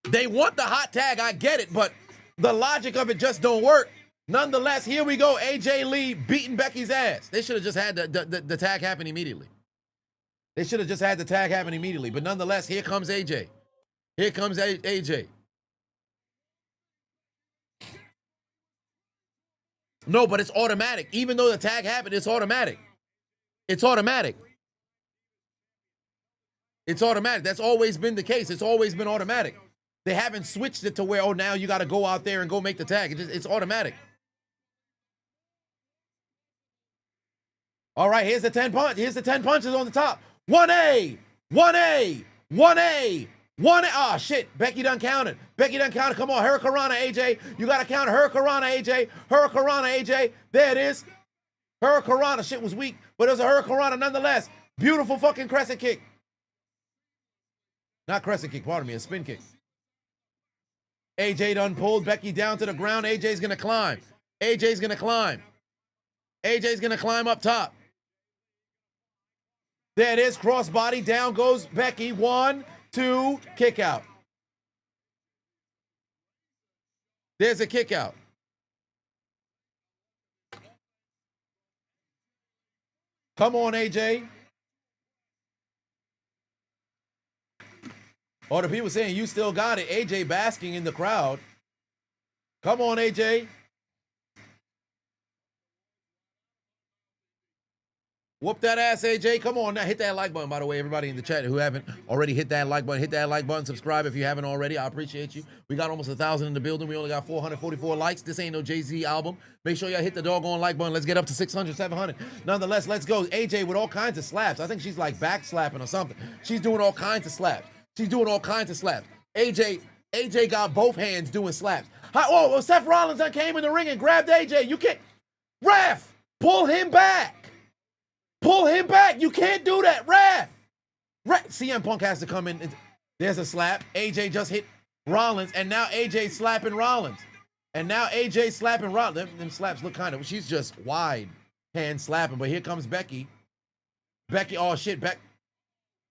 They want the hot tag, I get it, but the logic of it just don't work. Nonetheless, here we go, AJ Lee beating Becky's ass. They should have just had the tag happen immediately. They should have just had the tag happen immediately, but nonetheless, here comes AJ. Here comes AJ. No, but it's automatic. Even though the tag happened, it's automatic. It's automatic. It's automatic. That's always been the case. It's always been automatic. They haven't switched it to where, oh, now you got to go out there and go make the tag. It's automatic. All right, here's the 10 punch. Here's the 10 punches on the top. 1A, 1A, 1A, 1A. Oh, shit. Becky done counted. Becky done counted. Come on, Hurricanrana, AJ. You got to count Hurricanrana, AJ. Hurricanrana, AJ. There it is. Hurricanrana. Shit was weak, but it was a Hurricanrana nonetheless. Beautiful fucking crescent kick. Not crescent kick, pardon me, a spin kick. AJ done pulled Becky down to the ground. AJ's going to climb. AJ's going to climb. AJ's going to climb up top. There it is, crossbody. Down goes Becky. 1, 2, kick out. There's a kick out. Come on, AJ. Or the people saying, you still got it. AJ basking in the crowd. Come on, AJ. Whoop that ass, AJ. Come on now. Hit that like button, by the way, everybody in the chat who haven't already hit that like button. Hit that like button. Subscribe if you haven't already. I appreciate you. We got almost 1,000 in the building. We only got 444 likes. This ain't no Jay-Z album. Make sure y'all hit the doggone like button. Let's get up to 600, 700. Nonetheless, let's go. AJ with all kinds of slaps. I think she's like back slapping or something. She's doing all kinds of slaps. She's doing all kinds of slaps. AJ got both hands doing slaps. Oh, Seth Rollins came in the ring and grabbed AJ. You can't. Ref, pull him back. Pull him back. You can't do that, ref. CM Punk has to come in. There's a slap. AJ just hit Rollins, and now AJ slapping Rollins. And now AJ slapping Rollins. Them slaps look kind of, she's just wide hand slapping, but here comes Becky. Becky, oh shit,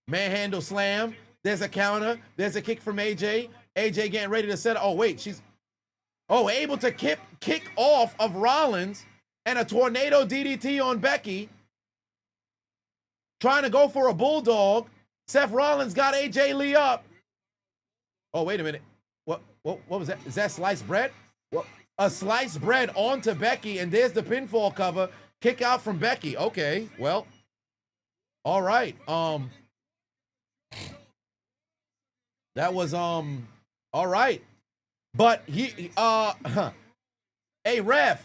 manhandle slam. There's a counter. There's a kick from AJ. AJ getting ready to set. Oh, wait. She's able to kick off of Rollins and a tornado DDT on Becky. Trying to go for a bulldog. Seth Rollins got AJ Lee up. Oh, wait a minute. What was that? Is that sliced bread? What? A sliced bread onto Becky, and there's the pinfall cover. Kick out from Becky. Okay, well. All right. That was all right. But hey ref,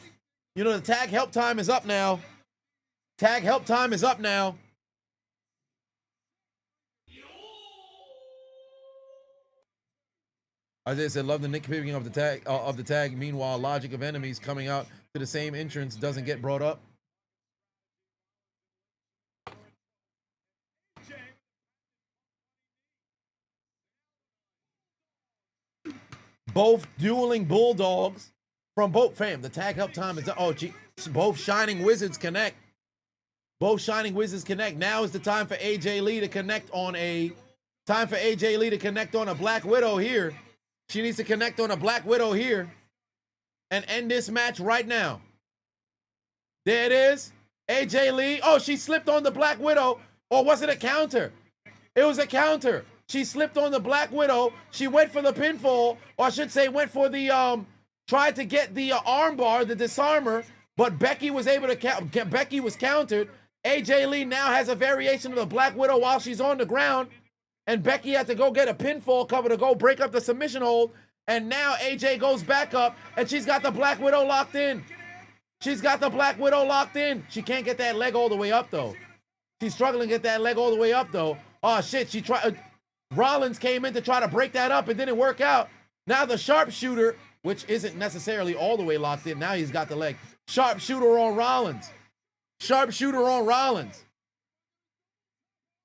you know the tag help time is up now. Tag help time is up now. Isaiah said, love the nitpicking of the tag. Meanwhile, logic of enemies coming out to the same entrance doesn't get brought up. Both dueling bulldogs from both fam. The tag help time is both Shining Wizards connect. Both Shining Wizards connect. Now is the time for AJ Lee to connect on a Black Widow here. She needs to connect on a Black Widow here and end this match right now. There it is. AJ Lee. Oh, she slipped on the Black Widow. Or was it a counter? It was a counter. She slipped on the Black Widow. She went for the pinfall, or I should say went for the, tried to get the armbar, the disarmer, but Becky was able to Becky was countered. AJ Lee now has a variation of the Black Widow while she's on the ground, and Becky had to go get a pinfall cover to go break up the submission hold, and now AJ goes back up, and she's got the Black Widow locked in. She's got the Black Widow locked in. She can't get that leg all the way up, though. She's struggling to get that leg all the way up, though. Oh, shit, she tried... Rollins came in to try to break that up. It didn't work out. Now the sharpshooter which isn't necessarily all the way locked in. Now he's got the leg. Sharpshooter on Rollins. Sharpshooter on Rollins.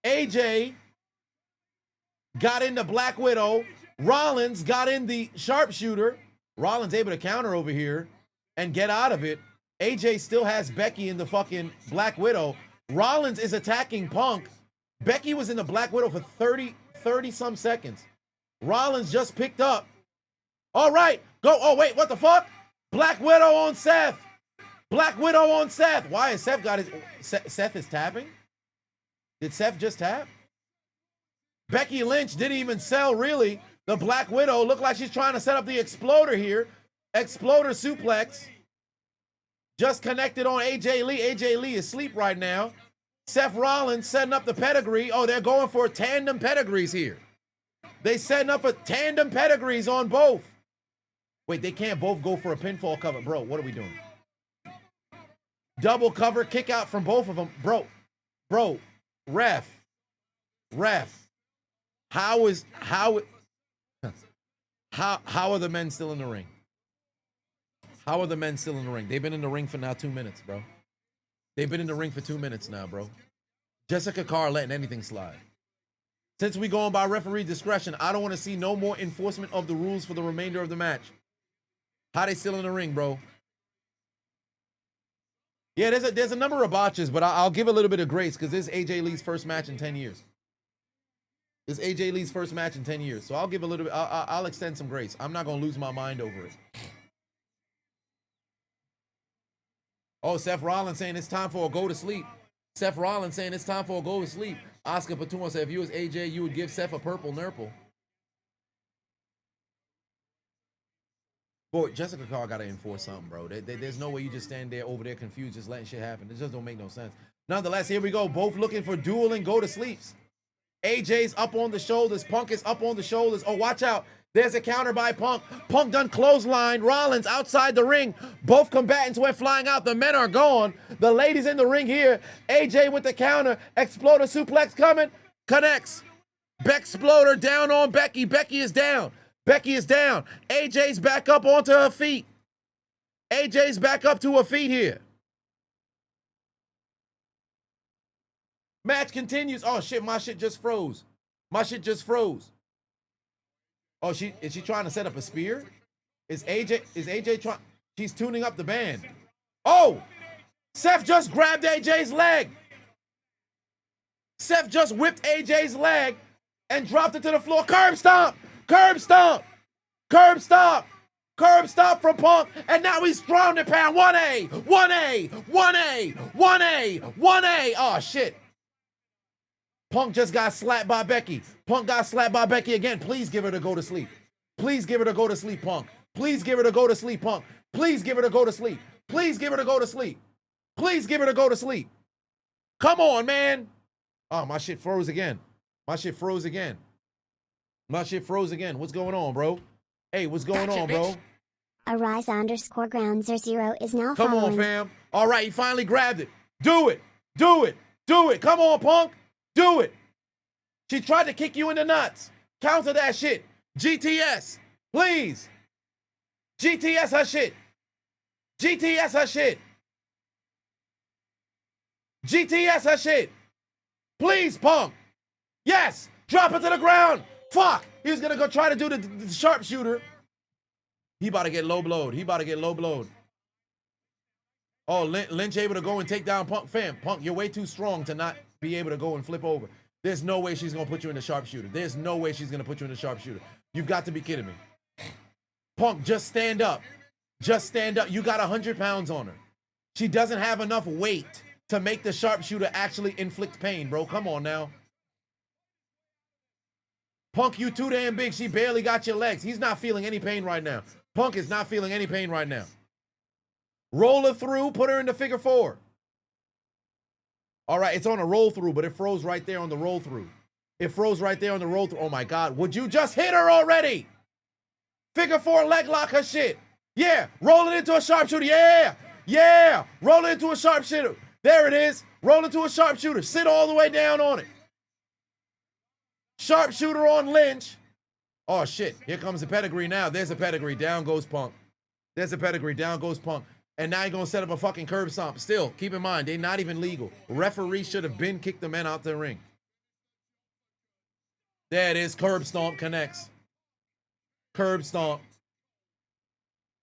AJ got in the Black Widow. Rollins got in the sharpshooter. Rollins able to counter over here and get out of it. AJ still has Becky in the fucking Black Widow. Rollins is attacking Punk. Becky was in the Black Widow for 30 some seconds. Rollins just picked up. All right, go. Oh, wait, what the fuck? Black Widow on Seth. Black Widow on Seth. Why is Seth got his... Seth is tapping? Did Seth just tap? Becky Lynch didn't even sell, really. The Black Widow looked like she's trying to set up the exploder here. Exploder suplex. Just connected on AJ Lee. AJ Lee is asleep right now. Seth Rollins setting up the pedigree. Oh, they're going for tandem pedigrees here. They setting up a tandem pedigrees on both. Wait, they can't both go for a pinfall cover. Bro, what are we doing? Double cover, kick out from both of them. Bro, ref. How are the men still in the ring? How are the men still in the ring? They've been in the ring for now 2 minutes, bro. They've been in the ring for 2 minutes now, bro. Jessica Carr letting anything slide. Since we going by referee discretion, I don't want to see no more enforcement of the rules for the remainder of the match. How they still in the ring, bro? Yeah, there's a number of botches, but I'll give a little bit of grace because this is AJ Lee's first match in 10 years. This is AJ Lee's first match in 10 years. So I'll give a little bit, I'll extend some grace. I'm not going to lose my mind over it. Oh, Seth Rollins saying it's time for a go to sleep. Seth Rollins saying it's time for a go to sleep. Oscar Patuma said if you was AJ, you would give Seth a purple nurple. Boy, Jessica Carr got to enforce something, bro. There's no way you just stand there over there confused, just letting shit happen. It just don't make no sense. Nonetheless, here we go. Both looking for dueling go to sleeps. AJ's up on the shoulders. Punk is up on the shoulders. Oh, watch out. There's a counter by Punk. Punk done clothesline. Rollins outside the ring. Both combatants went flying out. The men are gone. The ladies in the ring here. AJ with the counter. Exploder suplex coming. Connects. Bexploder down on Becky. Becky is down. Becky is down. AJ's back up onto her feet. AJ's back up to her feet here. Match continues. Oh shit, my shit just froze. My shit just froze. Oh, is she trying to set up a spear? Is AJ trying? She's tuning up the band. Oh! Seth just grabbed AJ's leg. Seth just whipped AJ's leg and dropped it to the floor. Curb stomp! Curb stomp! Curb stomp! Curb stomp from Punk, and now he's ground and pound. 1A! 1A! 1A! 1A! 1A! Oh shit. Punk just got slapped by Becky. Punk got slapped by Becky again. Please give her to go to sleep. Please give her to go to sleep, Punk. Please give her to go to sleep, Punk. Please give her to go to sleep. Please give her to go to sleep. Please give her to go to sleep. Come on, man. Oh, my shit froze again. My shit froze again. My shit froze again. What's going on, bro? Hey, what's going on, bro? Arise_ground00 is now Come following. on, fam. All right, he finally grabbed it. Do it. Do it. Do it. Come on, Punk. Do it. She tried to kick you in the nuts. Counter that shit. GTS. Please. GTS her shit. GTS her shit. GTS her shit. Please, Punk. Yes. Drop it to the ground. Fuck. He was going to go try to do the sharpshooter. He about to get low blowed. He about to get low blowed. Oh, Lynch able to go and take down Punk. Fam, Punk, you're way too strong to not be able to go and flip over. There's no way she's going to put you in the sharpshooter. There's no way she's going to put you in the sharpshooter. You've got to be kidding me. Punk, just stand up. Just stand up. You got 100 pounds on her. She doesn't have enough weight to make the sharpshooter actually inflict pain, bro. Come on now. Punk, you too damn big. She barely got your legs. He's not feeling any pain right now. Punk is not feeling any pain right now. Roll her through. Put her in the figure four. All right, it's on a roll through, but it froze right there on the roll through. It froze right there on the roll through. Oh my God, would you just hit her already? Figure four leg lock her shit. Yeah, roll it into a sharpshooter. Yeah, yeah, roll it into a sharpshooter. There it is. Roll into a sharpshooter. Sit all the way down on it. Sharpshooter on Lynch. Oh, shit. Here comes the pedigree now. There's a pedigree. Down goes Punk. There's a pedigree. Down goes Punk. And now you're going to set up a fucking curb stomp. Still, keep in mind, they're not even legal. Referee should have been kicked the man out the ring. There it is. Curb stomp connects. Curb stomp.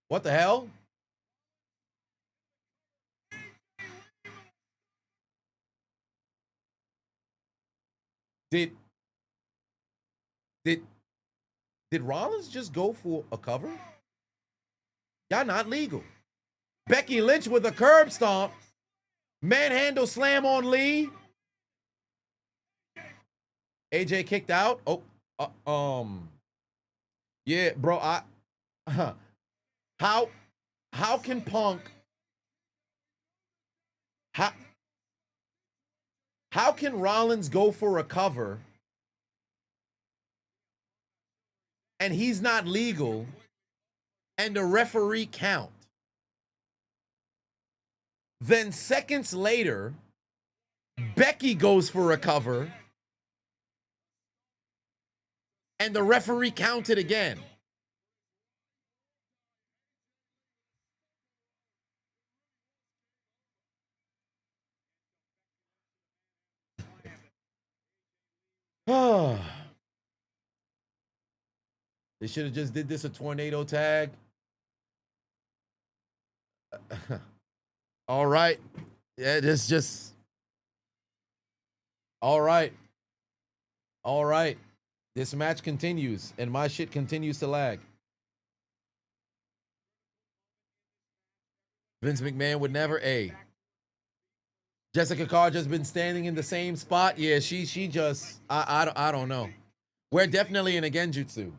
What the hell? Did Rollins just go for a cover? Y'all not legal. Becky Lynch with a curb stomp. Manhandle slam on Lee. AJ kicked out. Oh, yeah, bro. How can Punk? How can Rollins go for a cover and he's not legal and the referee count? Then seconds later, Becky goes for a cover and the referee counted again. They should have just did this a tornado tag. All right. Yeah, this just. All right. All right. This match continues, and my shit continues to lag. Vince McMahon would never. Jessica Carr just been standing in the same spot. Yeah, she just. I don't know. We're definitely in a genjutsu.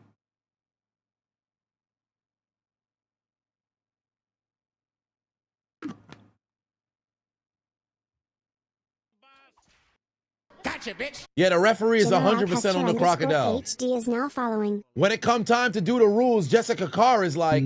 Gotcha, bitch. Yeah, the referee is 100% on the crocodile. HD is now following. When it come time to do the rules, Jessica Carr is like.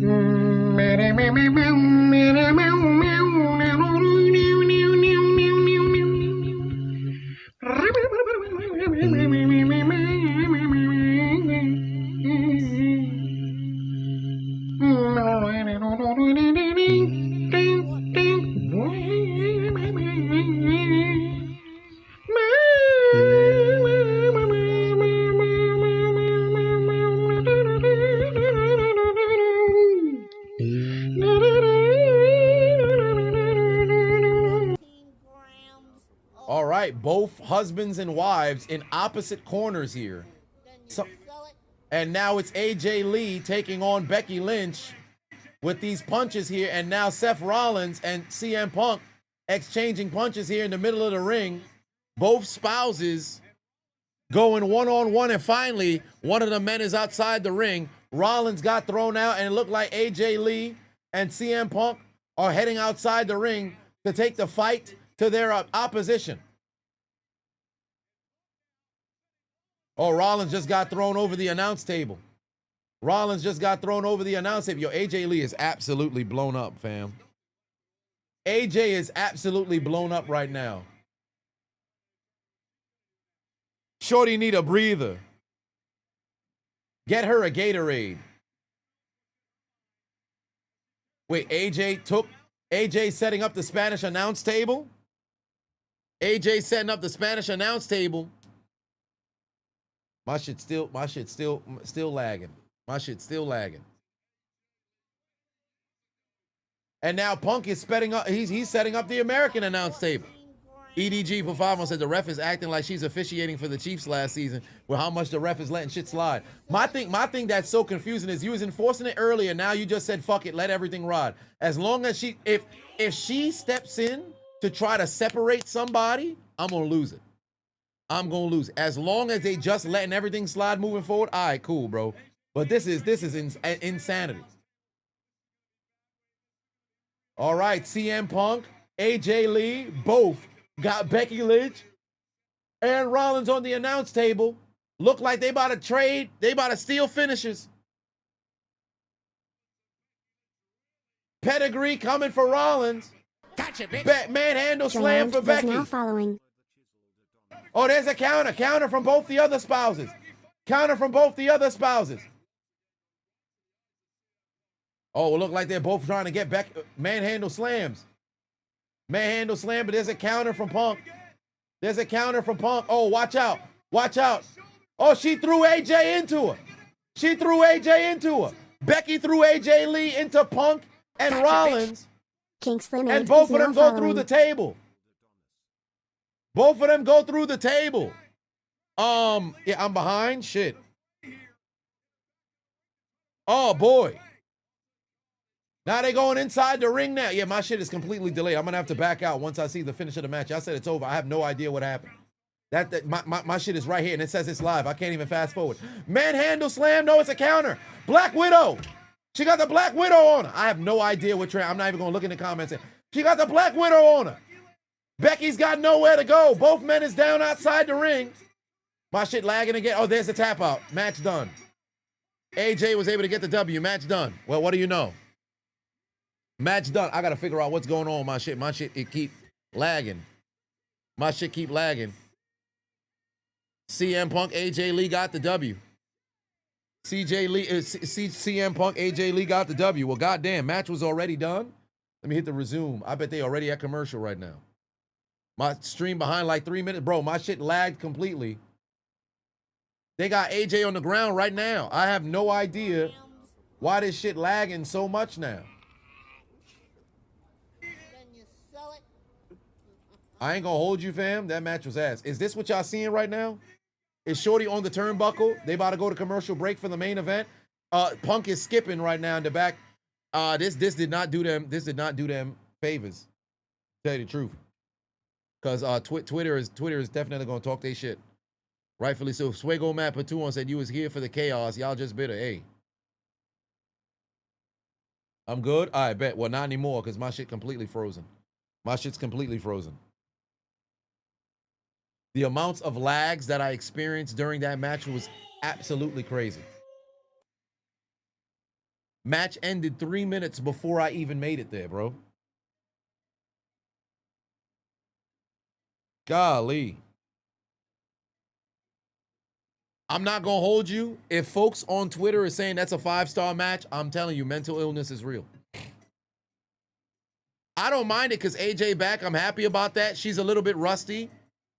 All right, both husbands and wives in opposite corners here. And now it's AJ Lee taking on Becky Lynch with these punches here. And now Seth Rollins and CM Punk exchanging punches here in the middle of the ring. Both spouses going one-on-one. And finally, one of the men is outside the ring. Rollins got thrown out, and it looked like AJ Lee and CM Punk are heading outside the ring to take the fight to their opposition. Oh, Rollins just got thrown over the announce table. Rollins just got thrown over the announce table. Yo, AJ Lee is absolutely blown up, fam. AJ is absolutely blown up right now. Shorty need a breather. Get her a Gatorade. Wait, AJ setting up the Spanish announce table? AJ setting up the Spanish announce table. My shit's still lagging. My shit's still lagging. And now Punk is setting up. He's setting up the American announce table. EDG Pafamo said the ref is acting like she's officiating for the Chiefs last season with how much the ref is letting shit slide. My thing that's so confusing is you was enforcing it earlier. Now you just said fuck it, let everything ride. As long as if she steps in to try to separate somebody, I'm gonna lose it. I'm gonna lose. As long as they just letting everything slide moving forward, all right, cool, bro. But this is insanity. All right, CM Punk, AJ Lee, both got Becky Lynch and Rollins on the announce table. Look like they about to trade. They about to steal finishes. Pedigree coming for Rollins. Gotcha, bitch. Manhandle slam for Becky. Now following. Oh, there's a counter from both the other spouses. Counter from both the other spouses. Oh, it look like they're both trying to get back. Manhandle slams. Manhandle slam, but there's a counter from Punk. There's a counter from Punk. Oh, watch out. Watch out. Oh, she threw AJ into her. She threw AJ into her. Becky threw AJ Lee into Punk and Rollins. King Slim And both of them go through the table. Both of them go through the table. Yeah, I'm behind. Shit. Oh, boy. Now they going inside the ring now. Yeah, my shit is completely delayed. I'm going to have to back out once I see the finish of the match. I said it's over. I have no idea what happened. My shit is right here, and it says it's live. I can't even fast forward. Manhandle slam. No, it's a counter. Black Widow. She got the Black Widow on her. I have no idea what I'm not even going to look in the comments. She got the Black Widow on her. Becky's got nowhere to go. Both men is down outside the ring. My shit lagging again. Oh, there's the tap out. Match done. AJ was able to get the W. Match done. Well, what do you know? Match done. I got to figure out what's going on with my shit. My shit, it keep lagging. My shit keep lagging. CM Punk, AJ Lee got the W. CM Punk, AJ Lee got the W. Well, goddamn, match was already done. Let me hit the resume. I bet they already at commercial right now. My stream behind like 3 minutes. Bro, my shit lagged completely. They got AJ on the ground right now. I have no idea why this shit lagging so much now. I ain't gonna hold you, fam. That match was ass. Is this what y'all seeing right now? Is Shorty on the turnbuckle? They about to go to commercial break for the main event. Punk is skipping right now in the back. This did not do them. This did not do them favors. Tell you the truth, because Twitter is definitely gonna talk their shit. Rightfully so. Swego Matt Patuon said you was here for the chaos. Y'all just bitter. Hey, I'm good. I bet. Well, not anymore because my shit completely frozen. My shit's completely frozen. The amounts of lags that I experienced during that match was absolutely crazy. Match ended 3 minutes before I even made it there, bro. Golly. I'm not going to hold you. If folks on Twitter are saying that's a 5-star match, I'm telling you, mental illness is real. I don't mind it because AJ back. I'm happy about that. She's a little bit rusty.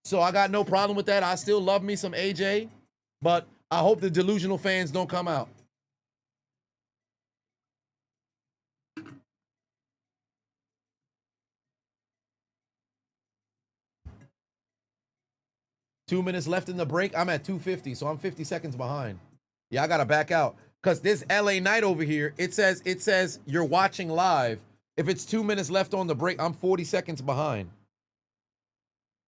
So I got no problem with that. I still love me some AJ, but I hope the delusional fans don't come out. Two minutes left in the break. I'm at 2:50, so I'm 50 seconds behind. Yeah, I gotta back out because this LA Knight over here. It says you're watching live. If it's 2 minutes left on the break, I'm 40 seconds behind.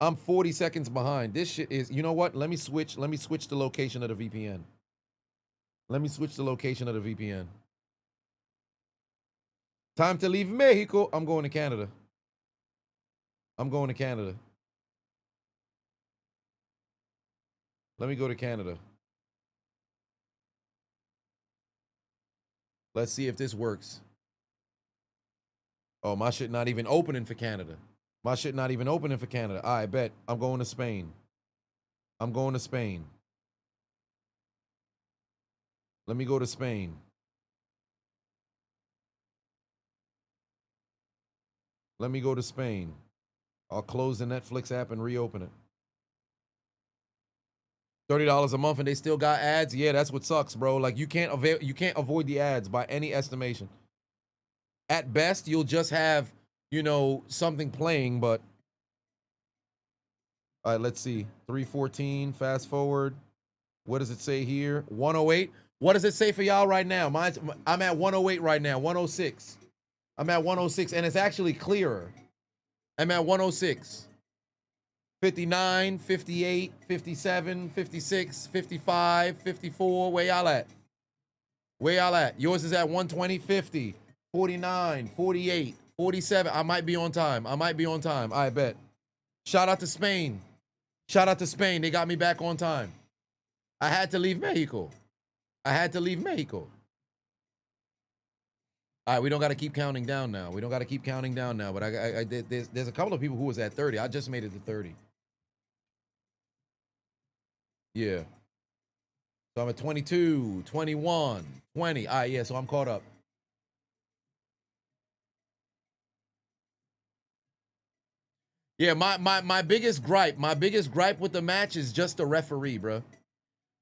I'm 40 seconds behind. This shit is, you know what? Let me switch the location of the VPN. Let me switch the location of the VPN. Time to leave Mexico. I'm going to Canada. I'm going to Canada. Let me go to Canada. Let's see if this works. Oh, my shit not even opening for Canada. My shit not even opening for Canada. I bet. I'm going to Spain. I'm going to Spain. Let me go to Spain. Let me go to Spain. I'll close the Netflix app and reopen it. $30 a month and they still got ads? Yeah, that's what sucks, bro. Like you can't avoid the ads by any estimation. At best, you'll just have, you know, something playing, but all right, let's see. 314, fast forward. What does it say here? 108. What does it say for y'all right now? I'm at 108 right now, 106. I'm at 106, and it's actually clearer. I'm at 106. 59, 58, 57, 56, 55, 54. Where y'all at? Where y'all at? Yours is at 120, 50, 49, 48. 47. I might be on time. I might be on time. I bet. Shout out to Spain. Shout out to Spain. They got me back on time. I had to leave Mexico. I had to leave Mexico. All right, we don't got to keep counting down now. We don't got to keep counting down now. But there's a couple of people who was at 30. I just made it to 30. Yeah. So I'm at 22, 21, 20. All right, yeah, so I'm caught up. Yeah, my biggest gripe with the match is just the referee, bro.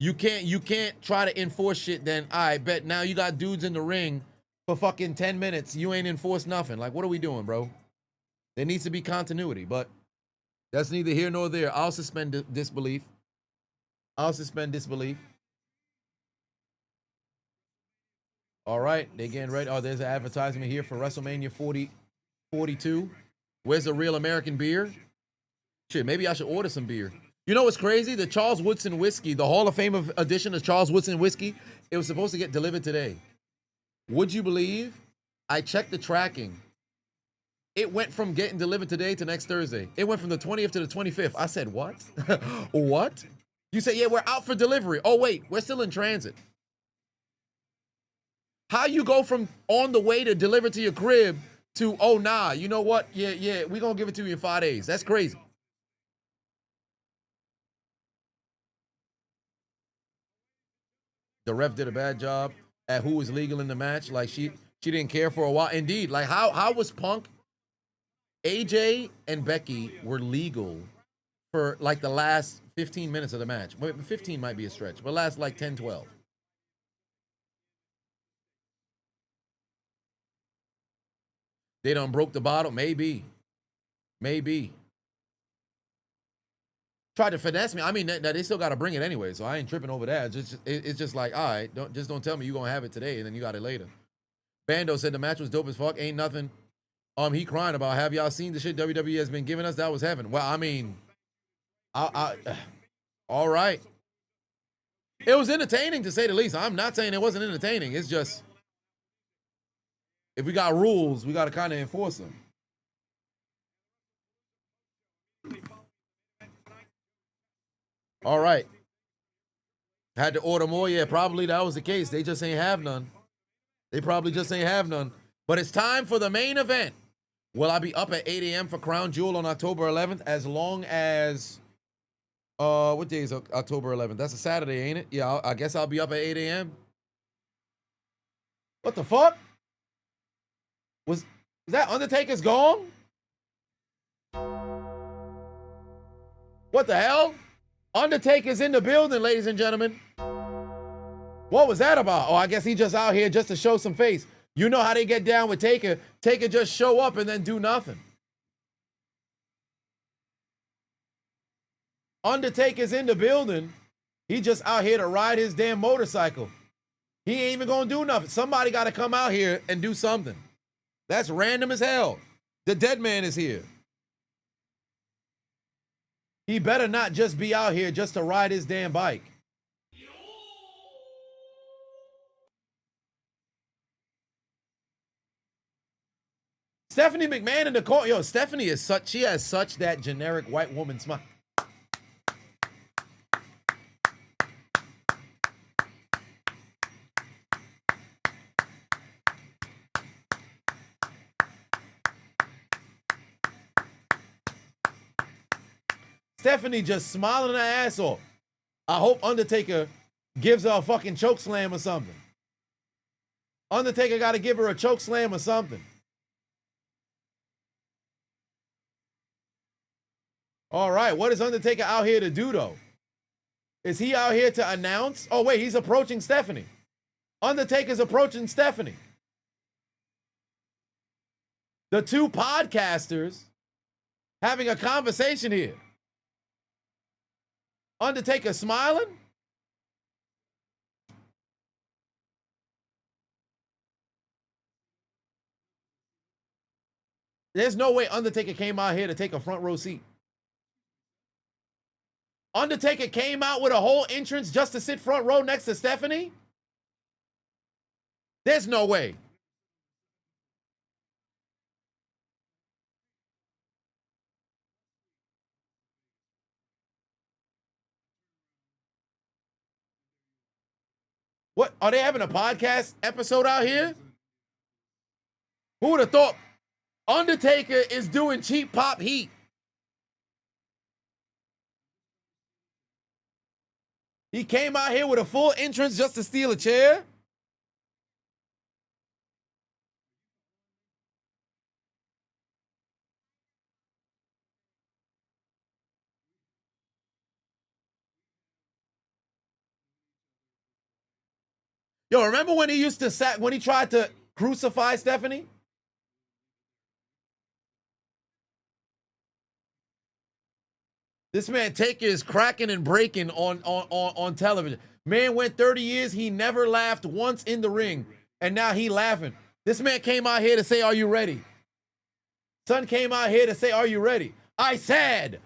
You can't try to enforce shit. Then I bet now you got dudes in the ring for fucking 10 minutes. You ain't enforced nothing. Like, what are we doing, bro? There needs to be continuity, but that's neither here nor there. I'll suspend disbelief. I'll suspend disbelief. All right, they getting ready. Oh, there's an advertisement here for WrestleMania 42. Where's the real American beer? Shit, maybe I should order some beer. You know what's crazy? The Charles Woodson whiskey, the Hall of Fame edition of Charles Woodson whiskey, it was supposed to get delivered today. Would you believe? I checked the tracking. It went from getting delivered today to next Thursday. It went from the 20th to the 25th. I said, what? What? You said, yeah, we're out for delivery. Oh, wait, we're still in transit. How you go from on the way to deliver to your crib to, oh, nah, you know what? Yeah, we're going to give it to you in 5 days. That's crazy. The ref did a bad job at who was legal in the match. Like, she didn't care for a while. Indeed, like, how was Punk? AJ and Becky were legal for, like, the last 15 minutes of the match. 15 might be a stretch, but last, like, 10, 12. They done broke the bottle? Maybe. Tried to finesse me. I mean, they still got to bring it anyway, so I ain't tripping over that. It's just like, all right, don't tell me you're going to have it today, and then you got it later. Bando said the match was dope as fuck. Ain't nothing he crying about. Have y'all seen the shit WWE has been giving us? That was heaven. Well, I mean, all right. It was entertaining, to say the least. I'm not saying it wasn't entertaining. It's just, if we got rules, we got to kind of enforce them. All right. Had to order more? Yeah, probably that was the case. They just ain't have none. They probably just ain't have none. But it's time for the main event. Will I be up at 8 a.m. for Crown Jewel on October 11th? As long as, what day is October 11th? That's a Saturday, ain't it? Yeah, I guess I'll be up at 8 a.m. What the fuck? Is that Undertaker's gone? What the hell? Undertaker's in the building, ladies and gentlemen. What was that about? Oh, I guess he just out here just to show some face. You know how they get down with Taker. Taker just show up and then do nothing. Undertaker's in the building. He just out here to ride his damn motorcycle. He ain't even gonna do nothing. Somebody got to come out here and do something. That's random as hell. The dead man is here. He better not just be out here just to ride his damn bike. Stephanie McMahon in the corner. Yo, Stephanie is she has such that generic white woman smile. Stephanie just smiling her ass off. I hope Undertaker gives her a fucking choke slam or something. Undertaker got to give her a choke slam or something. All right, what is Undertaker out here to do, though? Is he out here to announce? Oh, wait, he's approaching Stephanie. Undertaker's approaching Stephanie. The two podcasters having a conversation here. Undertaker smiling? There's no way Undertaker came out here to take a front row seat. Undertaker came out with a whole entrance just to sit front row next to Stephanie? There's no way. What? Are they having a podcast episode out here? Who would have thought Undertaker is doing cheap pop heat? He came out here with a full entrance just to steal a chair. Yo, remember when he used to when he tried to crucify Stephanie? This man Taker is cracking and breaking on television. Man went 30 years, he never laughed once in the ring, and now he laughing. This man came out here to say, "Are you ready?" Son came out here to say, "Are you ready?" I said,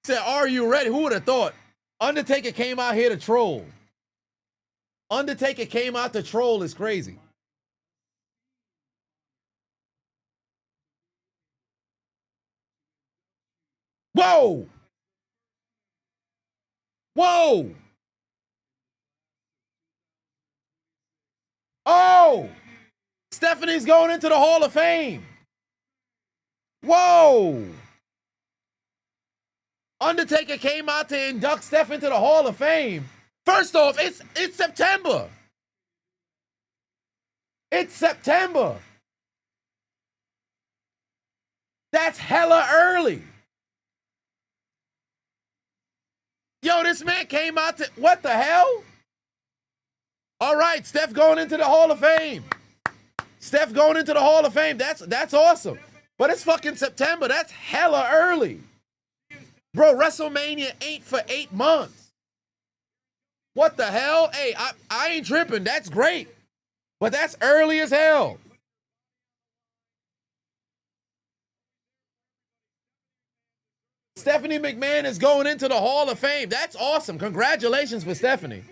Said, "Are you ready?" Who would have thought? Undertaker came out here to troll. Undertaker came out to troll is crazy. Whoa! Whoa! Oh! Stephanie's going into the Hall of Fame. Whoa! Undertaker came out to induct Steph into the Hall of Fame. First off, it's September. It's September. That's hella early. Yo, this man came out to, what the hell? All right, Steph going into the Hall of Fame. Steph going into the Hall of Fame. That's awesome. But it's fucking September. That's hella early. Bro, WrestleMania ain't for 8 months. What the hell? Hey, I ain't tripping. That's great. But that's early as hell. Stephanie McMahon is going into the Hall of Fame. That's awesome. Congratulations for Stephanie.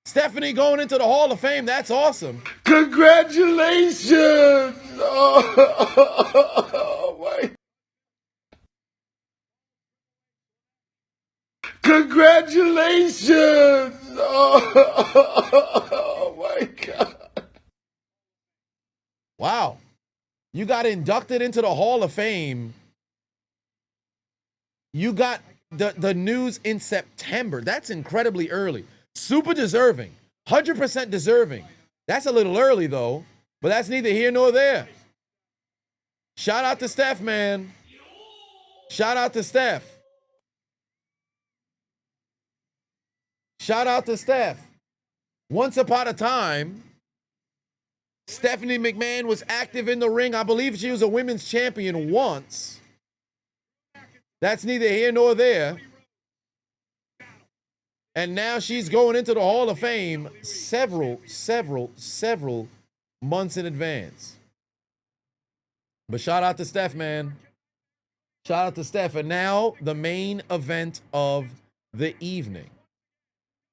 Stephanie going into the Hall of Fame. That's awesome. Congratulations! Oh my! Congratulations! Oh my God! Wow. You got inducted into the Hall of Fame. You got the news in September. That's incredibly early. Super deserving. 100% deserving. That's a little early, though. But that's neither here nor there. Shout out to Steph, man. Shout out to Steph. Shout out to Steph. Once upon a time, Stephanie McMahon was active in the ring. I believe she was a women's champion once. That's neither here nor there. And now she's going into the Hall of Fame several months in advance. But shout out to Steph, man. Shout out to Steph. And now the main event of the evening.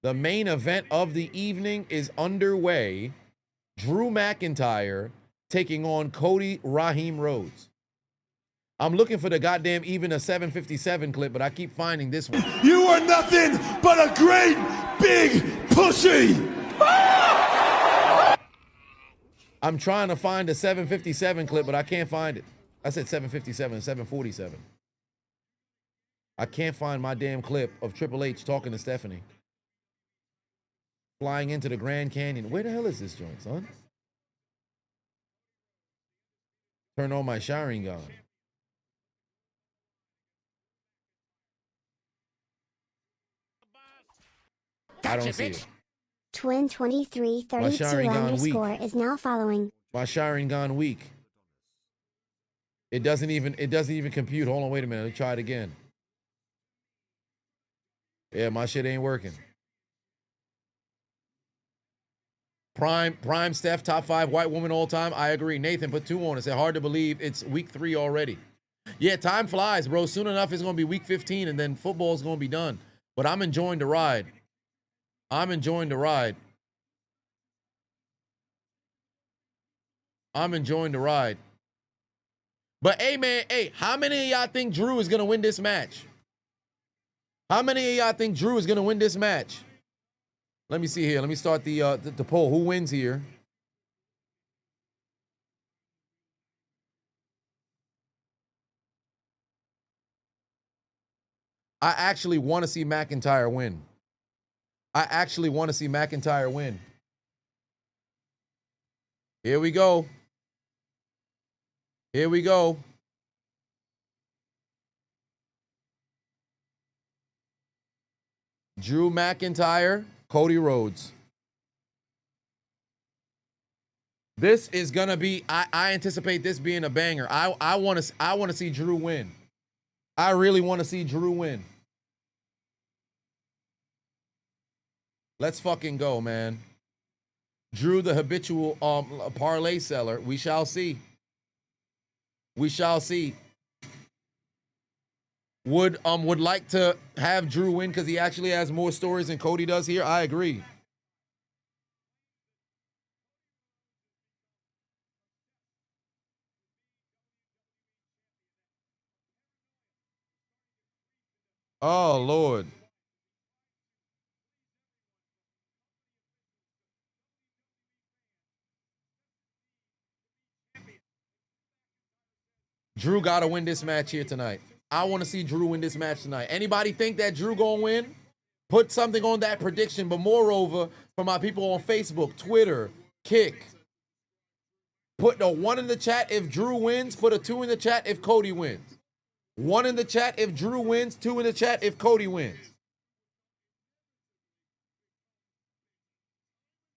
The main event of the evening is underway. Drew McIntyre taking on Cody Raheem Rhodes. I'm looking for the goddamn even a 757 clip, but I keep finding this one. You are nothing but a great big pussy! I'm trying to find a 757 clip, but I can't find it. I said 757, 747. I can't find my damn clip of Triple H talking to Stephanie. Flying into the Grand Canyon. Where the hell is this joint, son? Turn on my showering gun. I don't see it. Twin 2332 underscore is now following. My showering gone weak. It doesn't even compute. Hold on, wait a minute. Let me try it again. Yeah, my shit ain't working. Prime Steph, top 5 white woman all time. I agree. Nathan put 2 on it. Said hard to believe it's week 3 already. Yeah, time flies, bro. Soon enough it's gonna be week 15 and then football's gonna be done. But I'm enjoying the ride. I'm enjoying the ride. I'm enjoying the ride. But hey, man, hey, how many of y'all think Drew is gonna win this match? How many of y'all think Drew is gonna win this match? Let me see here. Let me start the poll. Who wins here? I actually want to see McIntyre win. I actually want to see McIntyre win. Here we go. Here we go. Drew McIntyre, Cody Rhodes. This is gonna be. I anticipate this being a banger. I want to see Drew win. I really want to see Drew win. Let's fucking go, man. Drew, the habitual parlay seller. We shall see. We shall see. Would like to have Drew win because he actually has more stories than Cody does here. I agree. Oh, Lord. Drew got to win this match here tonight. I want to see Drew win this match tonight. Anybody think that Drew gonna win? Put something on that prediction. But moreover, for my people on Facebook, Twitter, Kick, put a 1 in the chat if Drew wins. Put a 2 in the chat if Cody wins. 1 in the chat if Drew wins. 2 in the chat if Cody wins.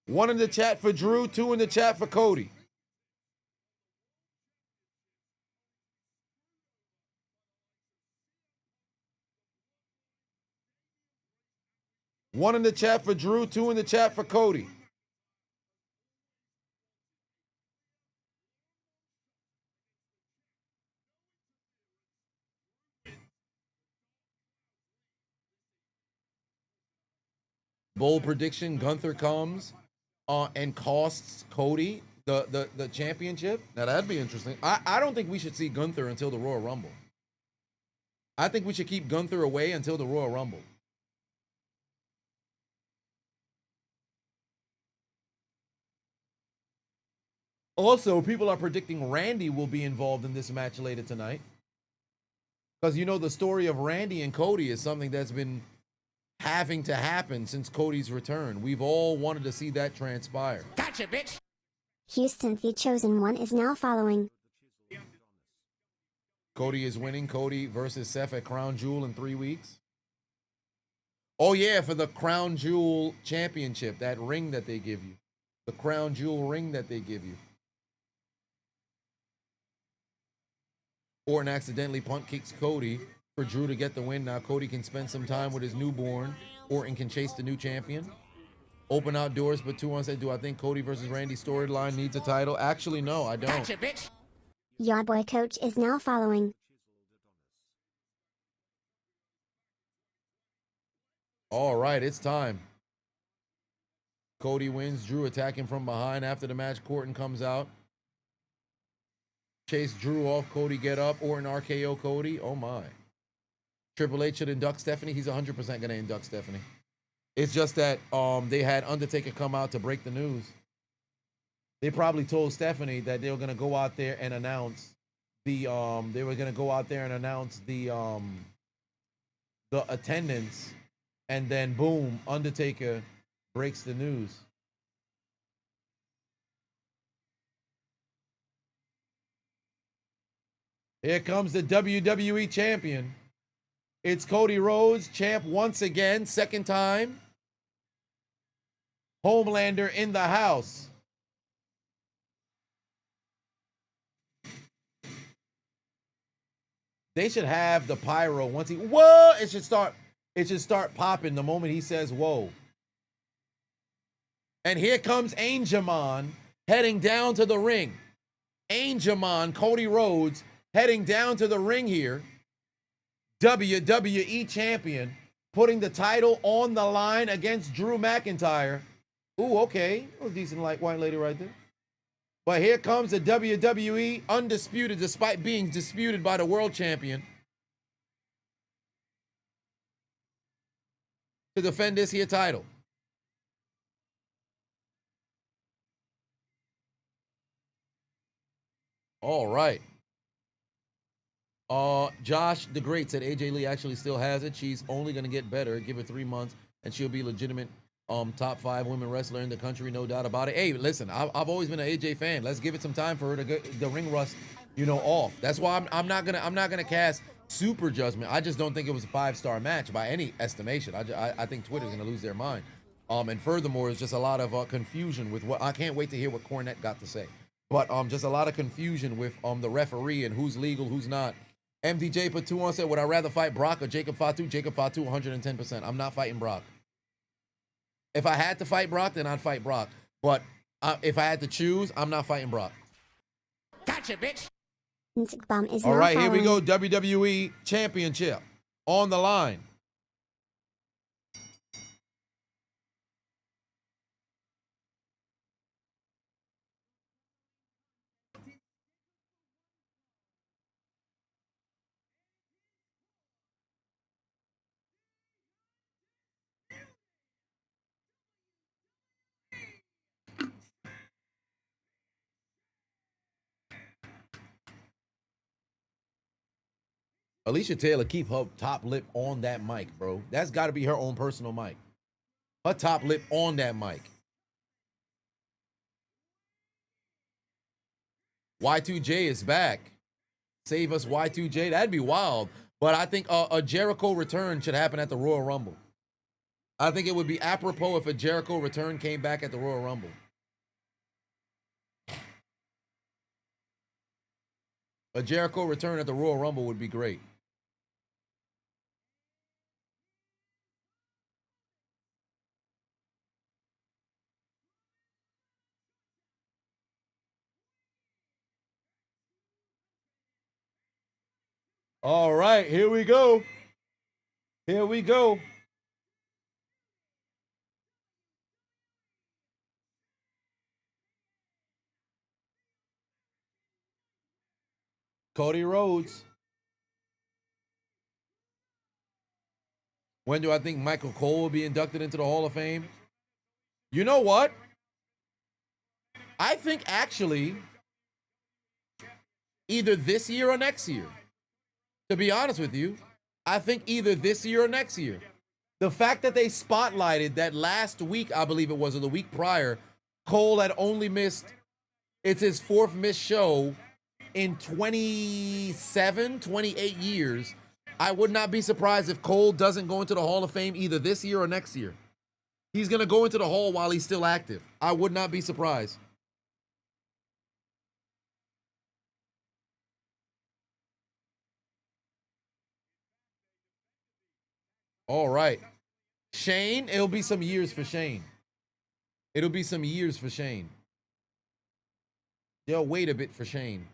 1 in the chat for Drew. 2 in the chat for Cody. One in the chat for Drew, 2 in the chat for Cody. Bold prediction, Gunther comes and costs Cody the championship. Now that'd be interesting. I don't think we should see Gunther until the Royal Rumble. I think we should keep Gunther away until the Royal Rumble. Also, people are predicting Randy will be involved in this match later tonight. Because you know the story of Randy and Cody is something that's been having to happen since Cody's return. We've all wanted to see that transpire. Gotcha, bitch. Houston, the chosen one is now following. Cody is winning. Cody versus Seth at Crown Jewel in 3 weeks. Oh, yeah, for the Crown Jewel Championship, that ring that they give you. The Crown Jewel ring that they give you. Orton accidentally punt kicks Cody for Drew to get the win. Now Cody can spend some time with his newborn. Orton can chase the new champion. Open outdoors, but 2-1 said, do I think Cody versus Randy storyline needs a title? Actually, no, I don't. Gotcha, bitch. Your boy coach is now following. All right, it's time. Cody wins. Drew attacking from behind. After the match, Orton comes out. Chase Drew off. Cody get up. Orton RKO Cody. Oh, my. Triple H should induct Stephanie. He's 100% going to induct Stephanie. It's just that they had Undertaker come out to break the news. They probably told Stephanie that they were going to go out there and announce the attendance, and then boom, Undertaker breaks the news. Here comes the WWE champion. It's Cody Rhodes, champ once again, second time. Homelander in the house. They should have the pyro once he whoa. It should start popping the moment he says whoa. And here comes Angelman heading down to the ring. Angelman, Cody Rhodes heading down to the ring here. WWE champion, putting the title on the line against Drew McIntyre. Ooh, okay. A decent white lady right there. But here comes the WWE undisputed, despite being disputed by the world champion, to defend this here title. All right. Josh the Great said AJ Lee actually still has it. She's only gonna get better. Give her 3 months, and she'll be legitimate top 5 women wrestler in the country, no doubt about it. Hey, listen, I've always been an AJ fan. Let's give it some time for her to get the ring rust, off. That's why I'm not gonna cast super judgment. I just don't think it was a 5-star match by any estimation. I think Twitter's gonna lose their mind. And furthermore, it's just a lot of confusion with what I can't wait to hear what Cornette got to say. But just a lot of confusion with the referee and who's legal, who's not. MDJ put 2 on, said, would I rather fight Brock or Jacob Fatu? Jacob Fatu, 110%. I'm not fighting Brock. If I had to fight Brock, then I'd fight Brock. But if I had to choose, I'm not fighting Brock. Gotcha, bitch. All right, here we go. WWE Championship on the line. Alicia Taylor, keep her top lip on that mic, bro. That's got to be her own personal mic. Her top lip on that mic. Y2J is back. Save us, Y2J. That'd be wild. But I think a Jericho return should happen at the Royal Rumble. I think it would be apropos if a Jericho return came back at the Royal Rumble. A Jericho return at the Royal Rumble would be great. All right, here we go. Here we go. Cody Rhodes. When do I think Michael Cole will be inducted into the Hall of Fame? You know what? I think actually either this year or next year. To be honest with you, I think either this year or next year. The fact that they spotlighted that last week, I believe it was, or the week prior, Cole had only missed, it's his 4th missed show in 28 years. I would not be surprised if Cole doesn't go into the Hall of Fame either this year or next year. He's going to go into the Hall while he's still active. I would not be surprised. All right. Shane, it'll be some years for Shane. It'll be some years for Shane. They'll wait a bit for Shane.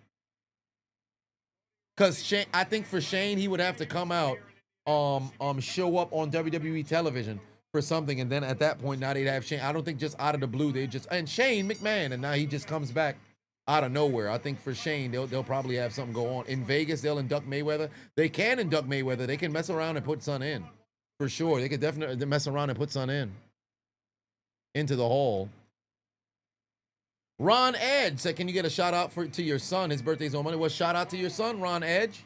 Because Shane, I think for Shane, he would have to come out, show up on WWE television for something, and then at that point, now they'd have Shane. I don't think just out of the blue, they just, and Shane McMahon, and now he just comes back out of nowhere. I think for Shane, they'll probably have something go on. In Vegas, they'll induct Mayweather. They can induct Mayweather. They can mess around and put Son in. For sure. They could definitely mess around and put Son in. Into the Hall. Ron Edge said, can you get a shout out to your son? His birthday's on Monday. Well, shout out to your son, Ron Edge.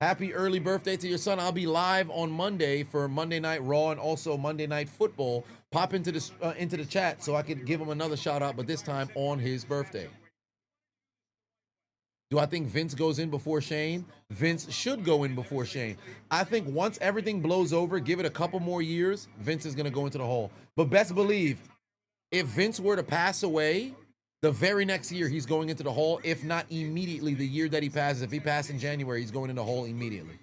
Happy early birthday to your son. I'll be live on Monday for Monday Night Raw and also Monday Night Football. Pop into the chat so I could give him another shout out, but this time on his birthday. Do I think Vince goes in before Shane? Vince should go in before Shane. I think once everything blows over, give it a couple more years, Vince is going to go into the Hall. But best believe, if Vince were to pass away, the very next year he's going into the Hall, if not immediately the year that he passes. If he passes in January, he's going in the Hall immediately.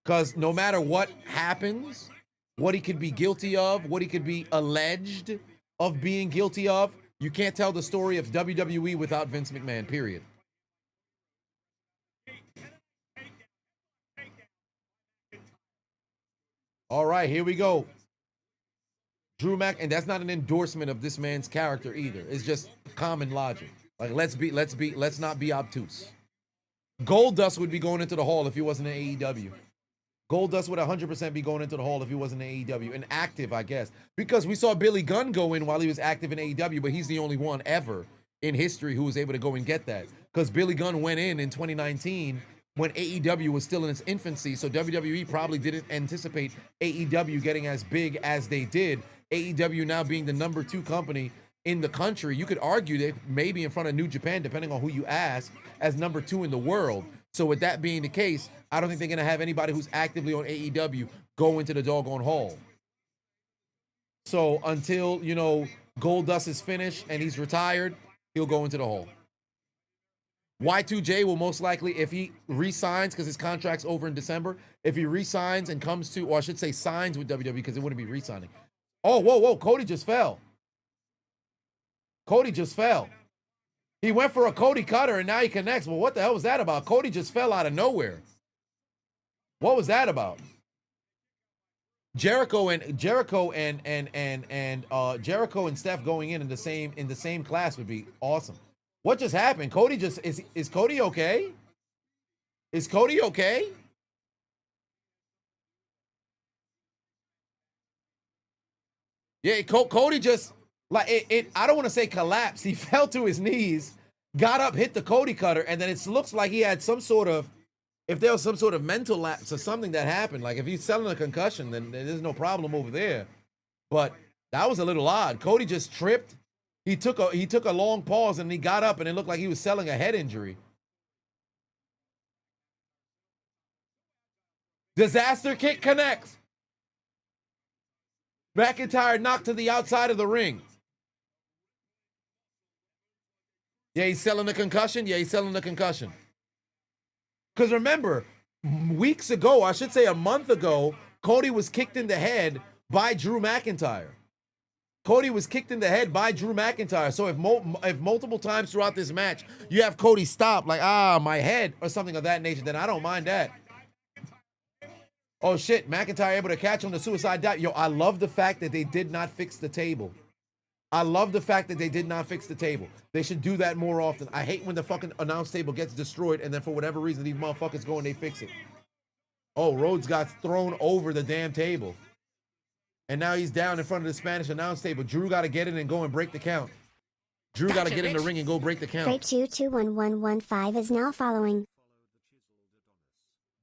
Because no matter what happens, what he could be guilty of, what he could be alleged of being guilty of, you can't tell the story of WWE without Vince McMahon, period. All right, here we go. Drew Mac, and that's not an endorsement of this man's character either. It's just common logic. Like, let's not be obtuse. Goldust would be going into the Hall if he wasn't in AEW. Goldust would 100% be going into the Hall if he wasn't in AEW. And active, I guess. Because we saw Billy Gunn go in while he was active in AEW, but he's the only one ever in history who was able to go and get that. Because Billy Gunn went in 2019 when AEW was still in its infancy, so WWE probably didn't anticipate AEW getting as big as they did. AEW now being the #2 company in the country, you could argue that maybe in front of New Japan, depending on who you ask, as #2 in the world. So with that being the case, I don't think they're going to have anybody who's actively on AEW go into the doggone hall. So until, you know, Goldust is finished and he's retired, he'll go into the hall. Y2J will most likely, if he re-signs, because his contract's over in December, if he re-signs and comes to, or I should say signs with WWE, because it wouldn't be re-signing. Oh, whoa, Cody just fell. Cody just fell. He went for a Cody cutter and now he connects. Well, what the hell was that about? Cody just fell out of nowhere. What was that about? Jericho and Steph going in the same class would be awesome. What just happened? Cody just is Cody okay? Is Cody okay? Yeah, Cody just like it. I don't want to say collapsed. He fell to his knees, got up, hit the Cody cutter, and then it looks like he had some sort of, if there was some sort of mental lapse or something that happened. Like if he's selling a concussion, then there's no problem over there. But that was a little odd. Cody just tripped. He took a long pause and he got up and it looked like he was selling a head injury. Disaster kick connects. McIntyre knocked to the outside of the ring. Yeah, he's selling the concussion. Yeah, he's selling the concussion. Because remember, weeks ago, I should say a month ago, Cody was kicked in the head by Drew McIntyre. Cody was kicked in the head by Drew McIntyre. So if multiple times throughout this match, you have Cody stop, like, my head, or something of that nature, then I don't mind that. Oh, shit, McIntyre able to catch on the suicide dive. Yo, I love the fact that they did not fix the table. I love the fact that they did not fix the table. They should do that more often. I hate when the fucking announce table gets destroyed and then for whatever reason, these motherfuckers go and they fix it. Oh, Rhodes got thrown over the damn table. And now he's down in front of the Spanish announce table. Drew got to get in and go and break the count. Drew got to get in the ring and go break the count. Freight 221115 is now following.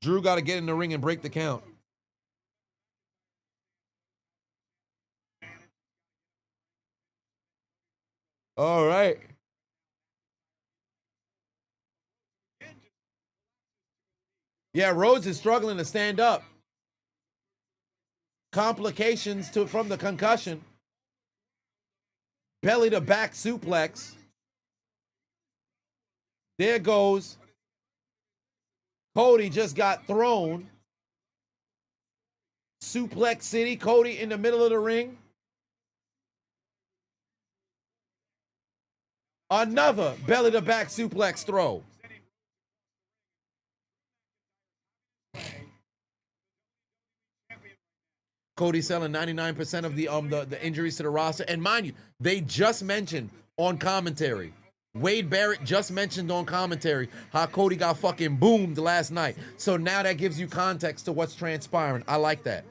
Drew got to get in the ring and break the count. All right. Yeah, Rhodes is struggling to stand up. Complications from the concussion. Belly to back suplex. There goes. Cody just got thrown. Suplex City. Cody in the middle of the ring. Another belly to back suplex throw. Cody selling 99% of the injuries to the roster. And mind you, they just mentioned on commentary. Wade Barrett just mentioned on commentary how Cody got fucking boomed last night. So now that gives you context to what's transpiring. I like that.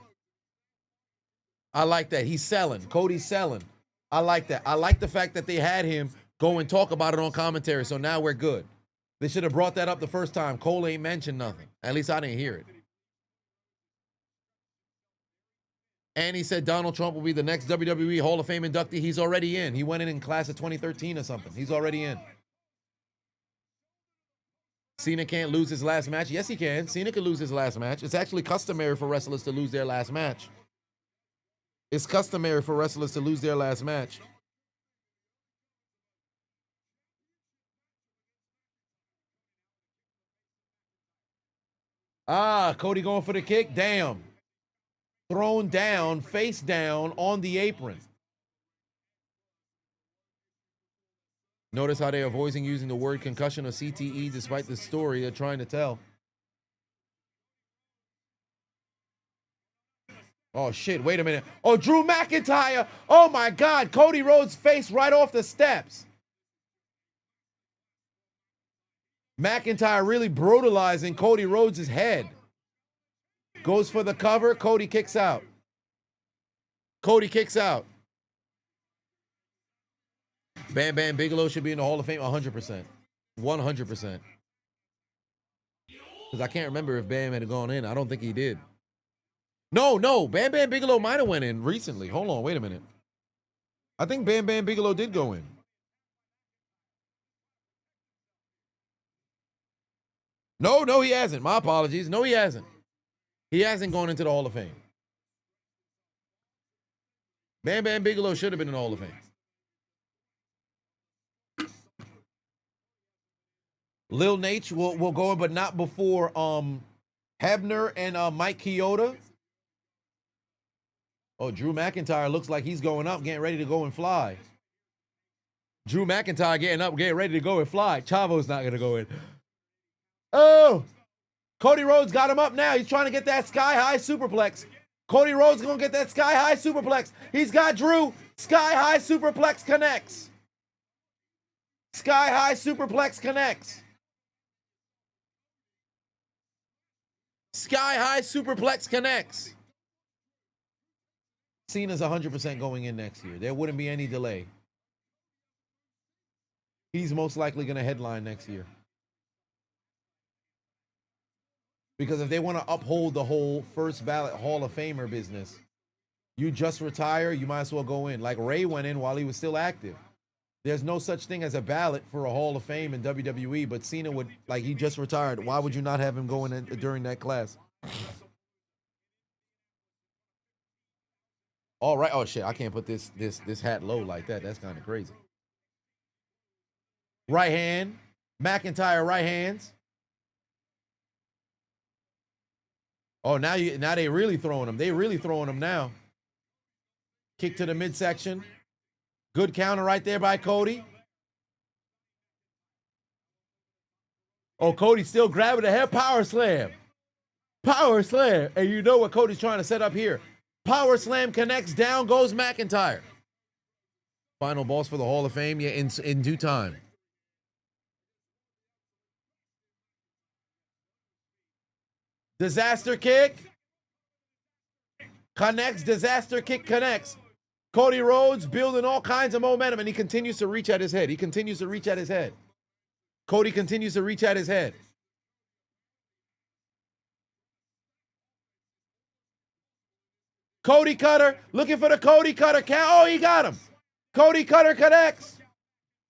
I like that. He's selling. Cody's selling. I like that. I like the fact that they had him go and talk about it on commentary. So now we're good. They should have brought that up the first time. Cole ain't mentioned nothing. At least I didn't hear it. And he said Donald Trump will be the next WWE Hall of Fame inductee. He's already in. He went in class of 2013 or something. He's already in. Cena can't lose his last match. Yes, he can. Cena can lose his last match. It's actually customary for wrestlers to lose their last match. It's customary for wrestlers to lose their last match. Cody going for the kick. Damn. Thrown down, face down on the apron. Notice how they are avoiding using the word concussion or CTE despite the story they're trying to tell. Oh, shit. Wait a minute. Oh, Drew McIntyre. Oh, my God. Cody Rhodes' face right off the steps. McIntyre really brutalizing Cody Rhodes' head. Goes for the cover. Cody kicks out. Cody kicks out. Bam Bam Bigelow should be in the Hall of Fame 100%. 100%. Because I can't remember if Bam had gone in. I don't think he did. No. Bam Bam Bigelow might have went in recently. Hold on, wait a minute. I think Bam Bam Bigelow did go in. No, he hasn't. My apologies. No, he hasn't. He hasn't gone into the Hall of Fame. Bam Bam Bigelow should have been in the Hall of Fame. Lil Nate will go in, but not before Hebner and Mike Chioda. Oh, Drew McIntyre looks like he's going up, getting ready to go and fly. Drew McIntyre getting up, getting ready to go and fly. Chavo's not going to go in. Oh, Cody Rhodes got him up now. He's trying to get that sky-high superplex. Cody Rhodes going to get that sky-high superplex. He's got Drew. Sky-high superplex connects. Sky-high superplex connects. Sky-high superplex connects. Cena's 100% going in next year. There wouldn't be any delay. He's most likely going to headline next year. Because if they want to uphold the whole first ballot Hall of Famer business, you just retire, you might as well go in. Like Ray went in while he was still active. There's no such thing as a ballot for a Hall of Fame in WWE, but Cena would, like, he just retired. Why would you not have him going in during that class? All right. Oh shit, I can't put this hat low like that. That's kind of crazy. Right hand. McIntyre right hands. Oh, now they really throwing him. They really throwing him now. Kick to the midsection. Good counter right there by Cody. Oh, Cody's still grabbing the head. Power slam. Power slam. And you know what Cody's trying to set up here. Power slam connects. Down goes McIntyre. Final boss for the Hall of Fame. Yeah, in due time. Disaster kick. Connects. Disaster kick connects. Cody Rhodes building all kinds of momentum, and he continues to reach at his head. He continues to reach at his head. Cody continues to reach at his head. Cody Cutter, looking for the Cody Cutter count. Oh, he got him. Cody Cutter connects.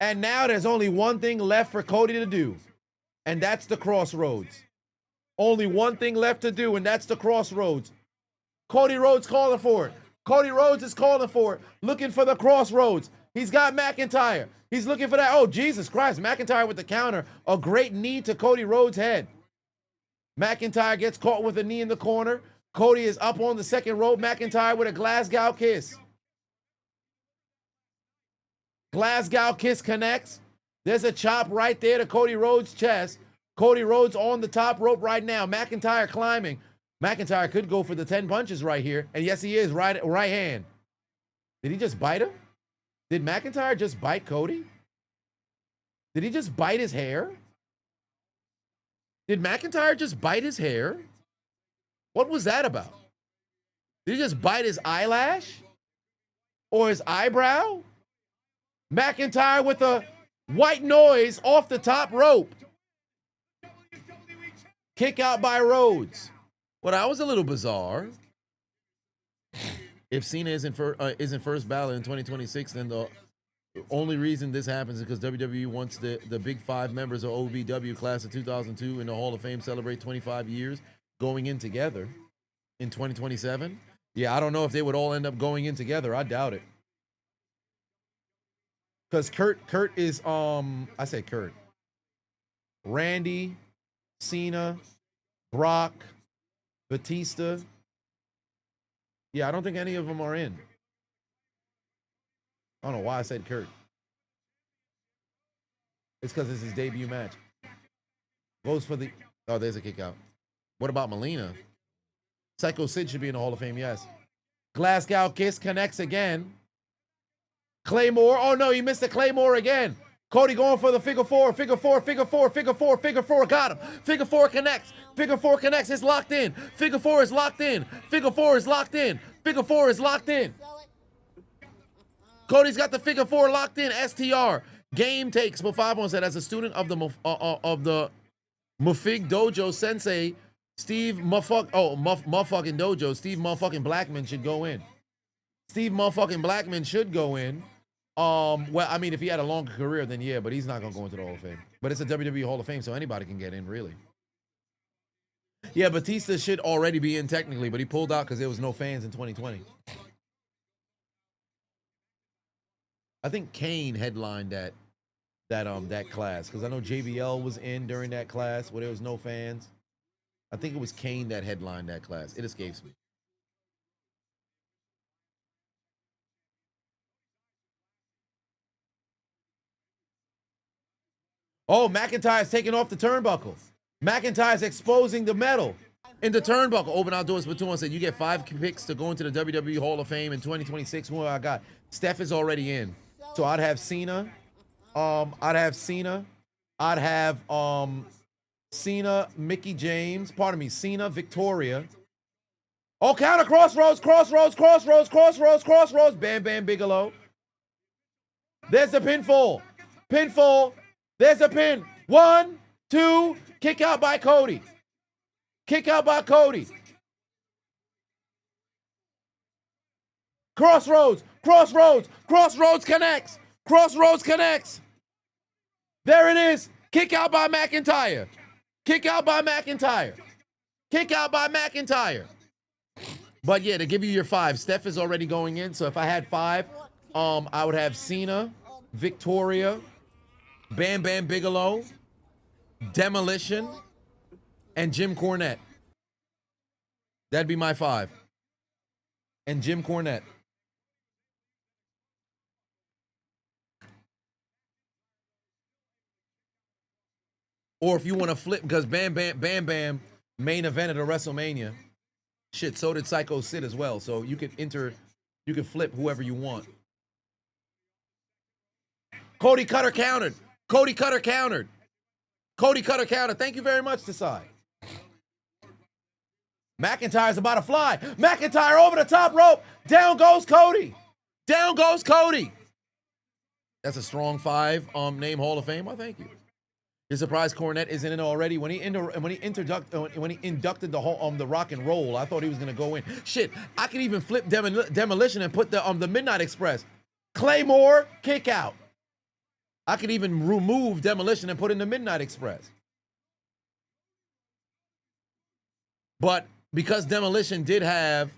And now there's only one thing left for Cody to do, and that's the crossroads. Only one thing left to do, and that's the crossroads. Cody Rhodes calling for it. Cody Rhodes is calling for it, looking for the crossroads. He's got McIntyre. He's looking for that. Oh, Jesus Christ. McIntyre with the counter. A great knee to Cody Rhodes' head. McIntyre gets caught with a knee in the corner. Cody is up on the second rope. McIntyre with a Glasgow kiss. Glasgow kiss connects. There's a chop right there to Cody Rhodes' chest. Cody Rhodes on the top rope right now. McIntyre climbing. McIntyre could go for the 10 punches right here. And yes, he is. Right hand. Did he just bite him? Did McIntyre just bite Cody? Did he just bite his hair? Did McIntyre just bite his hair? What was that about? Did he just bite his eyelash? Or his eyebrow? McIntyre with a white noise off the top rope. Kick out by Rhodes. Well, that was a little bizarre. If Cena isn't first ballot in 2026, then the only reason this happens is because WWE wants the big five members of OVW class of 2002 in the Hall of Fame celebrate 25 years going in together in 2027. Yeah, I don't know if they would all end up going in together. I doubt it. Because Kurt is, I say Kurt. Randy, Cena, Brock, Batista. Yeah, I don't think any of them are in. I don't know why I said Kurt. It's because it's his debut match. Goes for the... Oh, there's a kick out. What about Melina? Psycho Sid should be in the Hall of Fame, yes. Glasgow kiss connects again. Claymore. Oh, no, he missed the Claymore again. Cody going for the figure four. Figure four. Got him. Figure four connects. Figure four connects. It's locked in. Figure four is locked in. Figure four is locked in. Figure four is locked in. Cody's got the figure 4 locked in. STR. Game takes. But 5-1 said, as a student of the Mufig Dojo Sensei, Steve motherfucking Dojo, Steve motherfucking Blackman should go in. Steve motherfucking Blackman should go in. Well, I mean, if he had a longer career, then yeah, but he's not going to go into the Hall of Fame. But it's a WWE Hall of Fame, so anybody can get in, really. Yeah, Batista should already be in technically, but he pulled out because there was no fans in 2020. I think Kane headlined that class, because I know JBL was in during that class where there was no fans. I think it was Kane that headlined that class. It escapes me. Oh, McIntyre's taking off the turnbuckle. McIntyre's exposing the metal in the turnbuckle. Open Outdoors Platoon said, you get 5 picks to go into the WWE Hall of Fame in 2026. Who I got? Steph is already in. So I'd have Cena. I'd have Cena, Mickey James. Pardon me, Cena, Victoria. Oh, counter, Crossroads. Bam Bam Bigelow. There's the pinfall. There's a pin. 1, 2. Kick out by Cody. Crossroads connects. There it is. Kick out by McIntyre. But yeah, to give you your 5, Steph is already going in. So if I had 5, I would have Cena, Victoria, Bam Bam Bigelow, Demolition, and Jim Cornette. That'd be my 5. And Jim Cornette. Or if you want to flip, because Bam Bam main event at a WrestleMania. Shit, so did Psycho Sid as well. So you could flip whoever you want. Cody Cutter countered. Thank you very much, Desai. McIntyre's about to fly. McIntyre over the top rope. Down goes Cody. That's a strong 5 name Hall of Fame. Well, thank you. You're surprised Cornette isn't in already? When he inducted the whole the Rock and Roll, I thought he was gonna go in. Shit, I could even flip Demolition and put the Midnight Express. Claymore, kick out. I could even remove Demolition and put in the Midnight Express. But because Demolition did have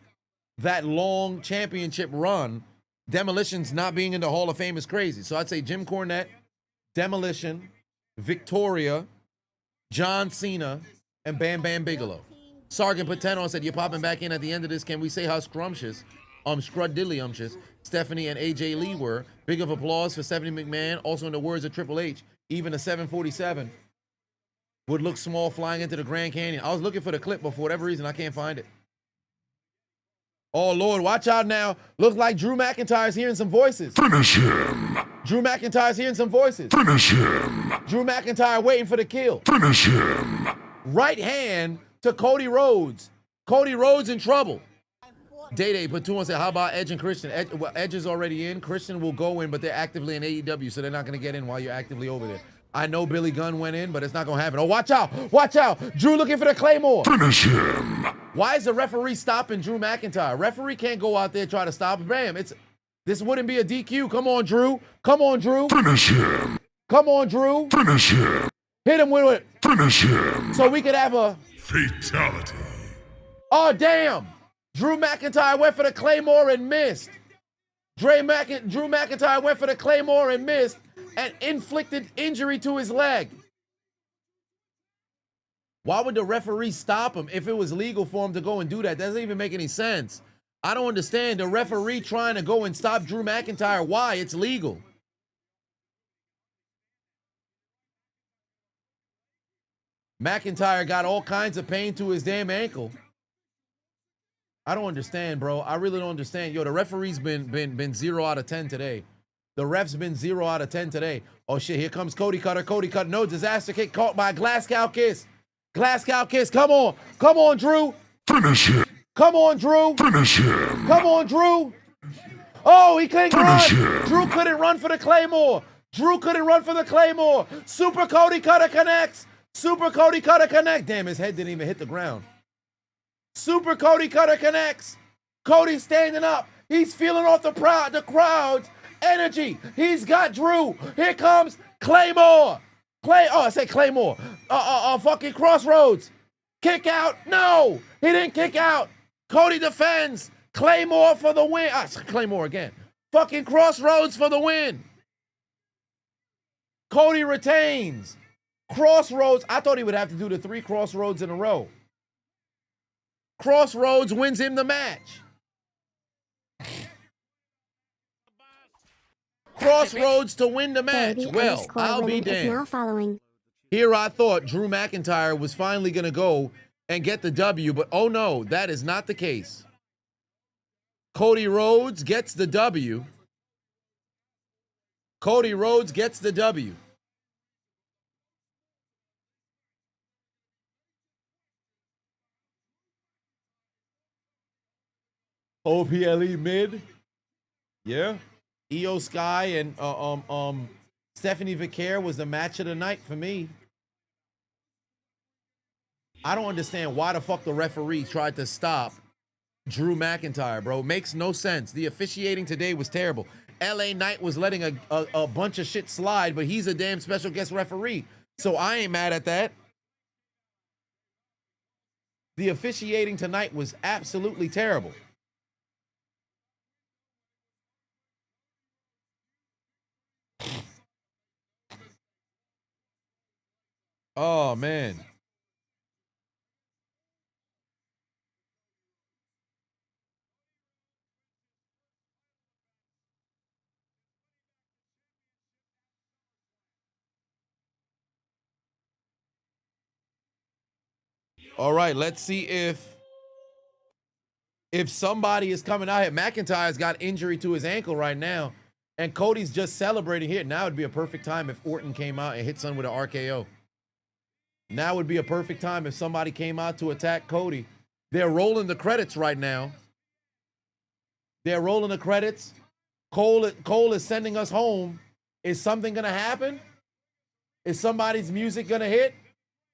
that long championship run, Demolition's not being in the Hall of Fame is crazy. So I'd say Jim Cornette, Demolition, Victoria, John Cena, and Bam Bam Bigelow. Sergeant Pateno said, you're popping back in at the end of this. Can we say how scrumptious, scruddiddlyumptious Stephanie and AJ Lee were? Big of applause for Stephanie McMahon. Also, in the words of Triple H, even a 747 would look small flying into the Grand Canyon. I was looking for the clip, but for whatever reason, I can't find it. Oh, Lord, watch out now. Looks like Drew McIntyre's hearing some voices. Finish him. Drew McIntyre's hearing some voices. Finish him. Drew McIntyre waiting for the kill. Finish him. Right hand to Cody Rhodes. Cody Rhodes in trouble. Day Platoon said, how about Edge and Christian? Edge is already in. Christian will go in, but they're actively in AEW, so they're not going to get in while you're actively over there. I know Billy Gunn went in, but it's not going to happen. Oh, watch out. Drew looking for the Claymore. Finish him. Why is the referee stopping Drew McIntyre? Referee can't go out there and try to stop him. Bam, this wouldn't be a DQ. Come on, Drew. Finish him. Come on, Drew. Finish him. Hit him with it. Finish him. So we could have a fatality. Oh, damn. Drew McIntyre went for the Claymore and missed. Drew McIntyre went for the Claymore and missed and inflicted injury to his leg. Why would the referee stop him if it was legal for him to go and do that? That doesn't even make any sense. I don't understand the referee trying to go and stop Drew McIntyre. Why? It's legal. McIntyre got all kinds of pain to his damn ankle. I don't understand, bro. I really don't understand. Yo, the referee's been 0 out of 10 today. The ref's been 0 out of 10 today. Oh, shit, here comes Cody Cutter. No, disaster kick caught by Glass Cow Kiss. Come on, Drew. Finish him. Come on, Drew. Finish him. Come on, Drew. Oh, he couldn't run. Drew couldn't run for the Claymore. Drew couldn't run for the Claymore. Super Cody Cutter connects. Super Cody Cutter connect. Damn, his head didn't even hit the ground. Super Cody Cutter connects. Cody standing up. He's feeling off the crowd's energy. He's got Drew. Here comes Claymore. I said Claymore. Fucking Crossroads. Kick out. No, he didn't kick out. Cody defends. Claymore for the win. Claymore again. Fucking Crossroads for the win. Cody retains. Crossroads. I thought he would have to do the 3 Crossroads in a row. Crossroads wins him the match. Crossroads to win the match. Well, I'll be damned. Here I thought Drew McIntyre was finally going to go and get the W, but oh no, that is not the case. Cody Rhodes gets the W. Cody Rhodes gets the W. OPLE mid. Yeah. Io Sky and Stephanie Vicaire was the match of the night for me. I don't understand why the fuck the referee tried to stop Drew McIntyre, bro. It makes no sense. The officiating today was terrible. LA Knight was letting a bunch of shit slide, but he's a damn special guest referee. So I ain't mad at that. The officiating tonight was absolutely terrible. Oh, man. All right, let's see if somebody is coming out here. McIntyre's got injury to his ankle right now, and Cody's just celebrating here. Now would be a perfect time if Orton came out and hit someone with an RKO. Now would be a perfect time if somebody came out to attack Cody. They're rolling the credits right now. They're rolling the credits. Cole is sending us home. Is something going to happen? Is somebody's music going to hit?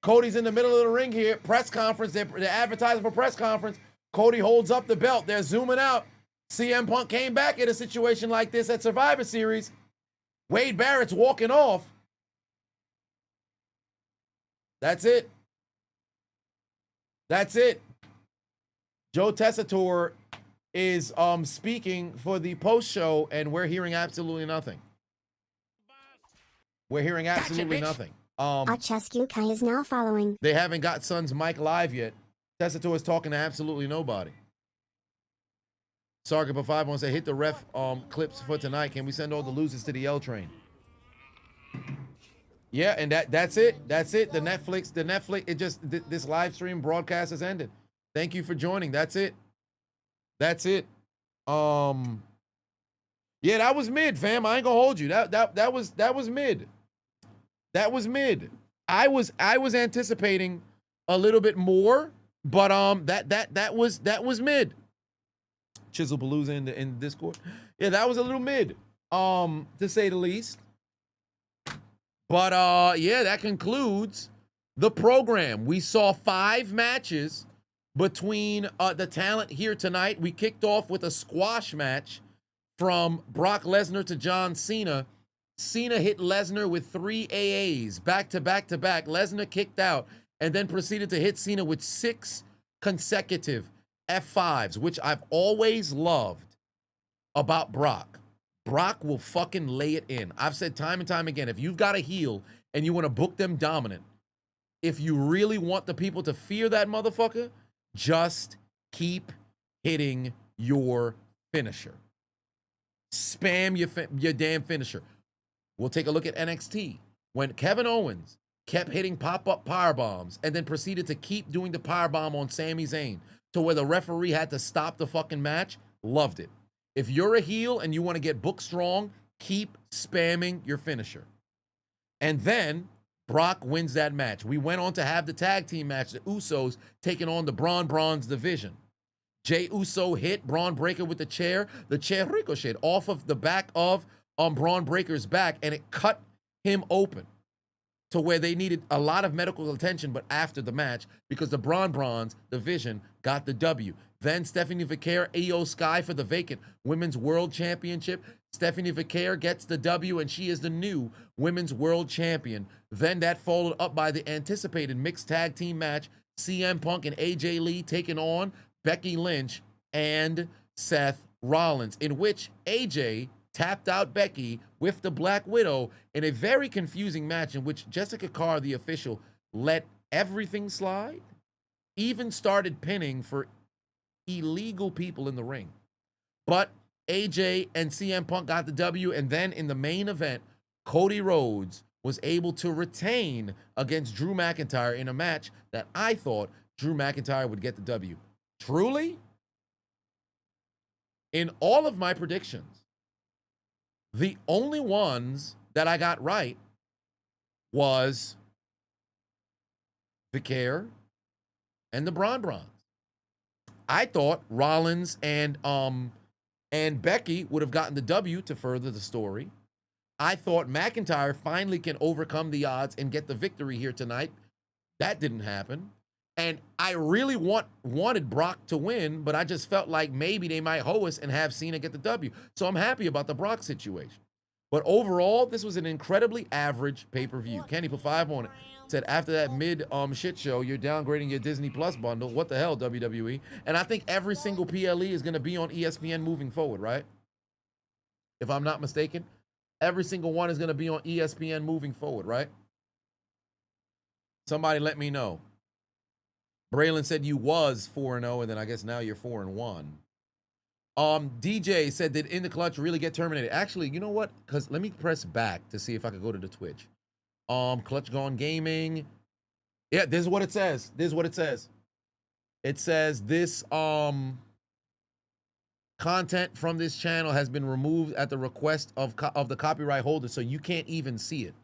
Cody's in the middle of the ring here. Press conference. They're advertising for press conference. Cody holds up the belt. They're zooming out. CM Punk came back in a situation like this at Survivor Series. Wade Barrett's walking off. That's it. That's it. Joe Tessitore is speaking for the post show, and we're hearing absolutely nothing. We're hearing absolutely nothing. Chescu Kai is now following. They haven't got Son's mic live yet. Tessitore is talking to absolutely nobody. Sarga 5 wants to hit the ref clips for tonight. Can we send all the losers to the L train? Yeah, and that's it. That's it. The Netflix, it just, this live stream broadcast has ended. Thank you for joining. That's it. That's it. Yeah, that was mid, fam. I ain't gonna hold you. That was mid. That was mid. I was anticipating a little bit more, but that was mid. Chiseled Palooza in Discord. Yeah, that was a little mid, to say the least. But yeah, that concludes the program. We saw 5 matches between the talent here tonight. We kicked off with a squash match from Brock Lesnar to John Cena. Cena hit Lesnar with 3 AAs back to back to back. Lesnar kicked out and then proceeded to hit Cena with 6 consecutive F5s, which I've always loved about Brock. Brock will fucking lay it in. I've said time and time again, if you've got a heel and you want to book them dominant, if you really want the people to fear that motherfucker, just keep hitting your finisher. Spam your damn finisher. We'll take a look at NXT. When Kevin Owens kept hitting pop-up powerbombs and then proceeded to keep doing the powerbomb on Sami Zayn to where the referee had to stop the fucking match, loved it. If you're a heel and you want to get booked strong, keep spamming your finisher. And then Brock wins that match. We went on to have the tag team match, the Usos taking on the Braun's division. Jey Uso hit Braun Breaker with the chair. The chair ricocheted off of the back of Braun Breaker's back, and it cut him open to where they needed a lot of medical attention, but after the match, because the Bronze division got the W. Then Stephanie Vaquer, Io Sky for the vacant Women's World Championship. Stephanie Vaquer gets the W, and she is the new Women's World Champion. Then that followed up by the anticipated mixed tag team match, CM Punk and AJ Lee taking on Becky Lynch and Seth Rollins, in which AJ tapped out Becky with the Black Widow in a very confusing match in which Jessica Carr, the official, let everything slide, even started pinning for illegal people in the ring. But AJ and CM Punk got the W, and then in the main event, Cody Rhodes was able to retain against Drew McIntyre in a match that I thought Drew McIntyre would get the W. Truly, in all of my predictions, the only ones that I got right was Vaquer and the Bronze. I thought Rollins and Becky would have gotten the W to further the story. I thought McIntyre finally can overcome the odds and get the victory here tonight. That didn't happen. And I really wanted Brock to win, but I just felt like maybe they might hoe us and have Cena get the W. So I'm happy about the Brock situation. But overall, this was an incredibly average pay-per-view. Kenny put 5 on it. Said, after that mid shit show, you're downgrading your Disney Plus bundle. What the hell, WWE? And I think every single PLE is going to be on ESPN moving forward, right? If I'm not mistaken, every single one is going to be on ESPN moving forward, right? Somebody let me know. Braylon said you was 4-0, and then I guess now you're 4-1. DJ said, did In the Clutch really get terminated? Actually, you know what? Because let me press back to see if I could go to the Twitch. Clutch Gone Gaming. Yeah, this is what it says. This is what it says. It says this content from this channel has been removed at the request of the copyright holder, so you can't even see it.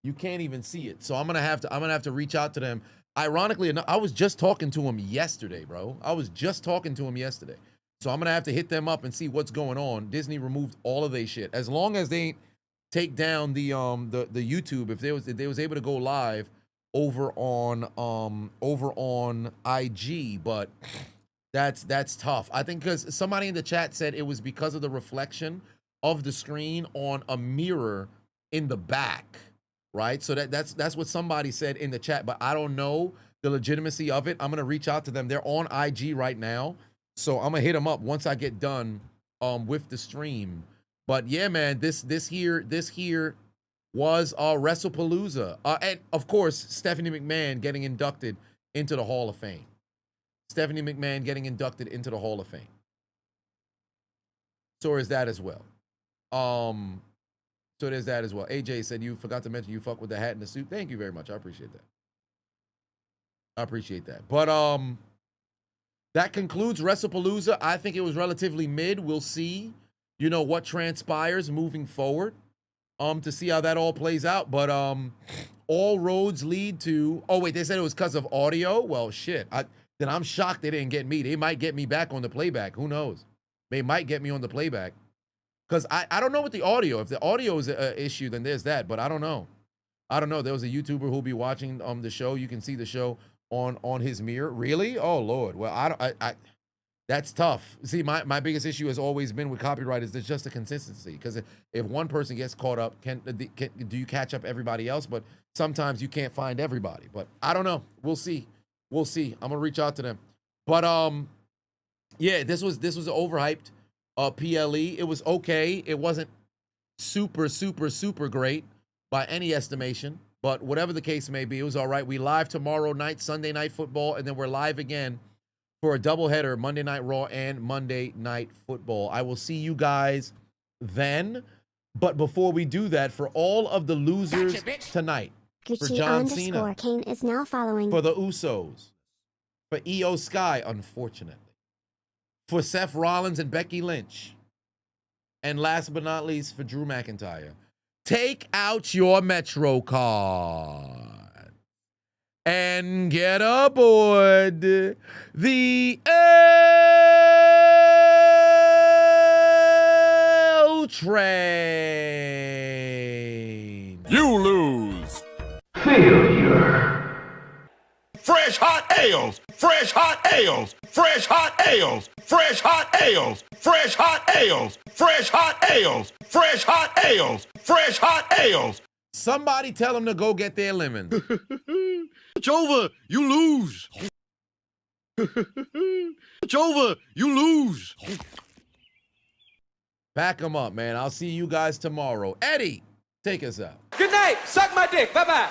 You can't even see it. So I'm gonna have to reach out to them. Ironically enough, I was just talking to him yesterday, bro. I was just talking to him yesterday. So I'm gonna have to hit them up and see what's going on. Disney removed all of their shit. As long as they take down the YouTube, if they was able to go live over on IG, but that's tough. I think because somebody in the chat said it was because of the reflection of the screen on a mirror in the back, right? So that's what somebody said in the chat, but I don't know the legitimacy of it. I'm gonna reach out to them. They're on IG right now, so I'm gonna hit them up once I get done with the stream. But yeah, man, this here was Wrestlepalooza, and of course Stephanie McMahon getting inducted into the Hall of Fame. Stephanie McMahon getting inducted into the Hall of Fame. So is that as well. So there's that as well. AJ said you forgot to mention you fuck with the hat and the suit. Thank you very much. I appreciate that. I appreciate that. But that concludes Wrestlepalooza. I think it was relatively mid. We'll see, you know, what transpires moving forward, to see how that all plays out. But all roads lead to. Oh wait, they said it was because of audio. Well, shit. Then I'm shocked they didn't get me. They might get me back on the playback. Who knows? They might get me on the playback. Because I don't know what the audio. If the audio is an issue, then there's that. But I don't know. I don't know. There was a YouTuber who'll be watching the show. You can see the show on his mirror. Really? Oh Lord. Well, I that's tough. See, my biggest issue has always been with copyright is there's just a consistency. Because if one person gets caught up, do you catch up everybody else? But sometimes you can't find everybody. But I don't know. We'll see. We'll see. I'm gonna reach out to them. But yeah, this was overhyped. PLE. It was okay. It wasn't super great by any estimation. But whatever the case may be, it was all right. We live tomorrow night, Sunday Night Football, and then we're live again for a doubleheader, Monday Night Raw and Monday Night Football. I will see you guys then. But before we do that, for all of the losers tonight, for John Cena, Kane is now following. For the Usos, for Io Sky, unfortunately, for Seth Rollins and Becky Lynch, and last but not least, for Drew McIntyre, take out your Metro card and get aboard the L train. You lose. Failure. Fresh hot ales, fresh hot ales, fresh hot ales, fresh hot ales, fresh hot ales, fresh hot ales, fresh hot ales, fresh hot ales. Somebody tell them to go get their lemons. It's over, you lose. It's over, you lose. Back them up, man. I'll see you guys tomorrow. Eddie, take us out. Good night. Suck my dick. Bye-bye.